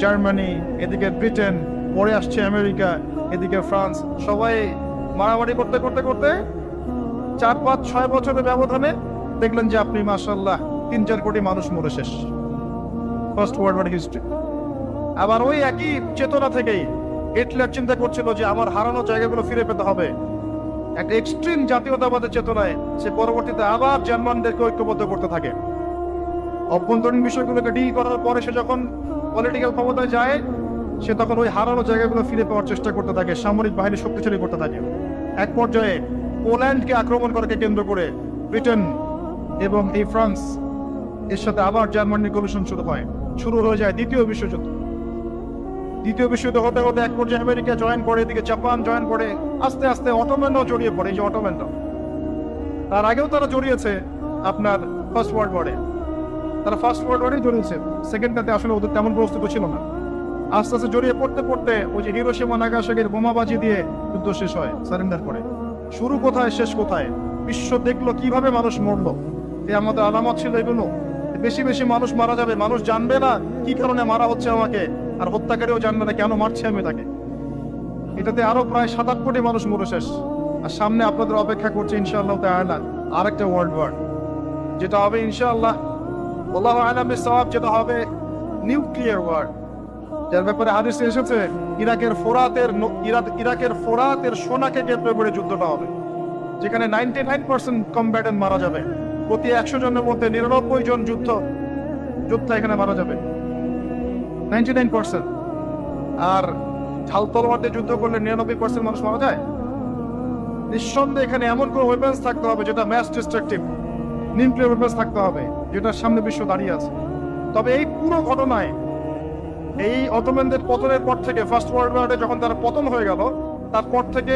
জার্মানি, এদিকে ব্রিটেন, পরে আসছে আমেরিকা, এদিকে ফ্রান্স। সবাই মারামারি করতে করতে করতে 4-5-6 বছরের ব্যবধানে দেখলেন যে আপনি মাশাআল্লাহ 3-4 কোটি মানুষ মরে শেষ। First world war history. আবার ওই একই চেতনা থেকেই হিটলার চিন্তা করছিল যে আমার হারানো জায়গাগুলো ফিরে পেতে হবে। একটা এক্সট্রিম জাতীয়তাবাদের চেতনায় সে পরবর্তীতে আবার জার্মানদেরকে ঐক্যবদ্ধ করতে থাকে। অভ্যন্তরীণ বিষয়গুলোকে ডিল করার পরে সে যখন পলিটিক্যাল ক্ষমতায় যায়, সে তখন ওই হারানো জায়গাগুলো ফিরে পাওয়ার চেষ্টা করতে থাকে, সামরিক বাহিনী শক্তিশালী করতে থাকে। এক পর্যায়ে পোল্যান্ডকে আক্রমণ করাকে কেন্দ্র করে ব্রিটেন এবং এই ফ্রান্স এর সাথে আবার জার্মানির কলিশন শুরু হয়ে যায় দ্বিতীয় বিশ্বযুদ্ধ। দ্বিতীয় বিশ্বযুদ্ধ হতে হতে এক পর্যায়ে আমেরিকা জয়েন করে, এদিকে জাপান জয়েন করে, আস্তে আস্তে অটোম্যানরাও জড়িয়ে পড়ে। এই যে অটোম্যানরা, তার আগেও তারা জড়িয়েছে আপনার ফার্স্ট ওয়ার্ল্ড ওয়ারে। তারা ফার্স্ট ওয়ার্ল্ড ওয়ারেই জড়িয়েছে, সেকেন্ডটাতে আসলে ওদের তেমন প্রস্তুত ছিল না। আস্তে আস্তে জড়িয়ে পড়তে পড়তে ওই যে হিরোশিমা নাগাসাকির বোমাবাজি দিয়ে যুদ্ধ শেষ হয়, সারেন্ডার করে। শুরু কোথায়, শেষ কোথায়? বিশ্ব দেখলো কিভাবে মানুষ মরলো। এই আমাদের আলামত ছিল এগুলো। বেশি বেশি মানুষ মারা যাবে, মানুষ জানবে না কি কারণে মারা হচ্ছে আমাকে, আর হত্যাকারীও জানবে না কেন মারছে আমি তাকে। এটাতে আরো প্রায় 7-8 কোটি মানুষ মরে শেষ। আর সামনে আপনাদের অপেক্ষা করছে ইনশাআল্লাহ তাআলা আরেকটা ওয়ার্ল্ড ওয়ার। যেটা হবে ইনশাআল্লাহ আল্লাহু আলামিস সওয়াব, যেটা হবে নিউক্লিয়ার ওয়ার, যার ব্যাপারে হাদিসে এসেছে ইরাকের ফোরাতের সোনাকে কেন্দ্র করে যুদ্ধটা হবে, যেখানে 99% কমব্যাটেন্ট মারা যাবে। প্রতি 100 জনের মধ্যে 99 জন যোদ্ধা এখানে মারা যাবে, 99%। আর ঢাল তলোয়ার দিয়ে যুদ্ধ করলে 99% মানুষ মারা যায়। নিঃসন্দেহে এখানে এমন কোন ওয়েপন্স থাকতে হবে যেটা ম্যাস ডিস্ট্রাকটিভ, নিউক্লিয়ার ওয়েপন্স থাকতে হবে, যেটার সামনে বিশ্ব দাঁড়িয়ে আছে। তবে এই পুরো ঘটনায়, এই অটোম্যানদের পতনের পর থেকে, ফার্স্ট ওয়ার্ল্ড ওয়ারে যখন তারা পতন হয়ে গেল, তারপর থেকে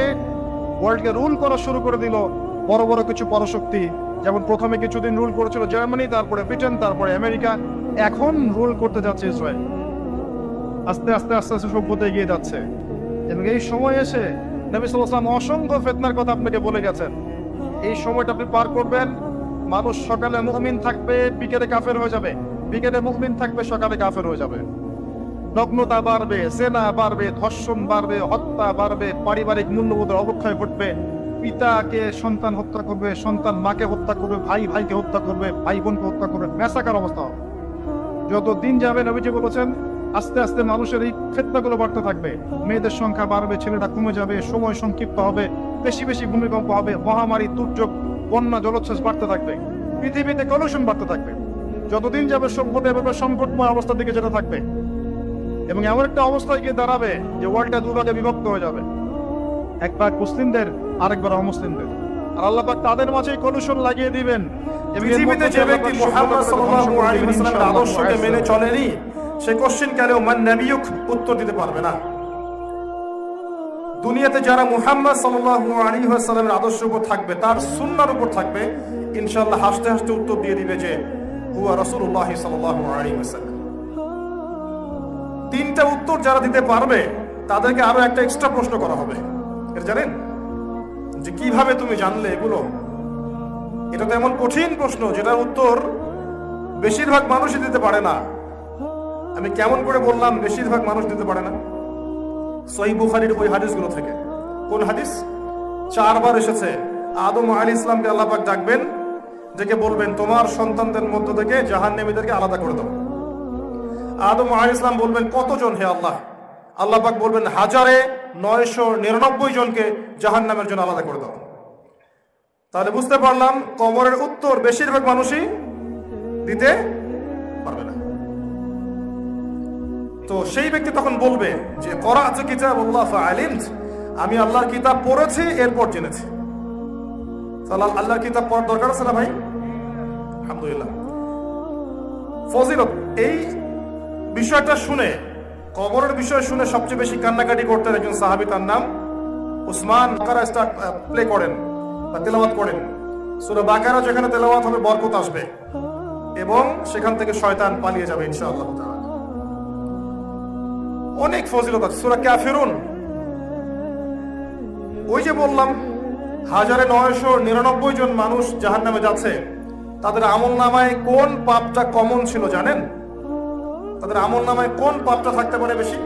ওয়ার্ল্ডকে রুল করা শুরু করে দিল বড় বড় কিছু পরাশক্তি। যেমন প্রথমে কিছুদিন রুল করেছিল জার্মানি, তারপরে ব্রিটেন, তারপরে আমেরিকা, এখন রুল করতে যাচ্ছে ইসরায়েল। আস্তে আস্তে আস্তে আস্তে সভ্যতা এগিয়ে যাচ্ছে। এবং এই সময় এসে নবী সাল্লাল্লাহু আলাইহি ওয়াসাল্লাম অসংখ্য ফিতনার কথা আপনাকে বলে গেছেন। এই সময়টা আপনি পার করবেন, মানুষ সকালে মুমিন থাকবে, বিকেলে কাফের হয়ে যাবে, বিকেলে মুমিন থাকবে, সকালে কাফের হয়ে যাবে। নগ্নতা বাড়বে, জেনা বাড়বে, ধর্ষণ বাড়বে, হত্যা বাড়বে, পারিবারিক মূল্যবোধের অবক্ষয় ঘটবে। পিতাকে সন্তান হত্যা করবে, সন্তান মাকে হত্যা করবে, ভাই ভাইকে হত্যা করবে, ভাই বোনকে হত্যা করবে, ম্যাসাকার অবস্থা হবে। যত দিন যাবে, নবীজি বলেছেন, আস্তে আস্তে মানুষের এই ফিতনাগুলো বাড়তে থাকবে। মেয়েদের সংখ্যা বাড়বে, ছেলেটা কমে যাবে, সময় সংক্ষিপ্ত হবে, বেশি বেশি ভূমিকম্প হবে, মহামারী, দুর্যোগ, বন্যা, জলোচ্ছ্বাস বাড়তে থাকবে, পৃথিবীতে কলুষণ বাড়তে থাকবে। যতদিন যাবে সভ্যতা এভাবে সংকটময় অবস্থার দিকে যেতে থাকবে, এবং এমন একটা অবস্থায় গিয়ে দাঁড়াবে যে ওয়ার্ল্ডটা দুভাগে বিভক্ত হয়ে যাবে, এক ভাগ মুসলিমদের, আরেকবার অমুসলিমদের। আর আল্লাহ পাক তাদের মাঝে কলুষণ লাগিয়ে দিবেন। পৃথিবীতে যে ব্যক্তি মুহাম্মদ সাল্লাল্লাহু আলাইহি ওয়াসাল্লামের আদর্শকে মেনে চলেনি, সে কোশ্চেন কালেও মান নাবিয়ুক উত্তর দিতে পারবে না। দুনিয়াতে যারা মুহাম্মদ সাল্লাল্লাহু আলাইহি ওয়াসাল্লামের আদর্শের উপর থাকবে, তার সুন্নাহর উপর থাকবে, ইনশাআল্লাহ হাসতে হাসতে উত্তর দিয়ে দিবে যে হুয়া রাসূলুল্লাহ সাল্লাল্লাহু আলাইহি ওয়াসাল্লাম। তিনটা উত্তর যারা দিতে পারবে, তাদেরকে আরো একটা এক্সট্রা প্রশ্ন করা হবে। এটা জানেন যে কিভাবে তুমি জানলে এগুলো? এটা তো এমন কঠিন প্রশ্ন যেটার উত্তর বেশিরভাগ মানুষই দিতে পারে না। আমি কেমন করে বললাম বেশিরভাগ মানুষ দিতে পারে না? সহিহ বুখারীর ওই হাদিসগুলো থেকে। কোন হাদিস? 4 বার এসেছে আদম আলাইহিস সালামকে আল্লাহ পাক ডাকবেন, ডেকে বলবেন তোমার সন্তানদের মধ্য থেকে জাহান্নামীদেরকে আলাদা করে দাও। আদম আলাইহিস সালাম বলবেন কতজন হে আল্লাহ? আল্লাহ পাক বলবেন 1999 জনকে জাহান্নামের জন্য আলাদা করে দাও। তাহলে বুঝতে পারলাম কবরের উত্তর বেশিরভাগ মানুষই দিতে পারবে না। তো সেই ব্যক্তি তখন বলবে যে করা'তু কিতাবাল্লাহ ফা'আলিমত, আমি আল্লাহর কিতাব পড়েছি, এরপর জেনেছি। তাহলে আল্লাহর কিতাব পড়ার দরকার আছে না ভাই? আলহামদুলিল্লাহ। ফজিলত এই বিষয়টা শুনে, কবরের বিষয় শুনে সবচেয়ে বেশি কান্নাকাটি করতেন একজন সাহাবী, তার নাম উসমান। বাকারা প্লে করেন বা তেলাওয়াত করেন। সূরা বাকারা যেখানে তেলাওয়াত হবে বরকত আসবে এবং সেখান থেকে শয়তান পালিয়ে যাবে ইনশাআল্লাহ তাআলা। অনেক ফজিলত আছে। সূরা কাফিরুন, ওই যে বললাম 1999 জন মানুষ জাহান্নামে যাচ্ছে, তাদের আমলনামায় কোন পাপটা কমন ছিল জানেন? তাদের আমলনামায় কোন পাপটা থাকতে পারে বেশি?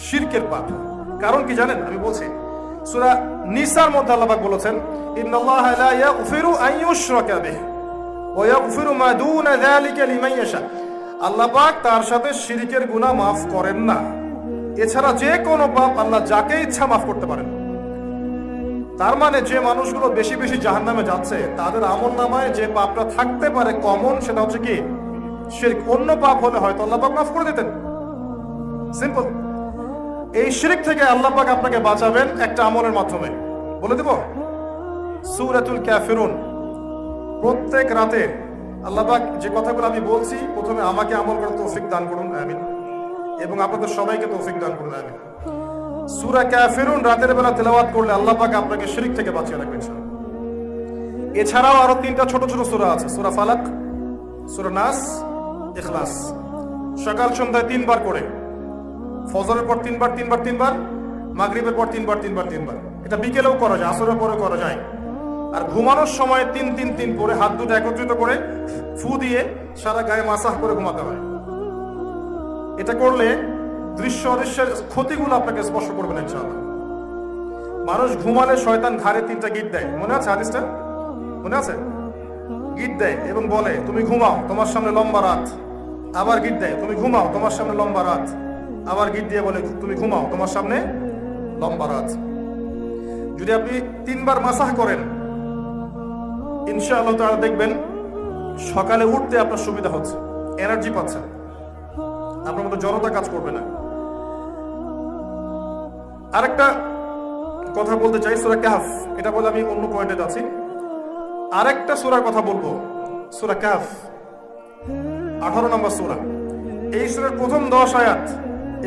শিরকের পাপ। কারণ কি জানেন? আমি বলছি, সূরা নিসার মধ্যে আল্লাহ পাক বলেছেন, ইন্নাল্লাহা লা ইয়াগফিরু আন ইউশরাকা বিহি ওয়া ইয়াগফিরু মা দুনা যালিকা লিমান ইয়াশা। আল্লাহ পাক তার সাথে শিরকের গুনাহ মাফ করেন না, এছাড়া যে কোনো পাপ আল্লাহ যাকে ইচ্ছা মাফ করতে পারেন। তার মানে যে মানুষগুলো বেশি বেশি জাহান্নামে যাচ্ছে, তাদের আমলনামায় যে পাপটা থাকতে পারে কমন, সেটা হচ্ছে কি? শিরক। অন্য পাপ হলে হয়তো আল্লাহ পাক মাফ করে দিতেন। সিম্পল। এই শিরক থেকে আল্লাহ পাক আপনাকে বাঁচাবেন একটা আমলের মাধ্যমে। বলে দেব, সূরাতুল কাফিরুন। প্রত্যেক রাতে আল্লাহ পাক যে কথাগুলো আমি বলছি, প্রথমে আমাকে আমল করার তৌফিক দান করুন, আমিন, এবং আপনাদের সবাইকে তৌফিক দান করুন, আমিন। সূরা কাফিরুন রাতের বেলা তেলাওয়াত করলে আল্লাহ পাক আপনাকে শিরক থেকে বাঁচিয়ে রাখবেন ইনশাআল্লাহ। এছাড়াও আরো 3টা ছোট ছোট সূরা আছে, সূরা ফালাক, সূরা নাস, ইখলাস। সকাল সন্ধ্যায় 3 বার করে, ফজরের পর 3 বার, 3 বার, 3 বার, মাগরিবের পর 3 বার, 3 বার, 3 বার। এটা বিকেলেও করা যায়, আসরের পরে করা যায়। আর ঘুমানোর সময় 3-3-3 পরে হাত দুটো একত্রিত করে ফু দিয়ে সারা গায়ে মাসাজ করে ঘুমাতে হয়। এটা করলে দৃশ্য অদৃশ্যের ক্ষতিগুলো আপনাকে স্পর্শ করবে না ইনশাআল্লাহ। মানুষ ঘুমালে শয়তান ঘাড়ে 3টা গিট দেয়, মনে আছে হাদিসটা? মনে আছে? গিট দেয় এবং বলে তুমি ঘুমাও, তোমার সামনে লম্বা রাত। আবার গিট দেয়, তুমি ঘুমাও, তোমার সামনে লম্বা রাত। আবার গিট দিয়ে বলে তুমি ঘুমাও, তোমার সামনে লম্বা রাত। যদি আপনি 3 বার মাসাহ করেন, ইনশাআল্লাহ তাআলা দেখবেন সকালে উঠতে আপনার সুবিধা হচ্ছে, এনার্জি পাচ্ছেন, আপনার মতো জড়তা কাজ করবে না। আরেকটা কথা বলতে চাই, সূরা কাহফ, এটা বলে আমি অন্য পয়েন্টে যাচ্ছি। আরেকটা সূরার কথা বলবো, সূরা কাহফ, 18 নম্বর সূরা। এই সূরার প্রথম 10 আয়াত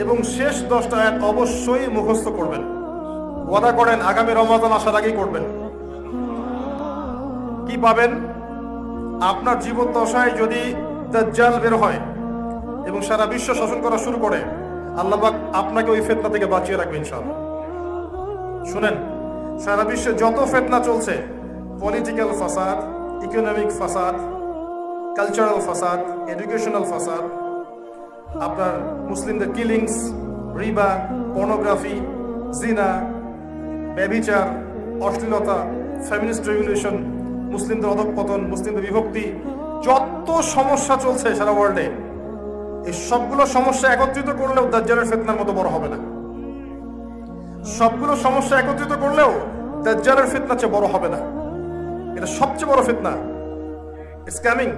এবং শেষ 10টা আয়াত অবশ্যই মুখস্থ করবেন। ওয়াদা করেন আগামী রমাদান আসার আগেই করবেন। কি পাবেন? আপনার জীবন দশায় যদি দাজ্জাল বের হয় এবং সারা বিশ্ব শাসন করা শুরু করে, আল্লাহ পাক আপনাকে ওই ফিতনা থেকে বাঁচিয়ে রাখবে ইনশাআল্লাহ। শুনেন, সারা বিশ্বে যত ফিতনা চলছে, পলিটিক্যাল ফাসাদ, ইকোনমিক ফাসাদ, কালচারাল ফাসাদ, এডুকেশনাল ফাসাদ, আপনার মুসলিমদের কিলিংস, রিবা, পর্নোগ্রাফি, জিনা, ব্যভিচার, অশ্লীলতা, ফেমিনিস্ট রেভলিউশন, মুসলিমদের অধঃপতন, মুসলিমদের বিভক্তি, যত সমস্যা চলছে সারা ওয়ার্ল্ডে, এই সবগুলো সমস্যা একত্রিত করলেও দাজ্জালের ফিতনার মতো বড় হবে না। সবগুলো সমস্যা একত্রিত করলেও দাজ্জালের ফিতনার চেয়ে বড় হবে না। এটা সবচেয়ে বড় ফিতনা। স্ক্যামিং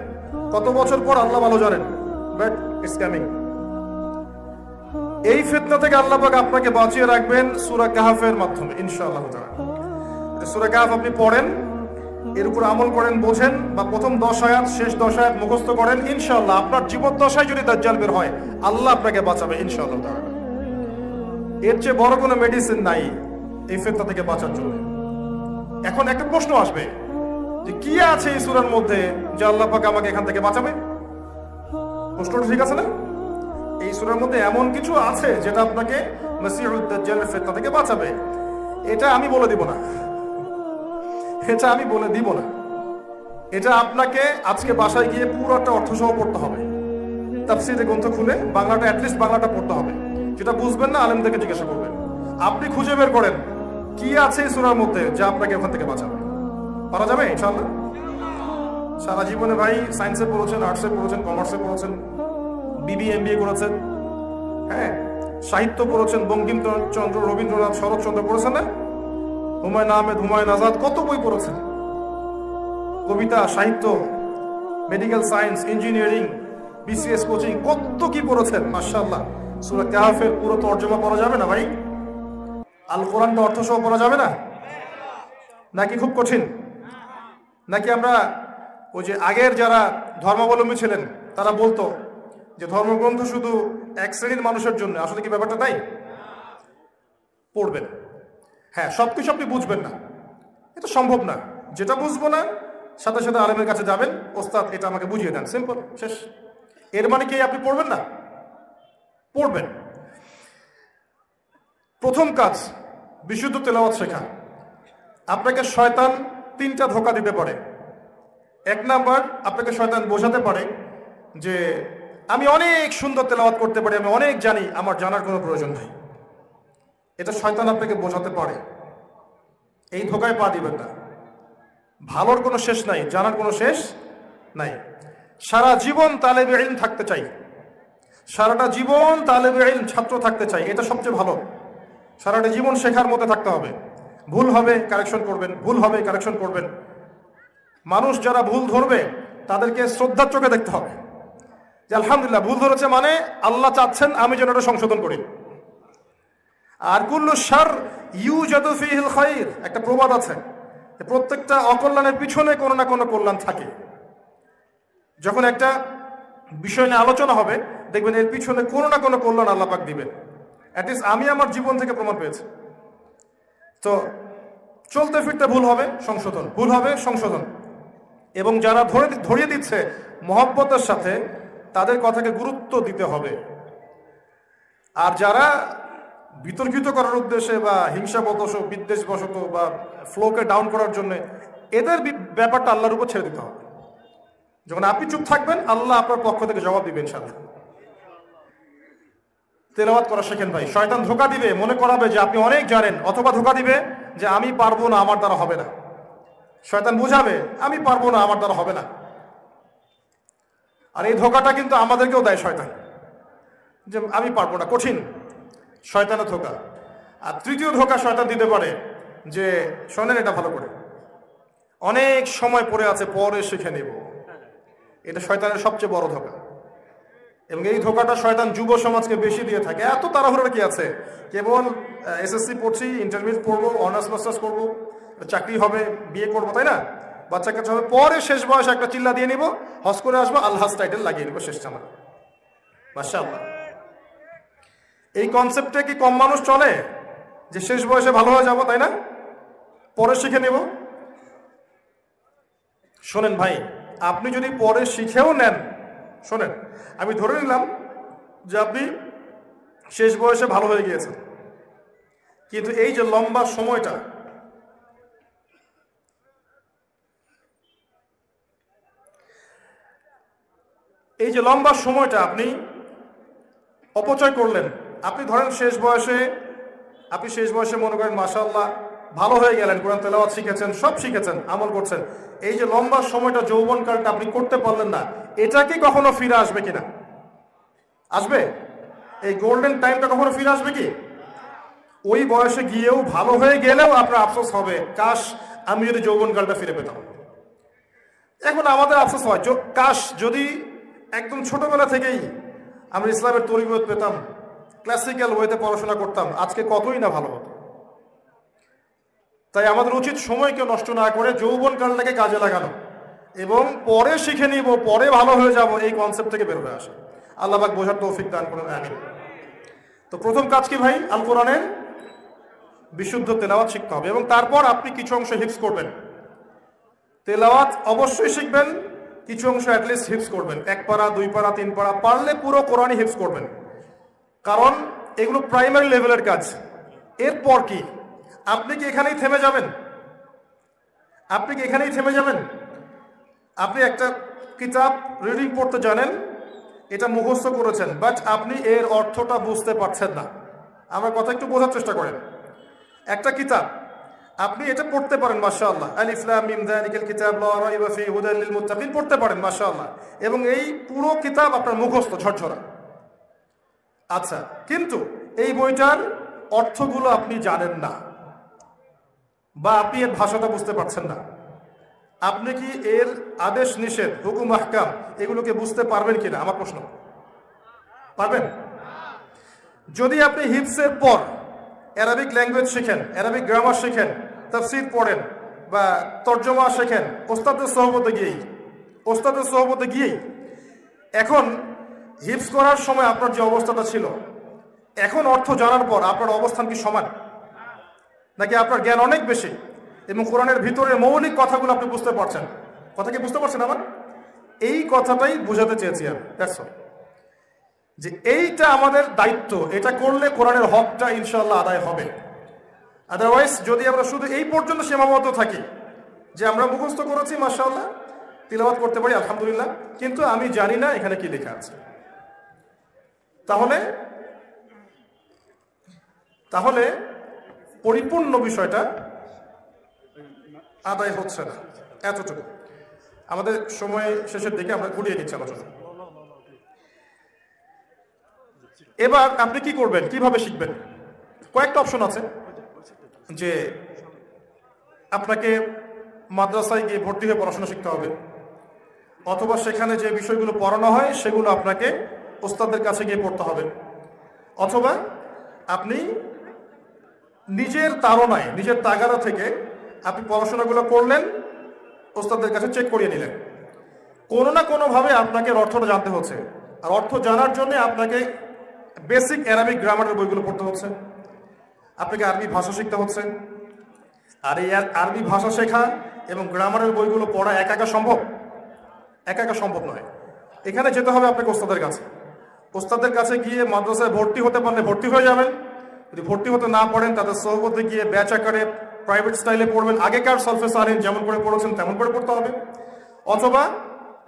কত বছর পর আল্লাহ ভালো জানেন, বাট স্ক্যামিং। এই ফিতনা থেকে আল্লাহ পাক আপনাকে বাঁচিয়ে রাখবেন সূরা কাহফের মাধ্যমে ইনশাআল্লাহ তাআলা। সূরা কাহফ আপনি পড়েন, এর উপর আমল করেন, বোঝেন, বা প্রথম 10 আয়াত শেষ 10 আয়াত মুখস্থ করেন, ইনশাআল্লাহ আপনার জীবন দশায় যদি দাজ্জাল বের হয়, আল্লাহ আপনাকে বাঁচাবে ইনশাআল্লাহ তাআলা। এর চেয়ে বড় কোনো মেডিসিন নাই এই ফিতনা থেকে বাঁচার জন্য। এখন একটা প্রশ্ন আসবে যে কি আছে এই সূরার মধ্যে যে আল্লাহ পাক আমাকে এখান থেকে বাঁচাবে? প্রশ্নটা ঠিক আছে না? এই সূরার মধ্যে এমন কিছু আছে যেটা আপনাকে মাসিহুদ দাজ্জালের ফিতনা থেকে বাঁচাবে। এটা আমি বলে দিব না, এটা আমি বলে দিব না। এটা আপনাকে আজকে বাসায় গিয়ে পুরোটা অর্থসহ পড়তে হবে, তাফসীরের গ্রন্থ খুলে বাংলাটা, অ্যাটলিস্ট বাংলাটা পড়তে হবে। যেটা বুঝবেন না আলেমদেরকে জিজ্ঞাসা করবেন। আপনি খুঁজে বের করেন কি আছে এই সূরার মধ্যে যা আপনাকে ওখান থেকে বাঁচাবে। পারা যাবে ইনশাআল্লাহ? সারা জীবনে ভাই সায়েন্সে পড়েছেন, আর্টসে পড়েছেন, কমার্সে পড়েছেন, বিবি এমবিএ করেছেন, হ্যাঁ, সাহিত্য পড়েছেন, বঙ্কিমচন্দ্র, রবীন্দ্রনাথ, শরৎচন্দ্র পড়েছেন না, হুমায়ুন আহমেদ, হুমায়ুন আজাদ, কত বই পড়েছেন, কবিতা, সাহিত্য, medical science, engineering, BCS coaching, কত কি পড়েছেন মাশাআল্লাহ। সূরা কাহফের পুরো তরজমা পড়া যাবে না ভাই? আল কোরআনটা অর্থসহ পড়া যাবে না? নাকি খুব কঠিন? নাকি আমরা ওই যে আগের যারা ধর্মাবলম্বী ছিলেন তারা বলতো যে ধর্মগ্রন্থ শুধু এক শ্রেণীর মানুষের জন্য, আসলে কি ব্যাপারটা তাই? পড়বেন, হ্যাঁ, সবকিছু আপনি বুঝবেন না, এটা সম্ভব না। যেটা বুঝবো না সাথে সাথে আলেমের কাছে যাবেন, ওস্তাদ এটা আমাকে বুঝিয়ে দেন, সিম্পল, শেষ। এর মানে কি আপনি পড়বেন না? পড়বেন। প্রথম কাজ বিশুদ্ধ তেলাওয়াত শেখা। আপনাকে শয়তান 3টা ধোঁকা দিতে পারে। 1 নাম্বার, আপনাকে শয়তান বোঝাতে পারে যে আমি অনেক সুন্দর তেলাওয়াত করতে পারি, আমি অনেক জানি, আমার জানার কোনো প্রয়োজন নাই। এটা শয়তান আপনাকে বোঝাতে পারে। এই ধোঁকায় পা দিবেন না। ভালোর কোনো শেষ নাই, জানার কোনো শেষ নাই। সারা জীবন তালেবে ইলম থাকতে চাই, সারাটা জীবন তালেবে ইলম ছাত্র থাকতে চাই, এটা সবচেয়ে ভালো। সারাটা জীবন শেখার মধ্যে থাকতে হবে। ভুল হবে কারেকশন করবেন, ভুল হবে কারেকশন করবেন। মানুষ যারা ভুল ধরবে তাদেরকে শ্রদ্ধার চোখে দেখতে হবে যে আলহামদুলিল্লাহ ভুল ধরেছে, মানে আল্লাহ চাচ্ছেন আমি যেন এটা সংশোধন করি। আর কুল্লু শার ইউজাদু ফীহিল খায়র, একটা প্রবাদ আছে, প্রত্যেকটা অকল্যাণের পিছনে কোনো না কোনো কল্যাণ থাকে। যখন একটা বিষয় নিয়ে আলোচনা হবে দেখবেন এর পিছনে কোনো না কোনো কল্যাণ আল্লাহ পাক দিবেন। অ্যাটলিস্ট আমি আমার জীবন থেকে প্রমাণ পেয়েছি। তো চলতে ফিরতে ভুল হবে, সংশোধন, ভুল হবে, সংশোধন। এবং যারা ধরিয়ে দিচ্ছে মহব্বতের সাথে, তাদের কথাকে গুরুত্ব দিতে হবে। আর যারা বিতর্কিত করার উদ্দেশ্যে বা হিংসাবশত, বিদ্বেষবশত বা ফ্লোকে ডাউন করার জন্য, এদের ব্যাপারটা আল্লাহর উপর ছেড়ে দিতে হবে। যখন আপনি চুপ থাকবেন, আল্লাহ আপনার পক্ষ থেকে জবাব দিবেন ইনশাআল্লাহ। তেলাওয়াত করা শেখেন ভাই। শয়তান ধোঁকা দিবে, মনে করাবে যে আপনি অনেক জানেন, অথবা ধোঁকা দিবে যে আমি পারবো না, আমার দ্বারা হবে না। শয়তান বুঝাবে আমি পারবো না, আমার দ্বারা হবে না। আর এই ধোকাটা কিন্তু আমাদেরকেও দেয় শয়তান, যে আমি পারবো না, কঠিন, শয়তানের ধোকা। আর তৃতীয় ধোকা শয়তান দিতে পারে যে শোনেন এটা ভালো করে, অনেক সময় পড়ে আছে, পরে শিখে নেব। এটা শয়তানের সবচেয়ে বড় ধোকা, এবং এই ধোকাটা শয়তান যুব সমাজকে বেশি দিয়ে থাকে। এত তাড়াহুড়োর কি আছে, কেবল এসএসসি পড়ছি, ইন্টারমিডিয়েট পড়বো, অনার্স মাস্টার্স করবো, চাকরি হবে, বিয়ে করবো, তাই না, বাচ্চা কাচ্চা হবে, পরে শেষ বয়সে একটা চিল্লা দিয়ে নিব, হজ করে আসবো, আল্লাহস টাইটেল লাগিয়ে নিব, শেষ চামা, মাশাআল্লাহ। এই কনসেপ্টে কি কম মানুষ চলে যে শেষ বয়সে ভালো হয়ে যাবো, তাই না, পরে শিখে নেব? শোনেন ভাই, আপনি যদি পরে শিখেও নেন, শোনেন, আমি ধরে নিলাম যে আপনি শেষ বয়সে ভালো হয়ে গিয়েছেন, কিন্তু এই যে লম্বা সময়টা, এই যে লম্বা সময়টা আপনি অপচয় করলেন। আপনি ধরেন আপনি শেষ বয়সে মনে করেন মাশাআল্লাহ ভালো হয়ে গেলেন, কোরআন তেলাওয়াত শিখেছেন, সব শিখেছেন, আমল করছেন, এই যে লম্বা সময়টা যৌবনকালটা আপনি করতে পারলেন না, এটা কি কখনো ফিরে আসবে কিনা? আসবে? এই গোল্ডেন টাইমটা কখনো ফিরে আসবে কি? ওই বয়সে গিয়েও ভালো হয়ে গেলেও আপনার আফসোস হবে, কাশ আমি যদি যৌবনকালটা ফিরে পেতাম। এখন আমাদের আফসোস হয়, কাশ যদি একদম ছোটবেলা থেকেই আমরা ইসলামের তরিকত পেতাম, ক্লাসিক্যাল ওয়েতে পড়াশোনা করতাম, আজকে কতই না ভালো হতো। তাই আমাদের উচিত সময়কে নষ্ট না করে যৌবনকালটাকে কাজে লাগানো, এবং পরে শিখে নিব, পরে ভালো হয়ে যাব, এই কনসেপ্ট থেকে বের হয়ে আসে। আল্লাহ পাক বোঝার তৌফিক দান করুন, আমিন। তো প্রথম কাজ কি ভাই? আল কোরআনের বিশুদ্ধ তেলাওয়াত শিখতে হবে, এবং তারপর আপনি কিছু অংশ হিফজ করবেন। তেলাওয়াত অবশ্যই শিখবেন, কিছু অংশ অ্যাটলিস্ট হিফজ করবেন, 1 পারা 2 পারা 3 পারা, পারলে পুরো কোরআনই হিফজ করবেন, কারণ এগুলো প্রাইমারি লেভেলের কাজ। এরপর কি আপনি কি এখানেই থেমে যাবেন? আপনি কি এখানেই থেমে যাবেন? আপনি একটা কিতাব রিডিং পড়তে জানেন, এটা মুখস্থ করেছেন, বাট আপনি এর অর্থটা বুঝতে পারছেন না। আমার কথা একটু বোঝার চেষ্টা করেন। একটা কিতাব আপনি এটা পড়তে পারেন মাশাআল্লাহ, আলিফ লাম মিম যালিকাল কিতাব লা রাইবা ফীহি হুদাল লিল মুত্তাকিন পড়তে পারেন মাশাআল্লাহ, এবং এই পুরো কিতাব আপনার মুখস্থ ঝরঝরা। আচ্ছা, কিন্তু এই বইটার অর্থগুলো আপনি জানেন না, বা আপনি এর ভাষাটা বুঝতে পারছেন না। আপনি কি এর আদেশ নিষেধ, হুকুম আহকাম এগুলোকে বুঝতে পারবেন কিনা? আমার প্রশ্ন, পারবেন? যদি আপনি হিফজের পর অ্যারাবিক ল্যাঙ্গুয়েজ শিখেন, অ্যারাবিক গ্রামার শিখেন, তাফসীর পড়েন, বা তর্জমা শেখেন, ওস্তাদের সহবতে গিয়েই এখন হিফজ করার সময় আপনার যে অবস্থাটা ছিল, এখন অর্থ জানার পর আপনার অবস্থান কি সমান, নাকি আপনার জ্ঞান অনেক বেশি এবং কোরআনের ভিতরে মৌলিক কথাগুলো আপনি বুঝতে পারছেন? কথা কি বুঝতে পারছেন আমার? এই কথাটাই বোঝাতে চেয়েছি আমি। দ্যাটস অল, যে এইটা আমাদের দায়িত্ব, এটা করলে কোরআনের হকটা ইনশাআল্লাহ আদায় হবে। আদারওয়াইজ যদি আমরা শুধু এই পর্যন্ত সীমাবদ্ধ থাকি যে আমরা মুখস্থ করেছি মাশাআল্লাহ, তিলাওয়াত করতে পারি আলহামদুলিল্লাহ, কিন্তু আমি জানি না এখানে কি লেখা আছে, তাহলে পরিপূর্ণ বিষয়টা আদায় হচ্ছে না। এতটুকু। আমাদের সময় শেষের দিকে আমরা ঘুরিয়ে নিচ্ছি আলোচনা। এবার আপনি কি করবেন, কিভাবে শিখবেন? কয়েকটা অপশন আছে, যে আপনাকে মাদ্রাসায় গিয়ে ভর্তি হয়ে পড়াশোনা শিখতে হবে, অথবা সেখানে যে বিষয়গুলো পড়ানো হয় সেগুলো আপনাকে ওস্তাদের কাছে গিয়ে পড়তে হবে, অথবা আপনি নিজের তাড়নায়, নিজের তাগাদা থেকে আপনি পড়াশোনাগুলো করলেন, ওস্তাদের কাছে চেক করিয়ে নিলেন। কোনো না কোনোভাবে আপনাকে অর্থটা জানতে হচ্ছে, আর অর্থ জানার জন্য আপনাকে বেসিক অ্যারাবিক গ্রামারের বইগুলো পড়তে হচ্ছে, আপনাকে আরবি ভাষা শিখতে হচ্ছে। আর এই আরবি ভাষা শেখা এবং গ্রামারের বইগুলো পড়া একা একা সম্ভব নয়। এখানে যেতে হবে আপনাকে ওস্তাদের কাছে গিয়ে মাদ্রাসায় ভর্তি হতে পারলে ভর্তি হয়ে যাবেন। যদি ভর্তি হতে না পারেন, তাদের সহবতে গিয়ে ব্যাচ আকারে প্রাইভেট স্টাইলে পড়বেন, আগেকার সলফে সালিন যেমন করে পড়েছেন তেমন করে পড়তে হবে, অথবা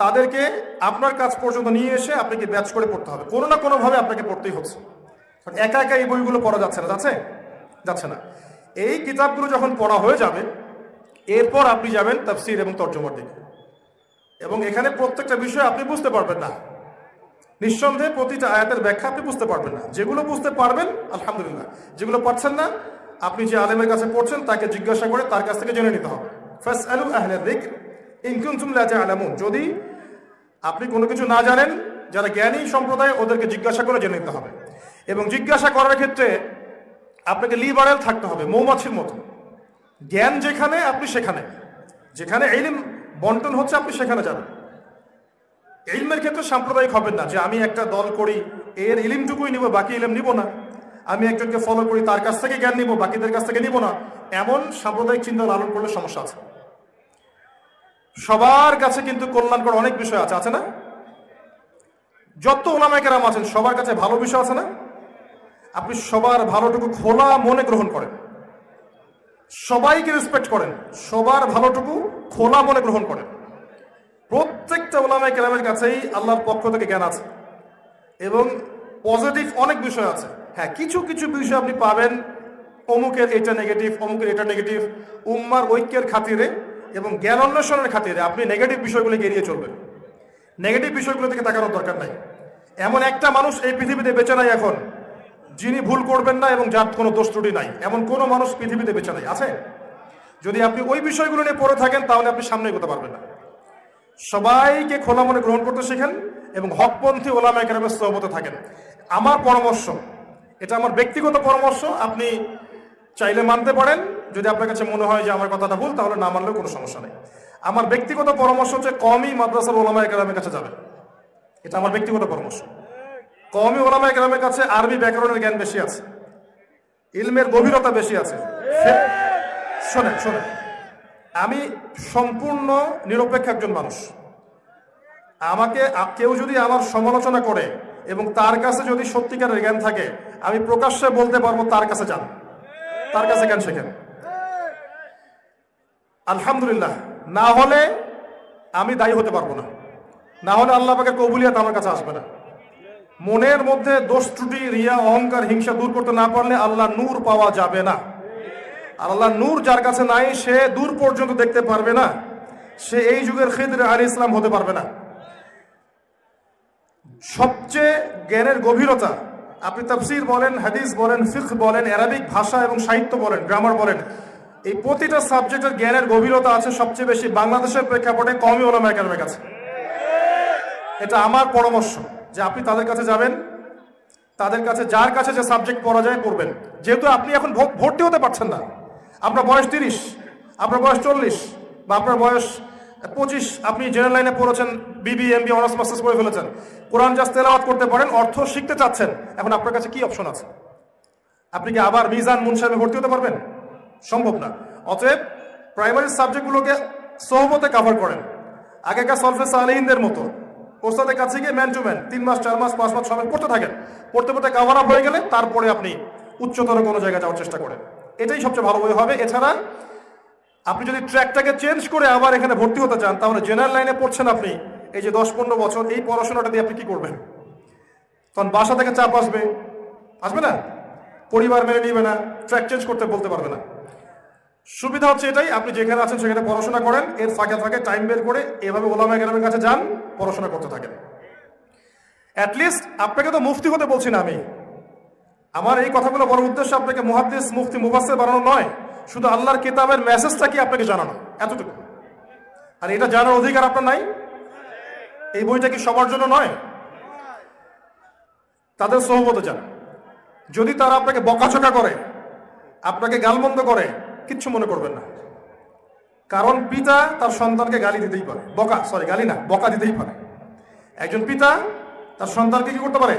তাদেরকে আপনার কাছ পর্যন্ত নিয়ে এসে আপনাকে ব্যাচ করে পড়তে হবে। কোনো না কোনোভাবে আপনাকে পড়তেই হচ্ছে, একা একা এই বইগুলো পড়া যাচ্ছে না। এই কিতাবগুলো যখন পড়া হয়ে যাবে, এরপর আপনি যাবেন তাফসীর এবং তরজমার দিকে, এবং এখানে প্রত্যেকটা বিষয় আপনি বুঝতে পারবেন না। নিঃসন্দেহে প্রতিটা আয়াতের ব্যাখ্যা আপনি বুঝতে পারবেন না। যেগুলো বুঝতে পারবেন আলহামদুলিল্লাহ, যেগুলো পারছেন না আপনি যে আলেমের কাছে পড়ছেন তাকে জিজ্ঞাসা করে তার কাছ থেকে জেনে নিতে হবে। ফাসআলু আহলা যিকর ইন কুনতুম লা তা'লামুন, যদি আপনি কোনো কিছু না জানেন, যারা জ্ঞানী সম্প্রদায় ওদেরকে জিজ্ঞাসা করে জেনে নিতে হবে। এবং জিজ্ঞাসা করার ক্ষেত্রে আপনাকে লিবারেল থাকতে হবে, মৌমাছির মতো। জ্ঞান যেখানে আপনি সেখানে, যেখানে ইলম বন্টন হচ্ছে আপনি সেখানে যাবেন। ইলমের ক্ষেত্রে সাম্প্রদায়িক হবেন না যে আমি একটা দল করি এর ইলমটুকুই নিব, বাকি ইলম নিব না। আমি একজনকে ফলো করি তার কাছ থেকে জ্ঞান নিব, বাকিদের কাছ থেকে নিব না। এমন সাম্প্রদায়িক চিন্তা লালন করলে সমস্যা আছে। সবার কাছে কিন্তু কল্যাণকর অনেক বিষয় আছে, আছে না? যত ওলামায়ে কেরাম আছেন সবার কাছে ভালো বিষয় আছে না? আপনি সবার ভালোটুকু খোলা মনে গ্রহণ করেন, সবাইকে রেসপেক্ট করেন, সবার ভালোটুকু খোলা মনে গ্রহণ করেন। প্রত্যেকটা ওলামায়ে কেরামের কাছেই আল্লাহর পক্ষ থেকে জ্ঞান আছে এবং পজিটিভ অনেক বিষয় আছে। হ্যাঁ, কিছু কিছু বিষয় আপনি পাবেন অমুকের এটা নেগেটিভ, অমুকের এটা নেগেটিভ। উম্মার ঐক্যের খাতিরে এবং জ্ঞান অন্বেষণের খাতিরে আপনি নেগেটিভ বিষয়গুলোকে এড়িয়ে চলবেন। নেগেটিভ বিষয়গুলো থেকে তাকানোর দরকার নাই। এমন একটা মানুষ এই পৃথিবীতে বেঁচে নাই এখন যিনি ভুল করবেন না এবং যার কোনো দোষ ত্রুটি নাই, এমন কোনো মানুষ পৃথিবীতে বেঁচে নাই, আছে? যদি আপনি ওই বিষয়গুলো নিয়ে পড়ে থাকেন তাহলে আপনি সামনে এগোতে পারবেন না। সবাইকে খোলা মনে গ্রহণ করতে শেখেন এবং হকপন্থী ওলামায়ে কেরামের সোহবতে থাকেন। আমার পরামর্শ, এটা আমার ব্যক্তিগত পরামর্শ, আপনি চাইলে মানতে পারেন। যদি আপনার কাছে মনে হয় যে আমার কথাটা ভুল তাহলে না মানলেও কোনো সমস্যা নেই। আমার ব্যক্তিগত পরামর্শ হচ্ছে কওমি মাদ্রাসার ওলামায়ে কেরামের কাছে যাবেন। এটা আমার ব্যক্তিগত পরামর্শ। কওমি ওলামায়ে কেরামের কাছে আরবি ব্যাকরণের জ্ঞান বেশি আছে, ইলমের গভীরতা বেশি আছে। শোনেন শোনেন, আমি সম্পূর্ণ নিরপেক্ষ একজন মানুষ। আমাকে কেউ যদি আমার সমালোচনা করে এবং তার কাছে যদি সত্যিকারের জ্ঞান থাকে, আমি প্রকাশ্যে বলতে পারবো তার কাছে যান, তার কাছে জ্ঞান শেখেন। আলহামদুলিল্লাহ, না হলে আমি দায়ী হতে পারবো না, না হলে আল্লাহ পাকের কবুলিয়াত আমার কাছে আসবে না। মনের মধ্যে দোষ ত্রুটি, রিয়া, অহংকার, হিংসা দূর করতে না পারলে আল্লাহ নূর পাওয়া যাবে না। আর আল্লাহ নূর যার কাছে নাই সে দূর পর্যন্ত দেখতে পারবে না, সে এই যুগের খিদর আলাইহিস সালাম হতে পারবে না। সবচেয়ে জ্ঞানের গভীরতা, আপনি তাফসীর বলেন, হাদিস বলেন, ফিকহ বলেন, আরবিক ভাষা এবং সাহিত্য বলেন, গ্রামার বলেন, এই প্রতিটা সাবজেক্টের জ্ঞানের গভীরতা আছে সবচেয়ে বেশি বাংলাদেশের প্রেক্ষাপটে কওমি উলামায়ে কেরামের কাছে। এটা আমার পরামর্শ যে আপনি তাদের কাছে যাবেন, তাদের কাছে যার কাছে যে সাবজেক্ট পড়া যায় পড়বেন। যেহেতু আপনি এখন ভর্তি হতে পারছেন না, আপনার বয়স 30, আপনার বয়স 40 বা আপনার বয়স 25, আপনি জেনারেল লাইনে পড়েছেন, বিবি, এমবি, অনার্স মাস্টার্স করে ফেলেছেন, কোরআন জাস্ট তেলাওয়াত করতে পারেন, অর্থ শিখতে চাচ্ছেন, এখন আপনার কাছে কি অপশন আছে? আপনি কি আবার মিজান, মুনসাবে ভর্তি হতে পারবেন? সম্ভব না। অতএব প্রাইমারি সাবজেক্টগুলোকে সোহবতে কভার করেন। আগেকার সলফে সালেহিনদের মতো ওস্তাদের কাছে গিয়ে ম্যান টু ম্যান 3 মাস, 4 মাস, 5 মাস, 6 মাস পড়তে থাকেন। পড়তে পড়তে কভার আপ হয়ে গেলে তারপরে আপনি উচ্চতর কোনো জায়গায় যাওয়ার চেষ্টা করেন। এটাই সবচেয়ে ভালো বই হবে। এছাড়া আপনি যদি ট্র্যাকটাকে চেঞ্জ করে আবার এখানে ভর্তি হতে চান, তাহলে জেনারেল লাইনে পড়ছেন আপনি, এই যে 10-15 বছর এই পড়াশোনাটা দিয়ে আপনি কি করবেন? তখন বাসা থেকে চাপ আসবে, আসবে না? পরিবার মেনে নিবে না, ট্র্যাক চেঞ্জ করতে বলতে পারবে না। সুবিধা হচ্ছে এটাই, আপনি যেখানে আছেন সেখানে পড়াশোনা করেন, এর ফাঁকে ফাঁকে টাইম বের করে এভাবে ওলামায়ে কেরামের কাছে যান, পড়াশোনা করতে থাকেন। অ্যাটলিস্ট আপনাকে তো মুফতি হতে বলছি না আমি। আমার এই কথাগুলো বড় উদ্দেশ্য আপনাকে মুহাদ্দিস, মুফতি, মুফাসসির বানানো নয়, শুধু আল্লাহর কিতাবের মেসেজটা কি আপনাকে জানানো, এতটুকু। আর এটা জানার অধিকার আপনার নাই? এই বইটা কি সবার জন্য নয়? তাদের সোহবতে যান। যদি তারা আপনাকে বকাঝকা করে, আপনাকে গালমন্দ করে, কিচ্ছু মনে করবেন না। কারণ পিতা তার সন্তানকে গালি দিতেই পারে, গালি না, বকা দিতেই পারে। একজন পিতা তার সন্তানকে কি করতে পারে?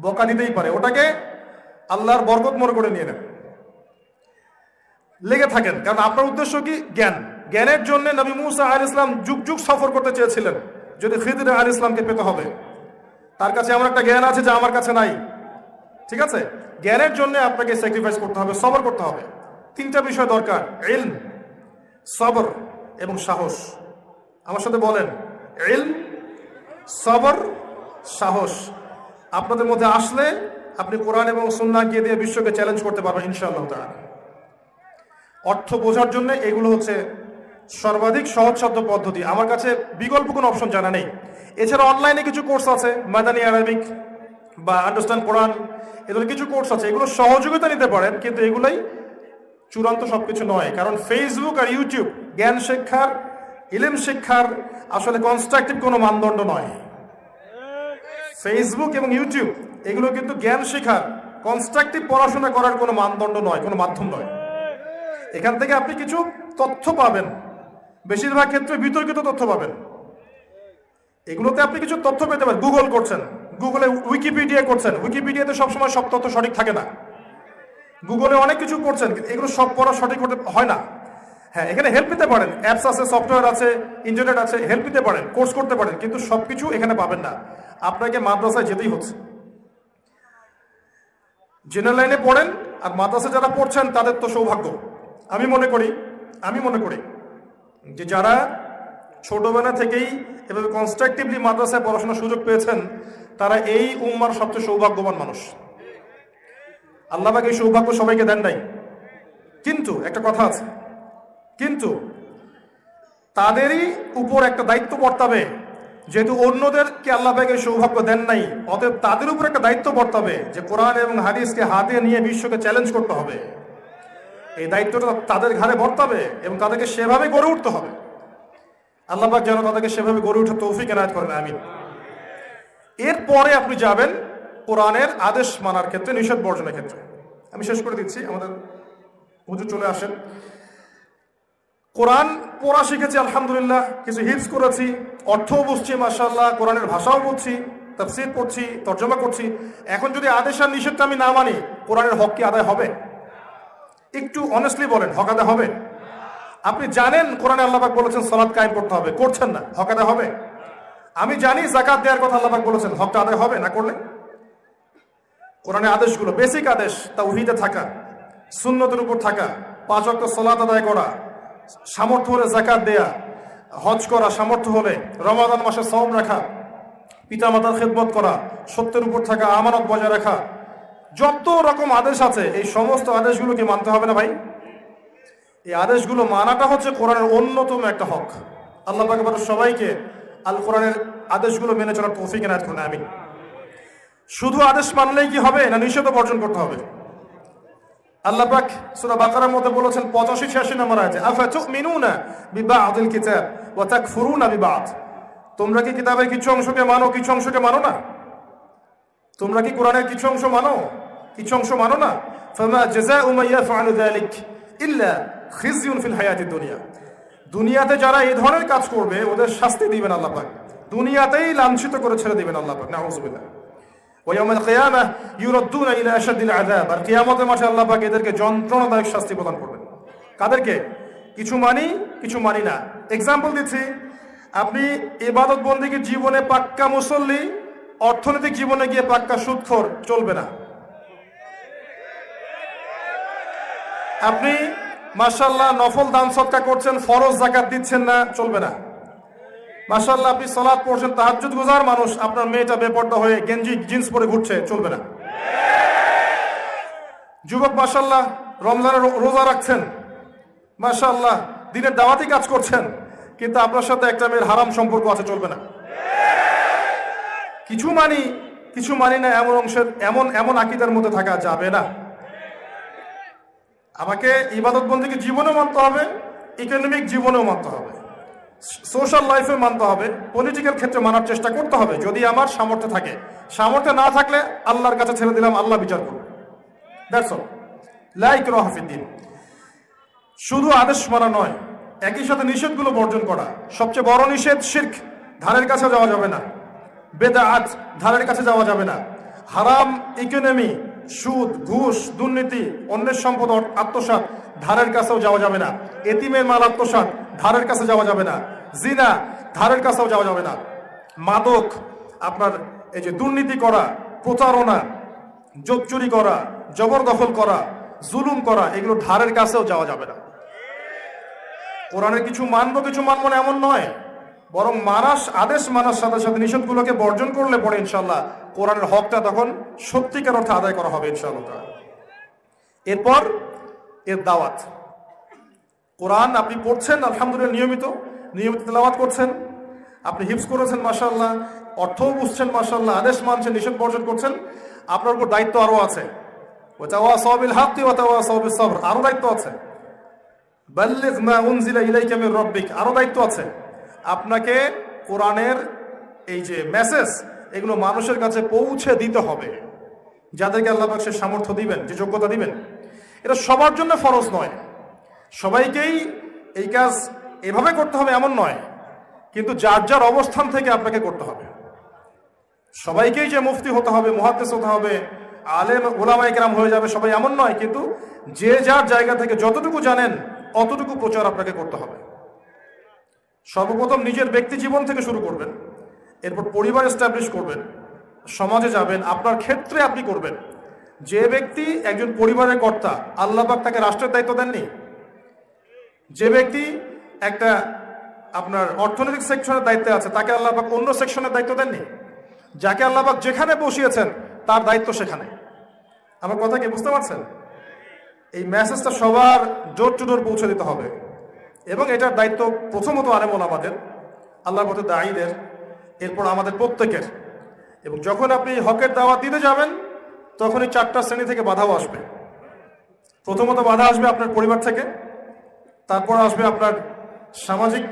বকা দিতেই পারে। ওটাকে আল্লাহর বরকত মনে করে নিয়ে নেন, লেগে থাকেন। কারণ আপনার উদ্দেশ্য কি? জ্ঞান। জ্ঞানের জন্য নবী মুসা আলাইহিস সালাম যুগ যুগ সফর করতে চেয়েছিলেন, যদি খিদর আলাইহিস সালামকে পেতে হবে। তার কাছে এমন একটা জ্ঞান আছে যা আমার কাছে নাই, ঠিক আছে? জ্ঞানের জন্য আপনাকে স্যাক্রিফাইস করতে হবে, সবর করতে হবে। 3টা বিষয় দরকার: ইলম, সবর এবং সাহস। আমার সাথে বলেন, ইলম, সবর, সাহস। আপনাদের মধ্যে আসলে আপনি কোরআন এবং সুন্নাহ দিয়ে বিশ্বকে চ্যালেঞ্জ করতে পারবেন ইনশাআল্লাহ তাআলা। অর্থ বোঝার জন্য এগুলো হচ্ছে সর্বাধিক সহজসাধ্য পদ্ধতি। আমার কাছে বিকল্প কোনো অপশন জানা নেই। এছাড়া অনলাইনে কিছু কোর্স আছে, মাদানী আরবিক বা আন্ডারস্ট্যান্ড কোরআন, এগুলো কিছু কোর্স আছে, এগুলো সহযোগিতা নিতে পারেন, কিন্তু এগুলোই চূড়ান্ত সবকিছু নয়। কারণ ফেসবুক আর ইউটিউব জ্ঞান শিক্ষার, ইলম শিক্ষার আসলে কনস্ট্রাকটিভ কোনো মানদণ্ড নয়। ফেসবুক এবং ইউটিউব এগুলো কিন্তু জ্ঞান শেখার, কনস্ট্রাকটিভ পড়াশোনা করার কোনো মানদণ্ড নয়, কোনো মাধ্যম নয়। এখান থেকে আপনি কিছু তথ্য পাবেন, বেশিরভাগ ক্ষেত্রে বিতর্কিত তথ্য পাবেন। এগুলোতে আপনি কিছু তথ্য পেতে পারেন। গুগল করছেন, গুগলে উইকিপিডিয়া করছেন, উইকিপিডিয়াতে সবসময় সব তথ্য সঠিক থাকে না। গুগলে অনেক কিছু করছেন, কিন্তু এগুলো সব পড়া সঠিক হতে হয় না। হ্যাঁ, এখানে হেল্প নিতে পারেন, অ্যাপস আছে, সফটওয়্যার আছে, ইন্টারনেট আছে, হেল্প নিতে পারেন, কোর্স করতে পারেন, কিন্তু সবকিছু এখানে পাবেন না। আপনাকে মাদ্রাসায় যেতেই হচ্ছে। জেনারেল লাইনে পড়েন আর মাদ্রাসা যারা পড়ছেন তাদের তো সৌভাগ্য। আমি মনে করি যে যারা ছোটবেলা থেকেই এভাবে কনস্ট্রাকটিভলি মাদ্রাসায় পড়াশোনার সুযোগ পেয়েছেন তারা এই উম্মার সবচেয়ে সৌভাগ্যবান মানুষ। আল্লাহ পাক এই সৌভাগ্য সবাইকে দেন নাই। কিন্তু একটা কথা আছে, কিন্তু তাদেরই উপর একটা দায়িত্ব বর্তাবে, যেহেতু অন্যদেরকে আল্লাহ পাক এই সৌভাগ্য দেন নাই, অতএব তাদের উপর একটা দায়িত্ব বর্তাবে যে কোরআন এবং হাদিসকে হাতে নিয়ে বিশ্বকে চ্যালেঞ্জ করতে হবে। এই দায়িত্বটা তাদের ঘাড়ে বর্তাবে এবং তাদেরকে সেভাবে গড়ে উঠতে হবে। আল্লাহ পাক যেন তাদেরকে সেভাবে গড়ে উঠে তৌফিক এনায়েত করেন, আমিন। এরপরে আপনি যাবেন কোরআনের আদেশ মানার ক্ষেত্রে, নিষেধ বর্জনের ক্ষেত্রে। আমি শেষ করে দিচ্ছি, আমাদের হুজুর চলে আসেন। কোরআন পড়া শিখেছি আলহামদুলিল্লাহ, কিছু হিফজ করেছি, অর্থও বুঝছি মাশাআল্লাহ, কোরআনের ভাষাও বুঝছি, তাফসীর পড়ছি, তর্জমা করছি। এখন যদি আদেশ আর নিষেধটা আমি না মানি, কোরআনের হক কি আদায় হবে? একটু অনেস্টলি বলেন, হক আদায় হবে? আপনি জানেন কোরআনে আল্লাহ পাক বলেছেন সালাত কায়েম করতে হবে, করছেন না, হক আদায় হবে? আমি জানি যাকাত দেওয়ার কথা আল্লাহ পাক বলেছেন, হকটা আদায় হবে না করলে? কোরআনের আদেশগুলো বেসিক আদেশ, তাওহীদে থাকা, সুন্নতের উপর থাকা, 5 ওয়াক্ত সালাত আদায় করা, সামর্থ্য হলে যাকাত দেয়া, হজ করা, সামর্থ্য হলে রমাদান মাসে সওম রাখা, পিতামাতার খেদমত করা, সত্যের উপর থাকা, আমানত বজায় রাখা, যত রকম আদেশ আছে এই সমস্ত আদেশগুলোকে মানতে হবে না ভাই? এই আদেশগুলো মানাটা হচ্ছে কোরআনের অন্যতম একটা হক। আল্লাহ পাক আমাদের সবাইকে আল কোরআনের আদেশগুলো মেনে চলার তৌফিক এনায়েত করুন, আমিন। শুধু আদেশ মানলেই কি হবে, না নিষেধ বর্জন করতে হবে? আল্লাহ পাক সূরা বাকারার মধ্যে বলেছেন 85-86 নম্বর আয়াতে, আফাতুমিনুনা বিবা'দিল কিতাব ওয়া তাকফুরুনা বিবা'দ। তোমরা কি কিতাবের কিছু অংশকে মানো, কিছু অংশকে মানো না? তোমরা কি কোরআনের কিছু অংশ মানো, কিছু অংশ মানো না? ফামা জাযাউ মান ইয়াফআলু যালিক ইল্লা খিজয়ুন ফিল হায়াতিদ দুনিয়া। দুনিয়াতে যারা এই ধরনের কাজ করবে ওদের শাস্তি দিবেন আল্লাহ পাক, দুনিয়াতেই লাঞ্ছিত করে ছেড়ে দিবেন আল্লাহ পাক, নাউযুবিল্লাহ। ওয়া ইয়াউমাল কিয়ামাহ ইউরাদ্দুনা ইলা আশাদ্দিল আযাব। আর কিয়ামতের মাঠে আল্লাহ পাক এদেরকে যন্ত্রণাদায়ক শাস্তি প্রদান করবেন। কাদেরকে? কিছু মানি, কিছু মানি না। এক্সাম্পল দিচ্ছি, আপনি ইবাদত বন্দেগীর জীবনে পাক্কা মুসল্লি, অর্থনৈতিক জীবনে গিয়ে পাক্কা সুদখোর, চলবে না। আপনি মাশাআল্লাহ নফল দান সদকা করছেন, ফরজ যাকাত দিচ্ছেন না, চলবে না। মাশাআল্লাহ আপনি সালাত পড়ছেন, তাহাজ্জুদ গুজার মানুষ, আপনার মেয়েটা বেপর্দা হয়ে গেঞ্জি জিন্স পরে ঘুরছে, চলবে না। যুবক মাশাআল্লাহ রমজানের রোজা রাখছেন, মাশাআল্লাহ দিনের দাওয়াতি কাজ করছেন, কিন্তু আপনার সাথে একটা মেয়ের হারাম সম্পর্ক আছে, চলবে না। কিছু মানি, কিছু মানি না, এমন অংশের এমন আকীদার মধ্যে থাকা যাবে না। আমাকে ইবাদত বন্দেগী জীবনেও মানতে হবে, ইকোনমিক জীবনেও মানতে হবে, সোশ্যাল লাইফে মানতে হবে, পলিটিক্যাল ক্ষেত্রে মানার চেষ্টা করতে হবে যদি আমার সামর্থ্য থাকে। সামর্থ্য না থাকলে আল্লাহর কাছে ছেড়ে দিলাম, আল্লাহ বিচার করবে। দ্যাটস অল, লা ইকরাহা ফিদ্দীন। শুধু আদেশ মানা নয়, একই সাথে নিষেধগুলো বর্জন করা। সবচেয়ে বড় নিষেধ শিরক, ধারের কাছে যাওয়া যাবে না। বেদাত, ধারের কাছে যাওয়া যাবে না। হারাম ইকোনমি, সুদ, ঘুষ, দুর্নীতি, অন্যের সম্পদ আত্মসাৎ, ধারের কাছেও যাওয়া যাবে না। এতিমের মাল আত্মসাৎ, ধারের কাছে যাওয়া যাবে না। জিনা, ধারের কাছেও যাওয়া যাবে না। মাদক, আপনার এই যে দুর্নীতি করা, প্রতারণা, যোগ চুরি করা, জবরদখল করা, জুলুম করা, এগুলো ধারের কাছেও যাওয়া যাবে না। কোরআনের কিছু মানবো, কিছু মানবো না এমন নয়, বরং আদেশ মানার সাথে সাথে নিষেধগুলোকে বর্জন করলে পরে ইনশাল্লাহ কোরআনের হকটা তখন সত্যিকার অর্থে আদায় করা হবে ইনশাআল্লাহ। এরপর এর দাওয়াত, কোরআন আপনি পড়ছেন আলহামদুলিল্লাহ, নিয়মিত তেলাওয়াত করছেন, আপনি হিফজ করেছেন মাশাআল্লাহ, অর্থও বুঝছেন মাশাআল্লাহ, আদেশ মানছেন, নিষেধ বর্জন করছেন, আপনার উপর দায়িত্ব আরও আছে। ওয়াতাওয়াসাউ বিল হাক্কি ওয়াতাওয়াসাউ বিস সাবর, আরও দায়িত্ব আছে। বাল্লিগ মা উনজিলা ইলাইকা মির রাব্বিক, আরও দায়িত্ব আছে। আপনাকে কোরআনের এই যে মেসেজ, এগুলো মানুষের কাছে পৌঁছে দিতে হবে, যাদেরকে আল্লাহ পাক সে সামর্থ্য দিবেন, যে যোগ্যতা দিবেন। এটা সবার জন্য ফরজ নয়, সবাইকেই এই কাজ এভাবে করতে হবে এমন নয়, কিন্তু যার যার অবস্থান থেকে আপনাকে করতে হবে। সবাইকেই যে মুফতি হতে হবে, মুহাদ্দিস হতে হবে, আলেম ওলামায়ে কেরাম হয়ে যাবে সবাই এমন নয়, কিন্তু যে যার জায়গা থেকে যতটুকু জানেন অতটুকু প্রচার আপনাকে করতে হবে। সর্বপ্রথম নিজের ব্যক্তি জীবন থেকে শুরু করবেন, এরপর পরিবার এস্টাবলিশ করবেন, সমাজে যাবেন, আপনার ক্ষেত্রে আপনি করবেন। যে ব্যক্তি একজন পরিবারের কর্তা, আল্লাহ পাক তাকে রাষ্ট্রের দায়িত্ব দেননি। যে ব্যক্তি একটা আপনার অর্থনৈতিক সেকশনের দায়িত্বে আছে, তাকে আল্লাহ পাক অন্য সেকশনের দায়িত্ব দেননি। যাকে আল্লাহ পাক যেখানে বসিয়েছেন তার দায়িত্ব সেখানে। আমার কথা কি বুঝতে পারছেন? এই মেসেজটা সবার ডোর টু ডোর পৌঁছে দিতে হবে, এবং এটার দায়িত্ব প্রথমত আলেম ওলামাদের, আল্লাহর পথে দায়ীদের, এরপর আমাদের প্রত্যেকের। এবং যখন আপনি হকের দাওয়াত দিতে যাবেন, তখনই 4টা শ্রেণী থেকে বাধাও আসবে। প্রথমত বাধা আসবে আপনার পরিবার থেকে, তারপর আসবে আপনার সামাজিক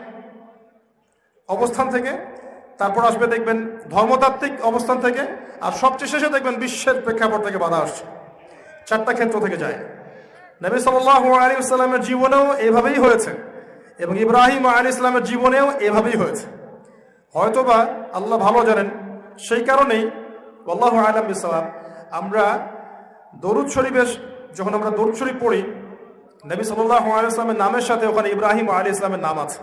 অবস্থান থেকে, তারপর আসবে দেখবেন ধর্মতাত্ত্বিক অবস্থান থেকে, আর সবচেয়ে শেষে দেখবেন বিশ্বের প্রেক্ষাপট থেকে বাধা আসছে। 4টা ক্ষেত্র থেকে যায়। নবী সাল্লাল্লাহু আলাইহি ওয়াসাল্লামের জীবনেও এভাবেই হয়েছে, এবং ইব্রাহিম আলাইহিস সালামের জীবনেও এভাবেই হয়েছে। হয়তোবা আল্লাহ ভালো জানেন, সেই কারণেই আল্লাহু আ'লাম বিসওয়াব, আমরা দরুদ শরীফের যখন আমরা দরুদ শরীফ পড়ি, নবী সাল্লাল্লাহু আলাইহি ওয়াসাল্লামের নামের সাথে ওখানে ইব্রাহিম আলাইহিস সালামের নাম আছে।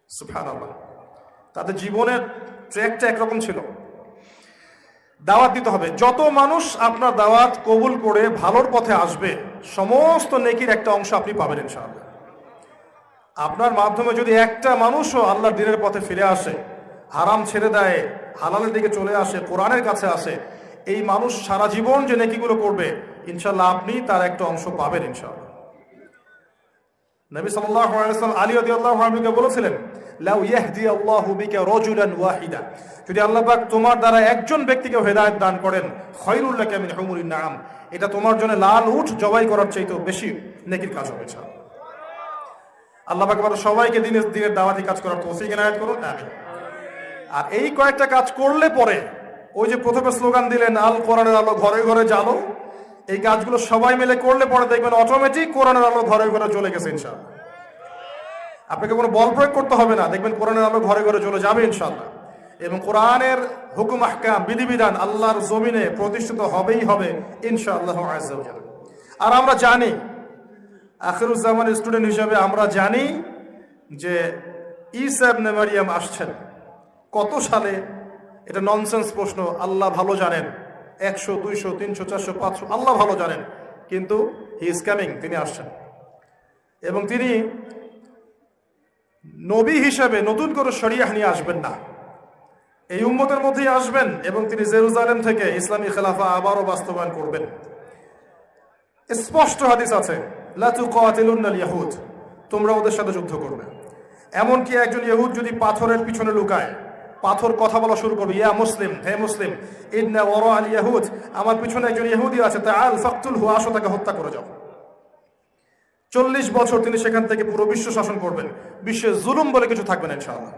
সুবহানাল্লাহ, তাদের জীবনের ট্র্যাকটা একরকম ছিল। দাওয়াত দিতে হবে। যত মানুষ আপনার দাওয়াত কবুল করে ভালোর পথে আসবে, সমস্ত নেকির একটা অংশ আপনি পাবেন ইনশাআল্লাহ। আপনার মাধ্যমে যদি একটা মানুষও আল্লাহর দ্বীনের পথে ফিরে আসে, হারাম ছেড়ে দেয়, হালালের দিকে চলে আসে, কোরআনের কাছে আসে, এই মানুষ সারা জীবন যে নেকিগুলো করবে ইনশাআল্লাহ আপনি তার একটা অংশ পাবেন ইনশাআল্লাহ। নবী সাল্লাল্লাহু আলাইহি ওয়াসাল্লাম আলী রাদিয়াল্লাহু আনহুকে বলেছিলেন, লাউ ইয়াহদি আল্লাহু বিকা রাজুলান ওয়াহিদা, যদি আল্লাহ পাক তোমার দ্বারা একজন ব্যক্তিকে হেদায়েত দান করেন, খায়রুল লাকা মিন হুমুরিন নাআম, এটা তোমার জন্য লাল উট জবাই করার চাইতেও বেশি নেকির কাজ হবে ইনশাআল্লাহ। আল্লাহ পাক আমাদের সবাইকে দিনের দাওয়াতি কাজ করার তৌফিক এনায়েত করুন, আমিন। আর এই কয়েকটা কাজ করলে পরে, ওই যে প্রথমে স্লোগান দিলেন আল কোরআনের আলো ঘরে ঘরে জ্বালো, এই কাজগুলো সবাই মিলে করলে পরে দেখবেন অটোমেটিক কোরআনের আলো ঘরে ঘরে চলে গেছে ইনশাআল্লাহ। আপনাকে কোনো বল প্রয়োগ করতে হবে না, দেখবেন কোরআনের আলো ঘরে ঘরে চলে যাবে ইনশাআল্লাহ। এবং কোরআনের হুকুম আহকাম বিধিবিধান আল্লাহর জমিনে প্রতিষ্ঠিত হবেই হবে ইনশাআল্লাহ আযজা ওয়া জাল্লা। আর আমরা জানি, আখিরুজ্জামানের স্টুডেন্ট হিসেবে আমরা জানি যে ঈসা ইবনে মারইয়াম আসছেন কত সালে। এটা ননসেন্স প্রশ্ন, আল্লাহ ভালো জানেন। 100, 200, 300, 400, 500 আল্লাহ ভালো জানেন, কিন্তু হি ইজ কামিং, তিনি আসছেন। এবং তিনি নবী হিসেবে নতুন করে শরিয়াহ নিয়ে আসবেন না, এই উম্মতের মধ্যেই আসবেন, এবং তিনি জেরুজালেম থেকে ইসলামী খেলাফা আবারও বাস্তবায়ন করবেন। স্পষ্ট হাদিস আছে, লা তুকাতিলুনাল ইয়াহুদ, তোমরা ওদের সাথে যুদ্ধ করবে। এমনকি একজন ইহুদ যদি পাথরের পিছনে লুকায়, পাথর কথা বলা শুরু করবে, ইয়া মুসলিম, হে মুসলিম, ইন্না ওয়ারা আল ইয়াহুদ, আমার পিছনে একজন ইহুদি আছে, তাআল ফাকতুলহু, আসো তাকে হত্যা করে যাও। 40 বছর তিনি সেখান থেকে পুরো বিশ্ব শাসন করবেন, বিশ্বে জুলুম বলে কিছু থাকবে না ইনশাআল্লাহ।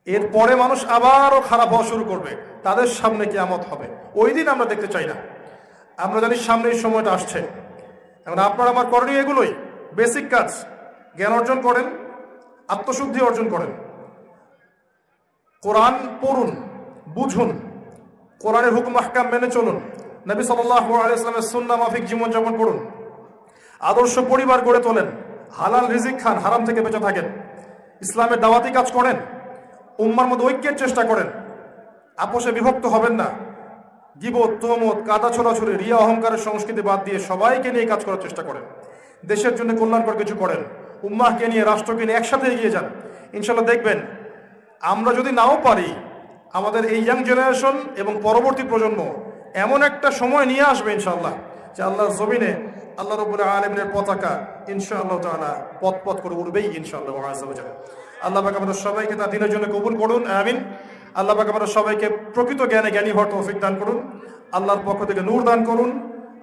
এরপরে মানুষ আবারও খারাপ হওয়া শুরু করবে, তাদের সামনে কিয়ামত হবে। ওই দিন আমরা দেখতে চাই না, আমরা জানি সামনে এই সময়টা আসছে। এখন আপনার আমার করণীয় এগুলোই, বেসিক কাজ। জ্ঞান অর্জন করেন, আত্মশুদ্ধি অর্জন করেন, কোরআন পড়ুন, বুঝুন, কোরআনের হুকুম আহকাম মেনে চলুন, নবী সাল্লাল্লাহু আলাইহি ওয়াসাল্লামের সুন্নাহ মাফিক জীবনযাপন করুন, আদর্শ পরিবার গড়ে তোলেন, হালাল রিজিক খান, হারাম থেকে বেঁচে থাকেন, ইসলামের দাওয়াতি কাজ করেন, উম্মার মধ্যে ঐক্যের চেষ্টা করেন, আপোষে বিভক্ত হবেন না, গীবত, তুহমত, কাদা ছোড়াছুড়ি, রিয়া অহংকারের সংস্কৃতি বাদ দিয়ে সবাইকে নিয়ে কাজ করার চেষ্টা করেন, দেশের জন্য কল্যাণকর কিছু করেন, উম্মাহকে নিয়ে, রাষ্ট্রকে নিয়ে একসাথে এগিয়ে যান। ইনশাল্লাহ দেখবেন, আমরা যদি নাও পারি, আমাদের এই ইয়াং জেনারেশন এবং পরবর্তী প্রজন্ম এমন একটা সময় নিয়ে আসবে ইনশাআল্লাহ যে আল্লাহর জমিনে আল্লাহ রাব্বুল আলামিনের পতাকা ইনশাআল্লাহ তাআলা পথ পথ করে উড়বেই ইনশাআল্লাহ আযজা ওয়া জাল্লা। আল্লাহ পাক আমাদের সবাইকে তার দ্বীনের জন্য কবুল করুন, আমিন। আল্লাহ পাক আমাদের সবাইকে প্রকৃত জ্ঞানে জ্ঞানী হওয়ার তৌফিক দান করুন, আল্লাহর পক্ষ থেকে নূর দান করুন।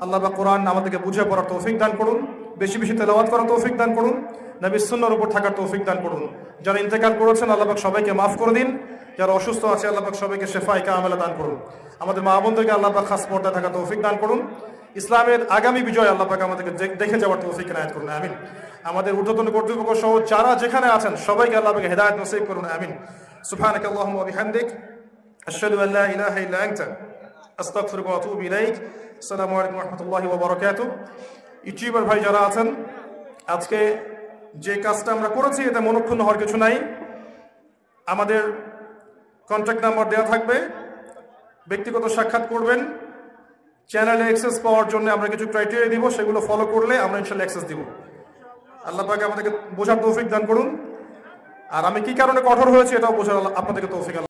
আল্লাহ পাক কোরআন আমাদেরকে বুঝে পড়ার তৌফিক দান করুন, বেশি বেশি তেলাওয়াত করার তৌফিক দান করুন, নবীর সুন্নাহর উপর থাকার তৌফিক দান করুন। যারা ইন্তেকাল করেছেন আল্লাহ পাক সবাইকে মাফ করে দিন, যারা অসুস্থ আছে আল্লাহ পাক সবাইকে শেফায়ে কামেলা দান করুন। আমাদের মা বোনদেরকে আল্লাহ পাক খাস পর্দায় থাকার তৌফিক দান করুন। ইসলামের আগামী বিজয় আল্লাহ পাক আমাদেরকে দেখে যাওয়ার তৌফিক এনায়েত করুন, আমিন। আমাদের ঊর্ধ্বতন কর্তৃপক্ষ সহ যারা যেখানে আছেন সবাইকে আল্লাহ পাক হেদায়েত নসিব করুন, আমিন। সুবহানাকাল্লাহুম্মা ওয়া বিহামদিক আশহাদু আল্লা ইলাহা ইল্লা আনতা আস্তাগফিরুকা ওয়া আতুবু ইলাইক। আসসালামু আলাইকুম ওয়া রাহমাতুল্লাহি ওয়া বারাকাতুহু। ইউটিউবার ভাই যারা আছেন, আজকে যে কাজটা আমরা করেছি এতে মনক্ষুণ্ণ হওয়ার কিছু নাই। আমাদের কন্ট্যাক্ট নাম্বার দেওয়া থাকবে, ব্যক্তিগত সাক্ষাৎ করবেন। চ্যানেলে অ্যাক্সেস পাওয়ার জন্য আমরা কিছু ক্রাইটেরিয়া দিব, সেগুলো ফলো করলে আমরা ইনশাআল্লাহ অ্যাক্সেস দিব। আল্লাহ পাক আমাদেরকে বোঝার তৌফিক দান করুন। আর আমি কি কারণে কঠোর হয়েছি এটাও বোঝার আপনাদেরকে তৌফিক